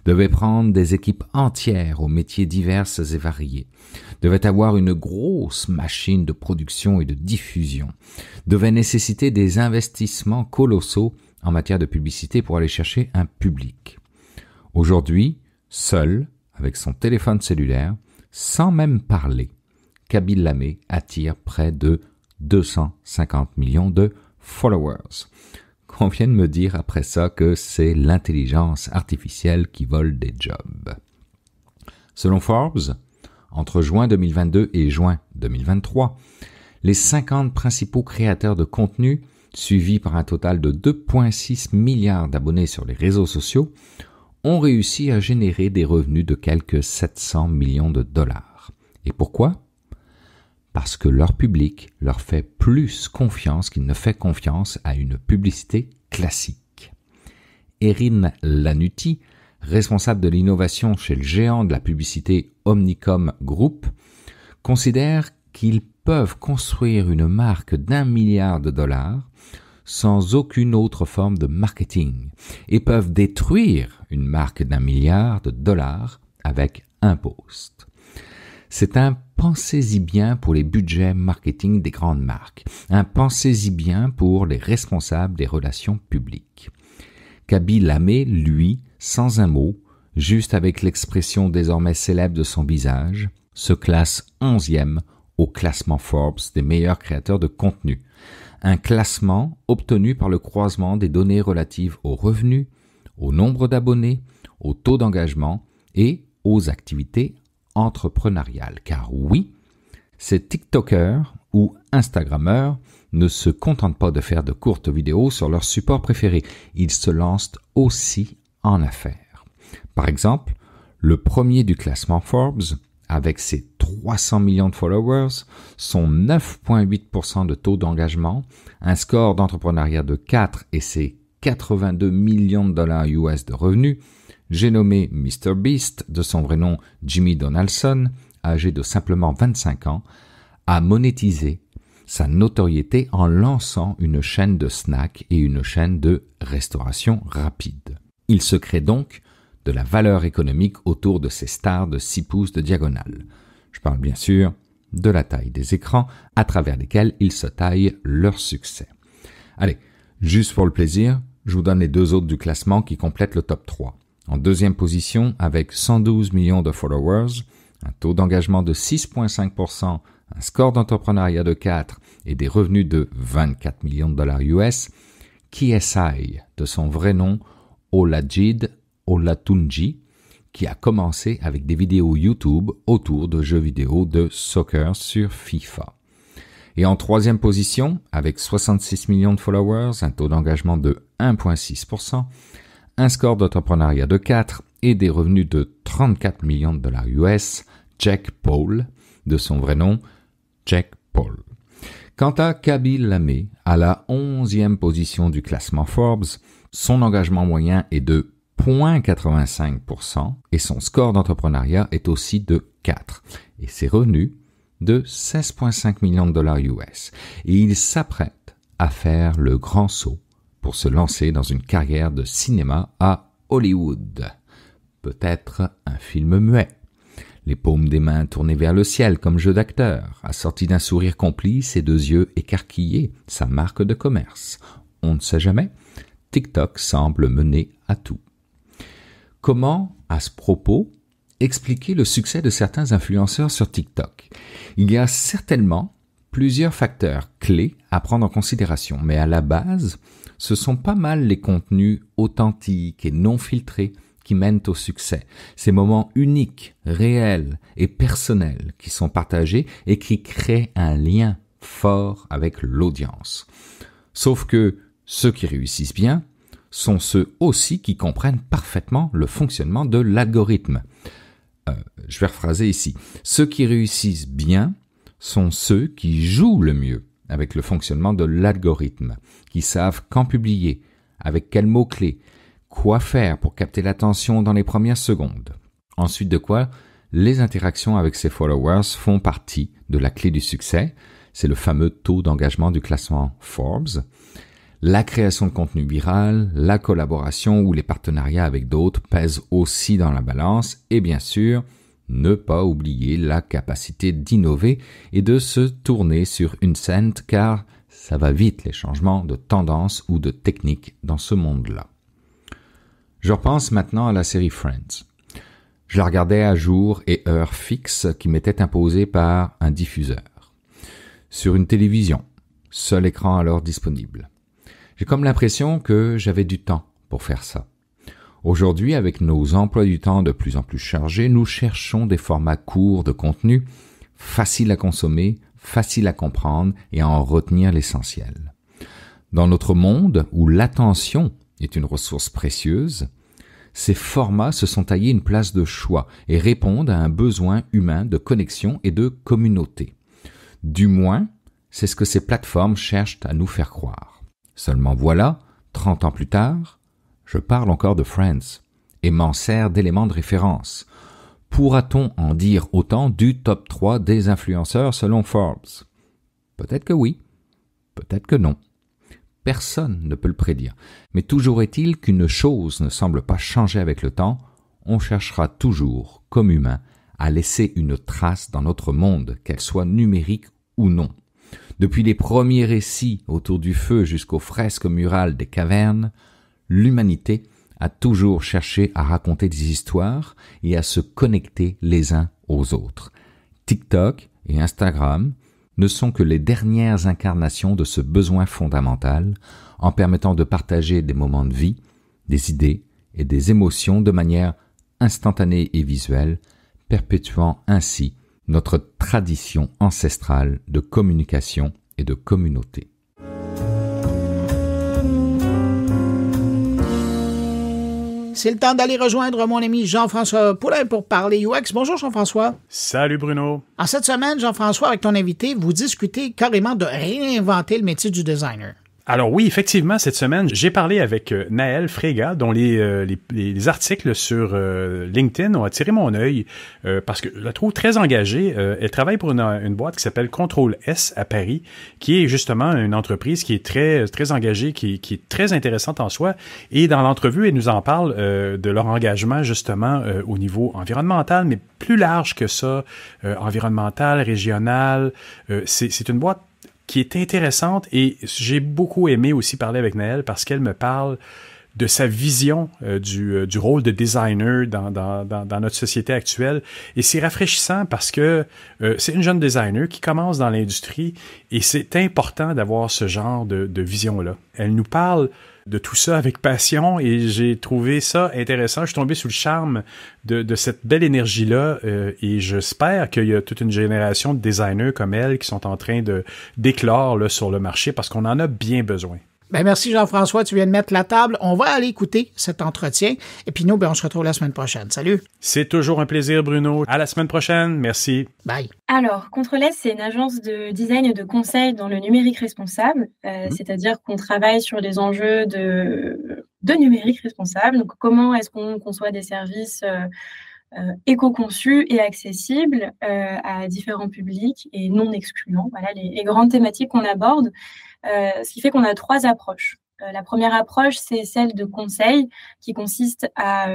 Devait prendre des équipes entières aux métiers divers et variés. Devait avoir une grosse machine de production et de diffusion. Devait nécessiter des investissements colossaux en matière de publicité pour aller chercher un public. Aujourd'hui, seul, avec son téléphone cellulaire, sans même parler, Kaby Lame attire près de 250 millions de followers. Qu'on vienne me dire après ça que c'est l'intelligence artificielle qui vole des jobs. Selon Forbes, entre juin 2022 et juin 2023, les 50 principaux créateurs de contenu, suivis par un total de 2,6 milliards d'abonnés sur les réseaux sociaux, ont réussi à générer des revenus de quelques 700 millions de dollars. Et pourquoi? Parce que leur public leur fait plus confiance qu'il ne fait confiance à une publicité classique. Erin Lanuti, responsable de l'innovation chez le géant de la publicité Omnicom Group, considère qu'ils peuvent construire une marque d'1 milliard de dollars sans aucune autre forme de marketing et peuvent détruire une marque d'1 milliard de dollars avec un post. C'est un pensez-y bien pour les budgets marketing des grandes marques, un pensez-y bien pour les responsables des relations publiques. Kaby Lame, lui, sans un mot, juste avec l'expression désormais célèbre de son visage, se classe 11e au classement Forbes des meilleurs créateurs de contenu. Un classement obtenu par le croisement des données relatives aux revenus, au nombre d'abonnés, au taux d'engagement et aux activités entrepreneuriales. Car oui, ces TikTokers ou Instagrammeurs ne se contentent pas de faire de courtes vidéos sur leur support préféré. Ils se lancent aussi en affaires. Par exemple, le premier du classement Forbes, avec ses 300 millions de followers, son 9,8% de taux d'engagement, un score d'entrepreneuriat de 4 et ses 82 millions de dollars US de revenus, j'ai nommé MrBeast, de son vrai nom Jimmy Donaldson, âgé de simplement 25 ans, a monétisé sa notoriété en lançant une chaîne de snacks et une chaîne de restauration rapide. Il se crée donc de la valeur économique autour de ces stars de 6 pouces de diagonale. Je parle bien sûr de la taille des écrans à travers lesquels ils se taillent leur succès. Allez, juste pour le plaisir, je vous donne les deux autres du classement qui complètent le top 3. En deuxième position, avec 112 millions de followers, un taux d'engagement de 6,5%, un score d'entrepreneuriat de 4 et des revenus de 24 millions de dollars US, KSI, de son vrai nom, Olajide Olatunji, qui a commencé avec des vidéos YouTube autour de jeux vidéo de soccer sur FIFA. Et en troisième position, avec 66 millions de followers, un taux d'engagement de 1,6%, un score d'entrepreneuriat de 4 et des revenus de 34 millions de dollars US, Jake Paul, de son vrai nom, Jake Paul. Quant à Kaby Lame, à la 11e position du classement Forbes, son engagement moyen est de 0,85% et son score d'entrepreneuriat est aussi de 4 et ses revenus de 16,5 millions de dollars US. Et il s'apprête à faire le grand saut pour se lancer dans une carrière de cinéma à Hollywood. Peut-être un film muet. Les paumes des mains tournées vers le ciel comme jeu d'acteur, assorti d'un sourire complice et 2 yeux écarquillés, sa marque de commerce. On ne sait jamais, TikTok semble mener à tout. Comment, à ce propos, expliquer le succès de certains influenceurs sur TikTok? Il y a certainement plusieurs facteurs clés à prendre en considération, mais à la base, ce sont pas mal les contenus authentiques et non filtrés qui mènent au succès. Ces moments uniques, réels et personnels qui sont partagés et qui créent un lien fort avec l'audience. Sauf que ceux qui réussissent bien sont ceux aussi qui comprennent parfaitement le fonctionnement de l'algorithme. Je vais rephraser ici. Ceux qui réussissent bien sont ceux qui jouent le mieux avec le fonctionnement de l'algorithme, qui savent quand publier, avec quels mots-clés, quoi faire pour capter l'attention dans les premières secondes. Ensuite de quoi, les interactions avec ses followers font partie de la clé du succès. C'est le fameux taux d'engagement du classement Forbes. La création de contenu viral, la collaboration ou les partenariats avec d'autres pèsent aussi dans la balance et bien sûr, ne pas oublier la capacité d'innover et de se tourner sur une scène car ça va vite les changements de tendance ou de technique dans ce monde-là. Je repense maintenant à la série Friends. Je la regardais à jour et heure fixe qui m'était imposée par un diffuseur. Sur une télévision, seul écran alors disponible. J'ai comme l'impression que j'avais du temps pour faire ça. Aujourd'hui, avec nos emplois du temps de plus en plus chargés, nous cherchons des formats courts de contenu, faciles à consommer, faciles à comprendre et à en retenir l'essentiel. Dans notre monde où l'attention est une ressource précieuse, ces formats se sont taillés une place de choix et répondent à un besoin humain de connexion et de communauté. Du moins, c'est ce que ces plateformes cherchent à nous faire croire. Seulement voilà, 30 ans plus tard, je parle encore de Friends et m'en sers d'éléments de référence. Pourra-t-on en dire autant du top 3 des influenceurs selon Forbes? Peut-être que oui, peut-être que non. Personne ne peut le prédire. Mais toujours est-il qu'une chose ne semble pas changer avec le temps, on cherchera toujours, comme humain, à laisser une trace dans notre monde, qu'elle soit numérique ou non. Depuis les premiers récits autour du feu jusqu'aux fresques murales des cavernes, l'humanité a toujours cherché à raconter des histoires et à se connecter les uns aux autres. TikTok et Instagram ne sont que les dernières incarnations de ce besoin fondamental en permettant de partager des moments de vie, des idées et des émotions de manière instantanée et visuelle, perpétuant ainsi notre tradition ancestrale de communication et de communauté. C'est le temps d'aller rejoindre mon ami Jean-François Poulain pour parler UX. Bonjour Jean-François. Salut Bruno. En cette semaine, Jean-François, avec ton invité, vous discutez carrément de réinventer le métier du designer. Alors oui, effectivement, cette semaine, j'ai parlé avec Naëlle Fréga, dont les articles sur LinkedIn ont attiré mon œil parce que je la trouve très engagée. Elle travaille pour une boîte qui s'appelle Contrôle S à Paris, qui est justement une entreprise qui est très, très engagée, qui est très intéressante en soi. Et dans l'entrevue, elle nous en parle de leur engagement justement au niveau environnemental, mais plus large que ça, environnemental, régional. C'est une boîte qui est intéressante et j'ai beaucoup aimé aussi parler avec Naëlle parce qu'elle me parle de sa vision du rôle de designer dans notre société actuelle. Et c'est rafraîchissant parce que c'est une jeune designer qui commence dans l'industrie et c'est important d'avoir ce genre de vision-là. Elle nous parle de tout ça avec passion et j'ai trouvé ça intéressant. Je suis tombé sous le charme de cette belle énergie-là et j'espère qu'il y a toute une génération de designers comme elle qui sont en train d'éclore là, sur le marché parce qu'on en a bien besoin. Ben merci Jean-François, tu viens de mettre la table. On va aller écouter cet entretien et puis nous, on se retrouve la semaine prochaine. Salut! C'est toujours un plaisir Bruno. À la semaine prochaine. Merci. Bye! Alors, Contrôle S, c'est une agence de design et de conseil dans le numérique responsable, c'est-à-dire qu'on travaille sur des enjeux de numérique responsable. Donc, comment est-ce qu'on conçoit des services éco-conçus et accessibles à différents publics et non excluants. Voilà les grandes thématiques qu'on aborde. Ce qui fait qu'on a 3 approches. La première approche, c'est celle de conseil, qui consiste à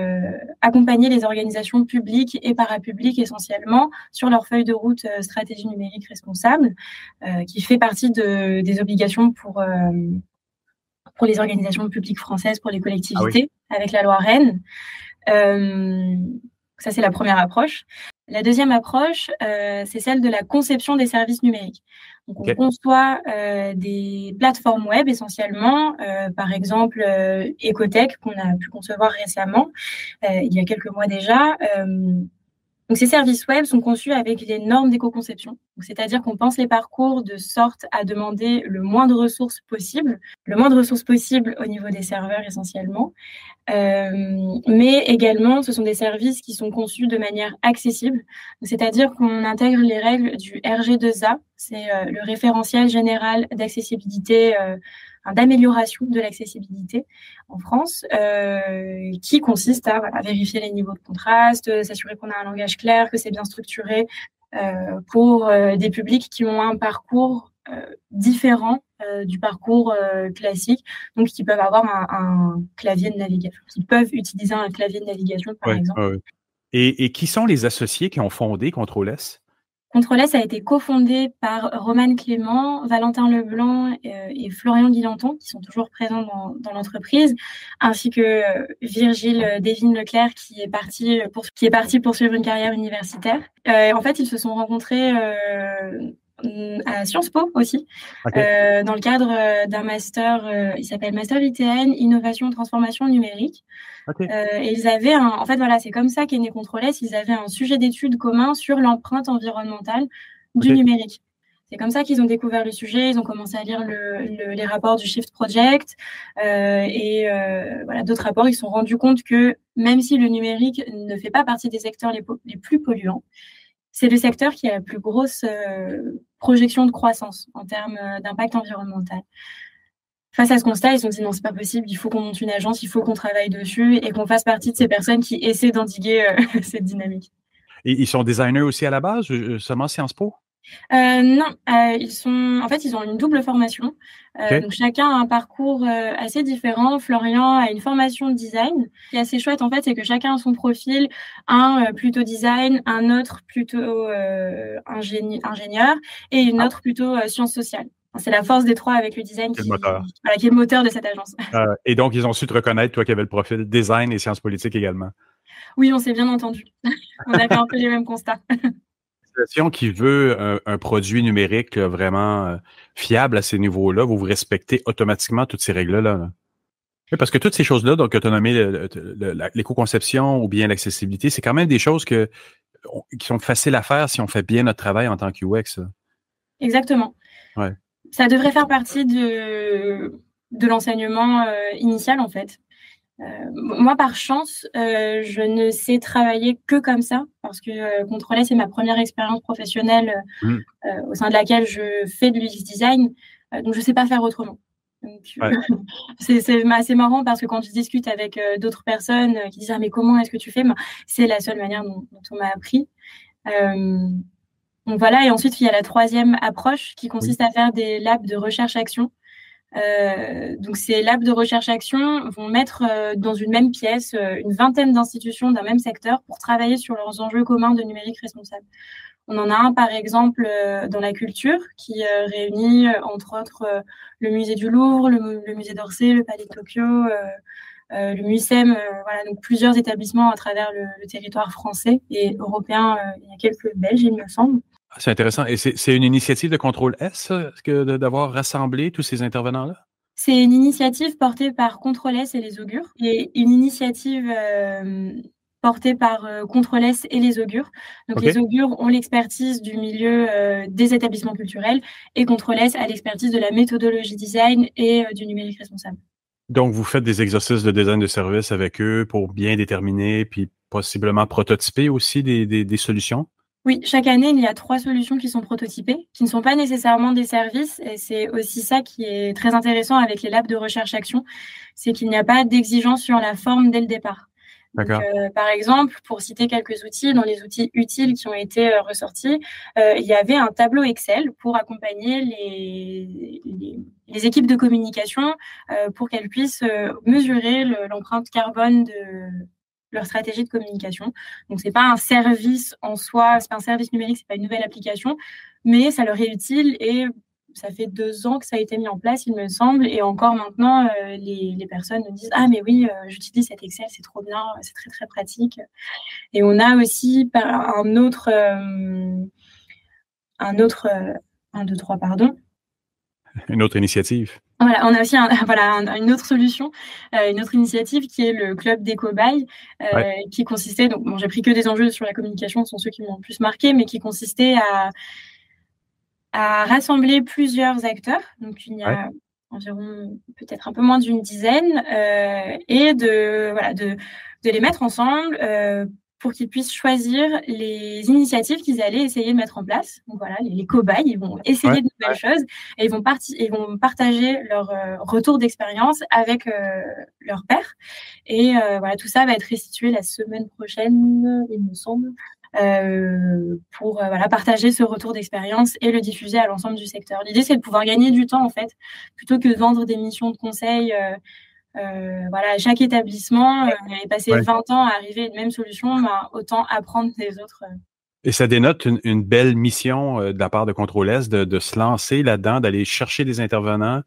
accompagner les organisations publiques et parapubliques essentiellement sur leur feuille de route stratégie numérique responsable, qui fait partie des obligations pour les organisations publiques françaises, pour les collectivités, avec la loi Rennes. Ça, c'est la première approche. La deuxième approche, c'est celle de la conception des services numériques. Donc, on conçoit des plateformes web essentiellement, par exemple Ecotech, qu'on a pu concevoir récemment, il y a quelques mois déjà, Donc, ces services web sont conçus avec les normes d'éco-conception. C'est-à-dire qu'on pense les parcours de sorte à demander le moins de ressources possible au niveau des serveurs essentiellement. Mais également, ce sont des services qui sont conçus de manière accessible. C'est-à-dire qu'on intègre les règles du RG2A, c'est le référentiel général d'accessibilité, d'amélioration de l'accessibilité en France, qui consiste à vérifier les niveaux de contraste, s'assurer qu'on a un langage clair, que c'est bien structuré pour des publics qui ont un parcours différent du parcours classique, donc qui peuvent avoir un clavier de navigation, qui peuvent utiliser un clavier de navigation, par exemple. Et qui sont les associés qui ont fondé Contrôle-S? Contrôle-S a été cofondé par Romane Clément, Valentin Leblanc et Florian Guilanton, qui sont toujours présents dans l'entreprise, ainsi que Virgile Devine-Leclerc, qui est parti poursuivre une carrière universitaire. En fait, ils se sont rencontrés à Sciences Po aussi, dans le cadre d'un master, il s'appelle Master ITN, Innovation, Transformation Numérique. Et ils avaient c'est comme ça qu'est né Contrôle-S, ils avaient un sujet d'étude commun sur l'empreinte environnementale du numérique. C'est comme ça qu'ils ont découvert le sujet, ils ont commencé à lire les rapports du Shift Project d'autres rapports. Ils se sont rendus compte que même si le numérique ne fait pas partie des secteurs les plus polluants, c'est le secteur qui a la plus grosse projection de croissance en termes d'impact environnemental. Face à ce constat, ils se sont dit non, c'est pas possible, il faut qu'on monte une agence, il faut qu'on travaille dessus et qu'on fasse partie de ces personnes qui essaient d'endiguer cette dynamique. Et ils sont designers aussi à la base, seulement Sciences Po? Non, ils ont une double formation. Donc chacun a un parcours assez différent. Florian a une formation de design. Ce qui est assez chouette, en fait, c'est que chacun a son profil. Un plutôt design, un autre plutôt ingénieur et une autre plutôt sciences sociales. C'est la force des trois avec le design qui est le moteur de cette agence. Et donc, ils ont su te reconnaître, toi qui avais le profil design et sciences politiques également. Oui, on s'est bien entendu. On a fait un peu les mêmes constats. Qui veut un produit numérique vraiment fiable à ces niveaux-là, vous respectez automatiquement toutes ces règles-là. Oui, parce que toutes ces choses-là, donc que tu as nommé l'éco-conception ou bien l'accessibilité, c'est quand même des choses qui sont faciles à faire si on fait bien notre travail en tant qu'UX. Exactement. Ouais. Ça devrait faire partie de l'enseignement initial, en fait. Moi, par chance, je ne sais travailler que comme ça, parce que Contrôle-S, c'est ma première expérience professionnelle au sein de laquelle je fais de l'UX design, donc je ne sais pas faire autrement. Donc, c'est assez marrant parce que quand je discute avec d'autres personnes qui disent « Ah, mais comment est-ce que tu fais ?» C'est la seule manière dont on m'a appris. Donc voilà, et ensuite, il y a la troisième approche qui consiste à faire des labs de recherche-action. Donc ces labs de recherche-action vont mettre dans une même pièce une vingtaine d'institutions d'un même secteur pour travailler sur leurs enjeux communs de numérique responsable. On en a un, par exemple, dans la culture, qui réunit, entre autres, le musée du Louvre, le musée d'Orsay, le Palais de Tokyo, le MUSEM, donc plusieurs établissements à travers le territoire français et européen. Il y a quelques Belges, il me semble. C'est intéressant. Et c'est une initiative de Contrôle-S d'avoir rassemblé tous ces intervenants-là? C'est une initiative portée par Contrôle-S et les Augures, et une initiative portée par Contrôle-S et les Augures. Donc les Augures ont l'expertise du milieu des établissements culturels et Contrôle-S a l'expertise de la méthodologie design et du numérique responsable. Donc, vous faites des exercices de design de service avec eux pour bien déterminer puis possiblement prototyper aussi des solutions? Oui, chaque année, il y a 3 solutions qui sont prototypées, qui ne sont pas nécessairement des services. Et c'est aussi ça qui est très intéressant avec les labs de recherche-action, c'est qu'il n'y a pas d'exigence sur la forme dès le départ. Donc, par exemple, pour citer quelques outils, dans les outils utiles qui ont été ressortis, il y avait un tableau Excel pour accompagner les équipes de communication pour qu'elles puissent mesurer l'empreinte carbone de leur stratégie de communication. Donc, c'est pas un service en soi, c'est pas un service numérique, c'est pas une nouvelle application, mais ça leur est utile et ça fait 2 ans que ça a été mis en place, il me semble, et encore maintenant, les personnes me disent « Ah, mais oui, j'utilise cet Excel, c'est trop bien, c'est très, très pratique. » Et on a aussi une autre initiative. Voilà, on a aussi une autre solution, une autre initiative qui est le club des cobayes, qui consistait, donc bon, j'ai pris que des enjeux sur la communication, ce sont ceux qui m'ont le plus marqué, mais qui consistait à rassembler plusieurs acteurs. Donc il y a environ peut-être un peu moins d'une dizaine, et de les mettre ensemble pour qu'ils puissent choisir les initiatives qu'ils allaient essayer de mettre en place. Donc voilà, les cobayes, ils vont essayer de nouvelles choses et ils vont partager leur retour d'expérience avec leurs pairs. Et voilà, tout ça va être restitué la semaine prochaine, il me semble, pour partager ce retour d'expérience et le diffuser à l'ensemble du secteur. L'idée, c'est de pouvoir gagner du temps, en fait, plutôt que de vendre des missions de conseil à chaque établissement et passer 20 ans à arriver à une même solution, autant apprendre des autres. Et ça dénote une belle mission de la part de Contrôle S de se lancer là-dedans, d'aller chercher des intervenants,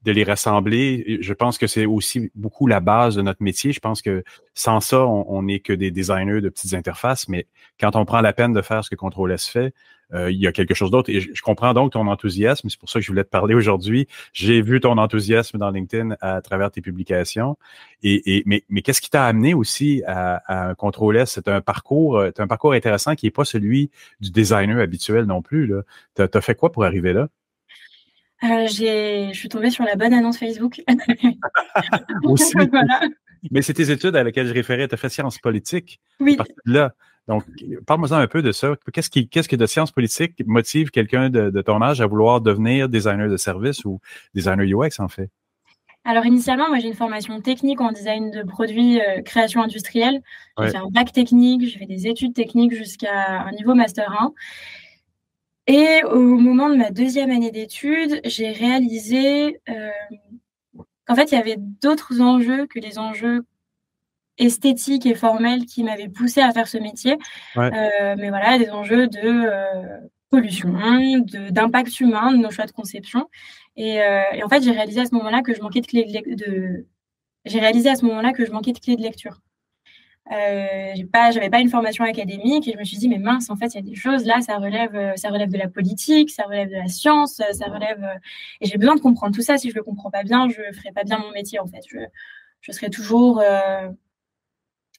de les rassembler. Je pense que c'est aussi beaucoup la base de notre métier. Je pense que sans ça, on n'est que des designers de petites interfaces, mais quand on prend la peine de faire ce que Contrôle S fait, il y a quelque chose d'autre. Et je comprends donc ton enthousiasme. C'est pour ça que je voulais te parler aujourd'hui. J'ai vu ton enthousiasme dans LinkedIn à travers tes publications. Mais qu'est-ce qui t'a amené aussi à un Contrôle S? C'est un parcours intéressant qui n'est pas celui du designer habituel non plus, là. T'as fait quoi pour arriver là? Je suis tombée sur la bonne annonce Facebook. Aussi. Voilà. Mais c'est tes études à laquelle je référais. Tu as fait sciences politiques. Oui. Là. Donc, parle-moi un peu de ça. Qu'est-ce que de sciences politiques motive quelqu'un de ton âge à vouloir devenir designer de service ou designer UX, en fait? Alors, initialement, moi, j'ai une formation technique en design de produits, création industrielle. J'ai fait un bac technique, j'ai fait des études techniques jusqu'à un niveau master 1. Et au moment de ma deuxième année d'études, j'ai réalisé qu'en fait, il y avait d'autres enjeux que les enjeux esthétiques et formels qui m'avaient poussée à faire ce métier. Mais voilà, des enjeux de pollution, d'impact humain, de nos choix de conception. Et en fait, j'ai réalisé à ce moment-là que je manquais de clés de lecture. J'avais pas une formation académique et je me suis dit mais mince, en fait il y a des choses là, ça relève de la politique, ça relève de la science, et j'ai besoin de comprendre tout ça. Si je le comprends pas bien, je ferai pas bien mon métier, en fait. Je serai toujours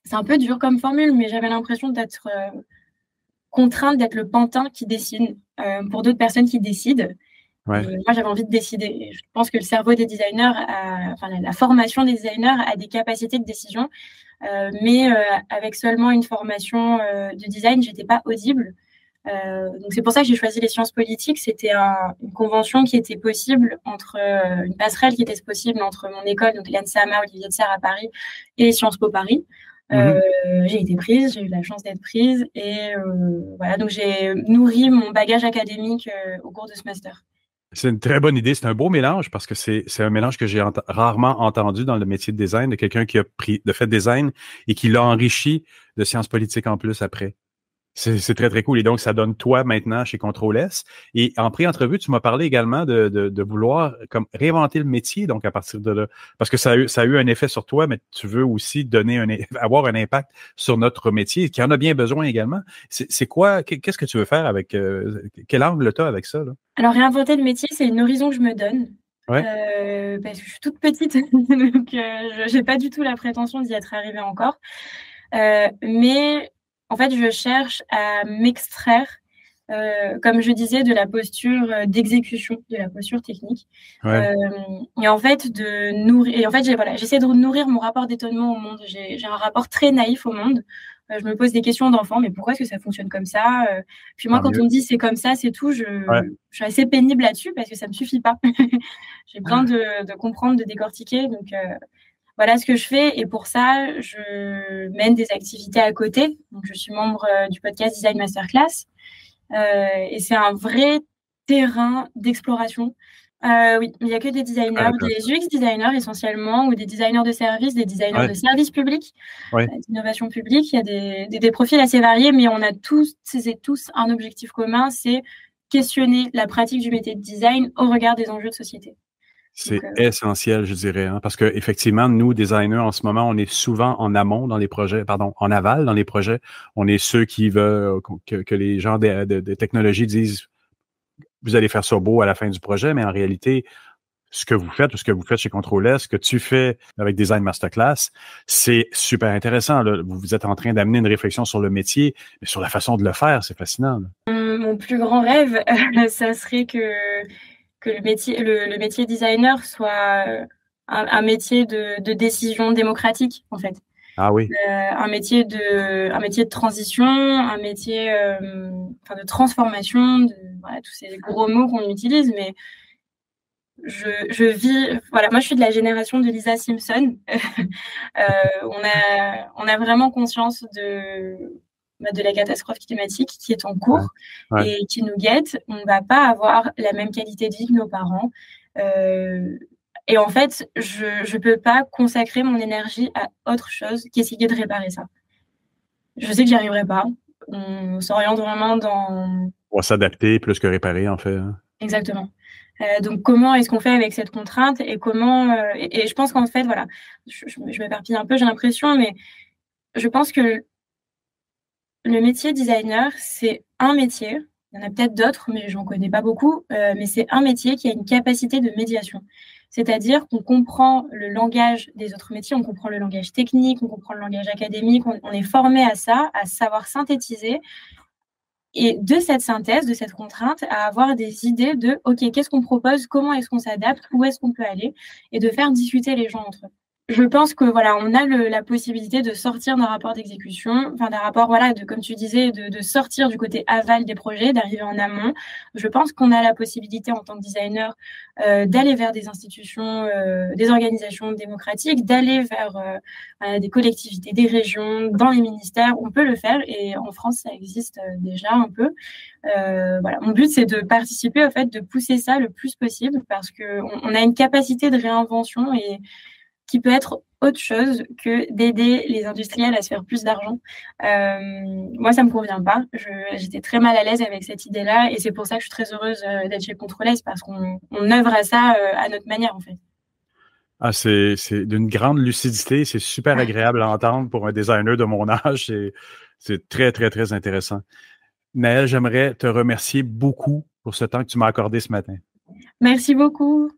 c'est un peu dur comme formule, mais j'avais l'impression d'être contrainte d'être le pantin qui décide pour d'autres personnes qui décident. Moi, j'avais envie de décider. Et je pense que le cerveau des designers, la formation des designers a des capacités de décision, mais avec seulement une formation de design, j'étais pas audible. Donc c'est pour ça que j'ai choisi les sciences politiques. C'était une convention qui était possible une passerelle qui était possible entre mon école, donc l'ENSAMA Olivier de Serres à Paris, et Sciences Po Paris. J'ai été prise, j'ai eu la chance d'être prise, et voilà, donc j'ai nourri mon bagage académique au cours de ce master. C'est une très bonne idée. C'est un beau mélange parce que c'est un mélange que j'ai rarement entendu dans le métier de design, de quelqu'un qui a fait design et qui l'a enrichi de sciences politiques en plus après. C'est très, très cool. Et donc, ça donne toi maintenant chez Contrôle S. Et en pré-entrevue, tu m'as parlé également de vouloir comme réinventer le métier, donc à partir de là. Parce que ça a eu un effet sur toi, mais tu veux aussi avoir un impact sur notre métier, qui en a bien besoin également. C'est quoi? Qu'est-ce que tu veux faire avec quel angle tu as avec ça, là? Alors, réinventer le métier, c'est une horizon que je me donne. Parce que je suis toute petite, donc j'ai pas du tout la prétention d'y être arrivée encore. Mais en fait, je cherche à m'extraire, comme je disais, de la posture d'exécution, de la posture technique. Et en fait, j'essaie de nourrir mon rapport d'étonnement au monde. J'ai un rapport très naïf au monde. Je me pose des questions d'enfant, mais pourquoi est-ce que ça fonctionne comme ça? Puis moi, quand on me dit c'est comme ça, c'est tout, je suis assez pénible là-dessus parce que ça me suffit pas. J'ai besoin de comprendre, de décortiquer. Donc, voilà ce que je fais. Et pour ça, je mène des activités à côté. Donc, je suis membre du podcast Design Masterclass. Et c'est un vrai terrain d'exploration. Oui, il n'y a que des designers, des UX designers essentiellement, ou des designers de services, des designers de services publics, d'innovation publique. Il y a des profils assez variés, mais on a tous un objectif commun, c'est questionner la pratique du métier de design au regard des enjeux de société. C'est essentiel, je dirais, hein, parce que effectivement, nous, designers, en ce moment, on est souvent en amont dans les projets, en aval dans les projets. On est ceux qui veulent que les gens de technologie disent vous allez faire ça beau à la fin du projet, mais en réalité, ce que vous faites ou ce que vous faites chez Contrôle, ce que tu fais avec Design Masterclass, c'est super intéressant. Là. Vous êtes en train d'amener une réflexion sur le métier, mais sur la façon de le faire, c'est fascinant. Là. Mon plus grand rêve, ça serait que le métier designer soit un métier de décision démocratique, en fait. Ah oui. Un métier de transition, un métier de transformation, voilà, tous ces gros mots qu'on utilise, mais je vis, voilà, moi je suis de la génération de Lisa Simpson. On a vraiment conscience de la catastrophe climatique qui est en cours et qui nous guette. On ne va pas avoir la même qualité de vie que nos parents. Et en fait, je ne peux pas consacrer mon énergie à autre chose qu'essayer de réparer ça. Je sais que j'y arriverai pas. On s'oriente vraiment dans... On va s'adapter plus que réparer, en fait. Exactement. Donc, comment est-ce qu'on fait avec cette contrainte et comment... et je pense qu'en fait, voilà, je m'éparpille un peu, j'ai l'impression, mais je pense que le métier designer, c'est un métier. Il y en a peut-être d'autres, mais j'en connais pas beaucoup. Mais c'est un métier qui a une capacité de médiation. C'est-à-dire qu'on comprend le langage des autres métiers, on comprend le langage technique, on comprend le langage académique, on est formé à ça, à savoir synthétiser. Et de cette synthèse, de cette contrainte, à avoir des idées de « OK, qu'est-ce qu'on propose? Comment est-ce qu'on s'adapte? Où est-ce qu'on peut aller ?» et de faire discuter les gens entre eux. Je pense que voilà, on a la possibilité de sortir d'un rapport d'exécution, enfin d'un rapport, voilà, comme tu disais, de sortir du côté aval des projets, d'arriver en amont. Je pense qu'on a la possibilité en tant que designer d'aller vers des institutions, des organisations démocratiques, d'aller vers des collectivités, des régions, dans les ministères. On peut le faire et en France, ça existe déjà un peu. Voilà, mon but, c'est de participer au fait, de pousser ça le plus possible parce qu'on a une capacité de réinvention et qui peut être autre chose que d'aider les industriels à se faire plus d'argent. Moi, ça me convient pas. J'étais très mal à l'aise avec cette idée-là et c'est pour ça que je suis très heureuse d'être chez Contrôle-S parce qu'on œuvre à ça à notre manière, en fait. Ah, c'est d'une grande lucidité. C'est super agréable à entendre pour un designer de mon âge. C'est très, très, très intéressant. Naëlle, j'aimerais te remercier beaucoup pour ce temps que tu m'as accordé ce matin. Merci beaucoup.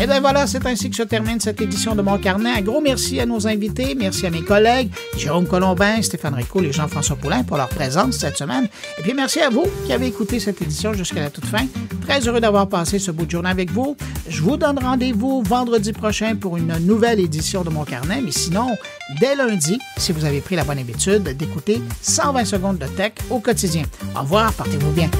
Et bien voilà, c'est ainsi que se termine cette édition de Mon Carnet. Un gros merci à nos invités, merci à mes collègues, Jérôme Colombin, Stéphane Ricoul et Jean-François Poulain pour leur présence cette semaine. Et puis merci à vous qui avez écouté cette édition jusqu'à la toute fin. Très heureux d'avoir passé ce bout de journée avec vous. Je vous donne rendez-vous vendredi prochain pour une nouvelle édition de Mon Carnet. Mais sinon, dès lundi, si vous avez pris la bonne habitude d'écouter 120 secondes de tech au quotidien. Au revoir, portez-vous bien.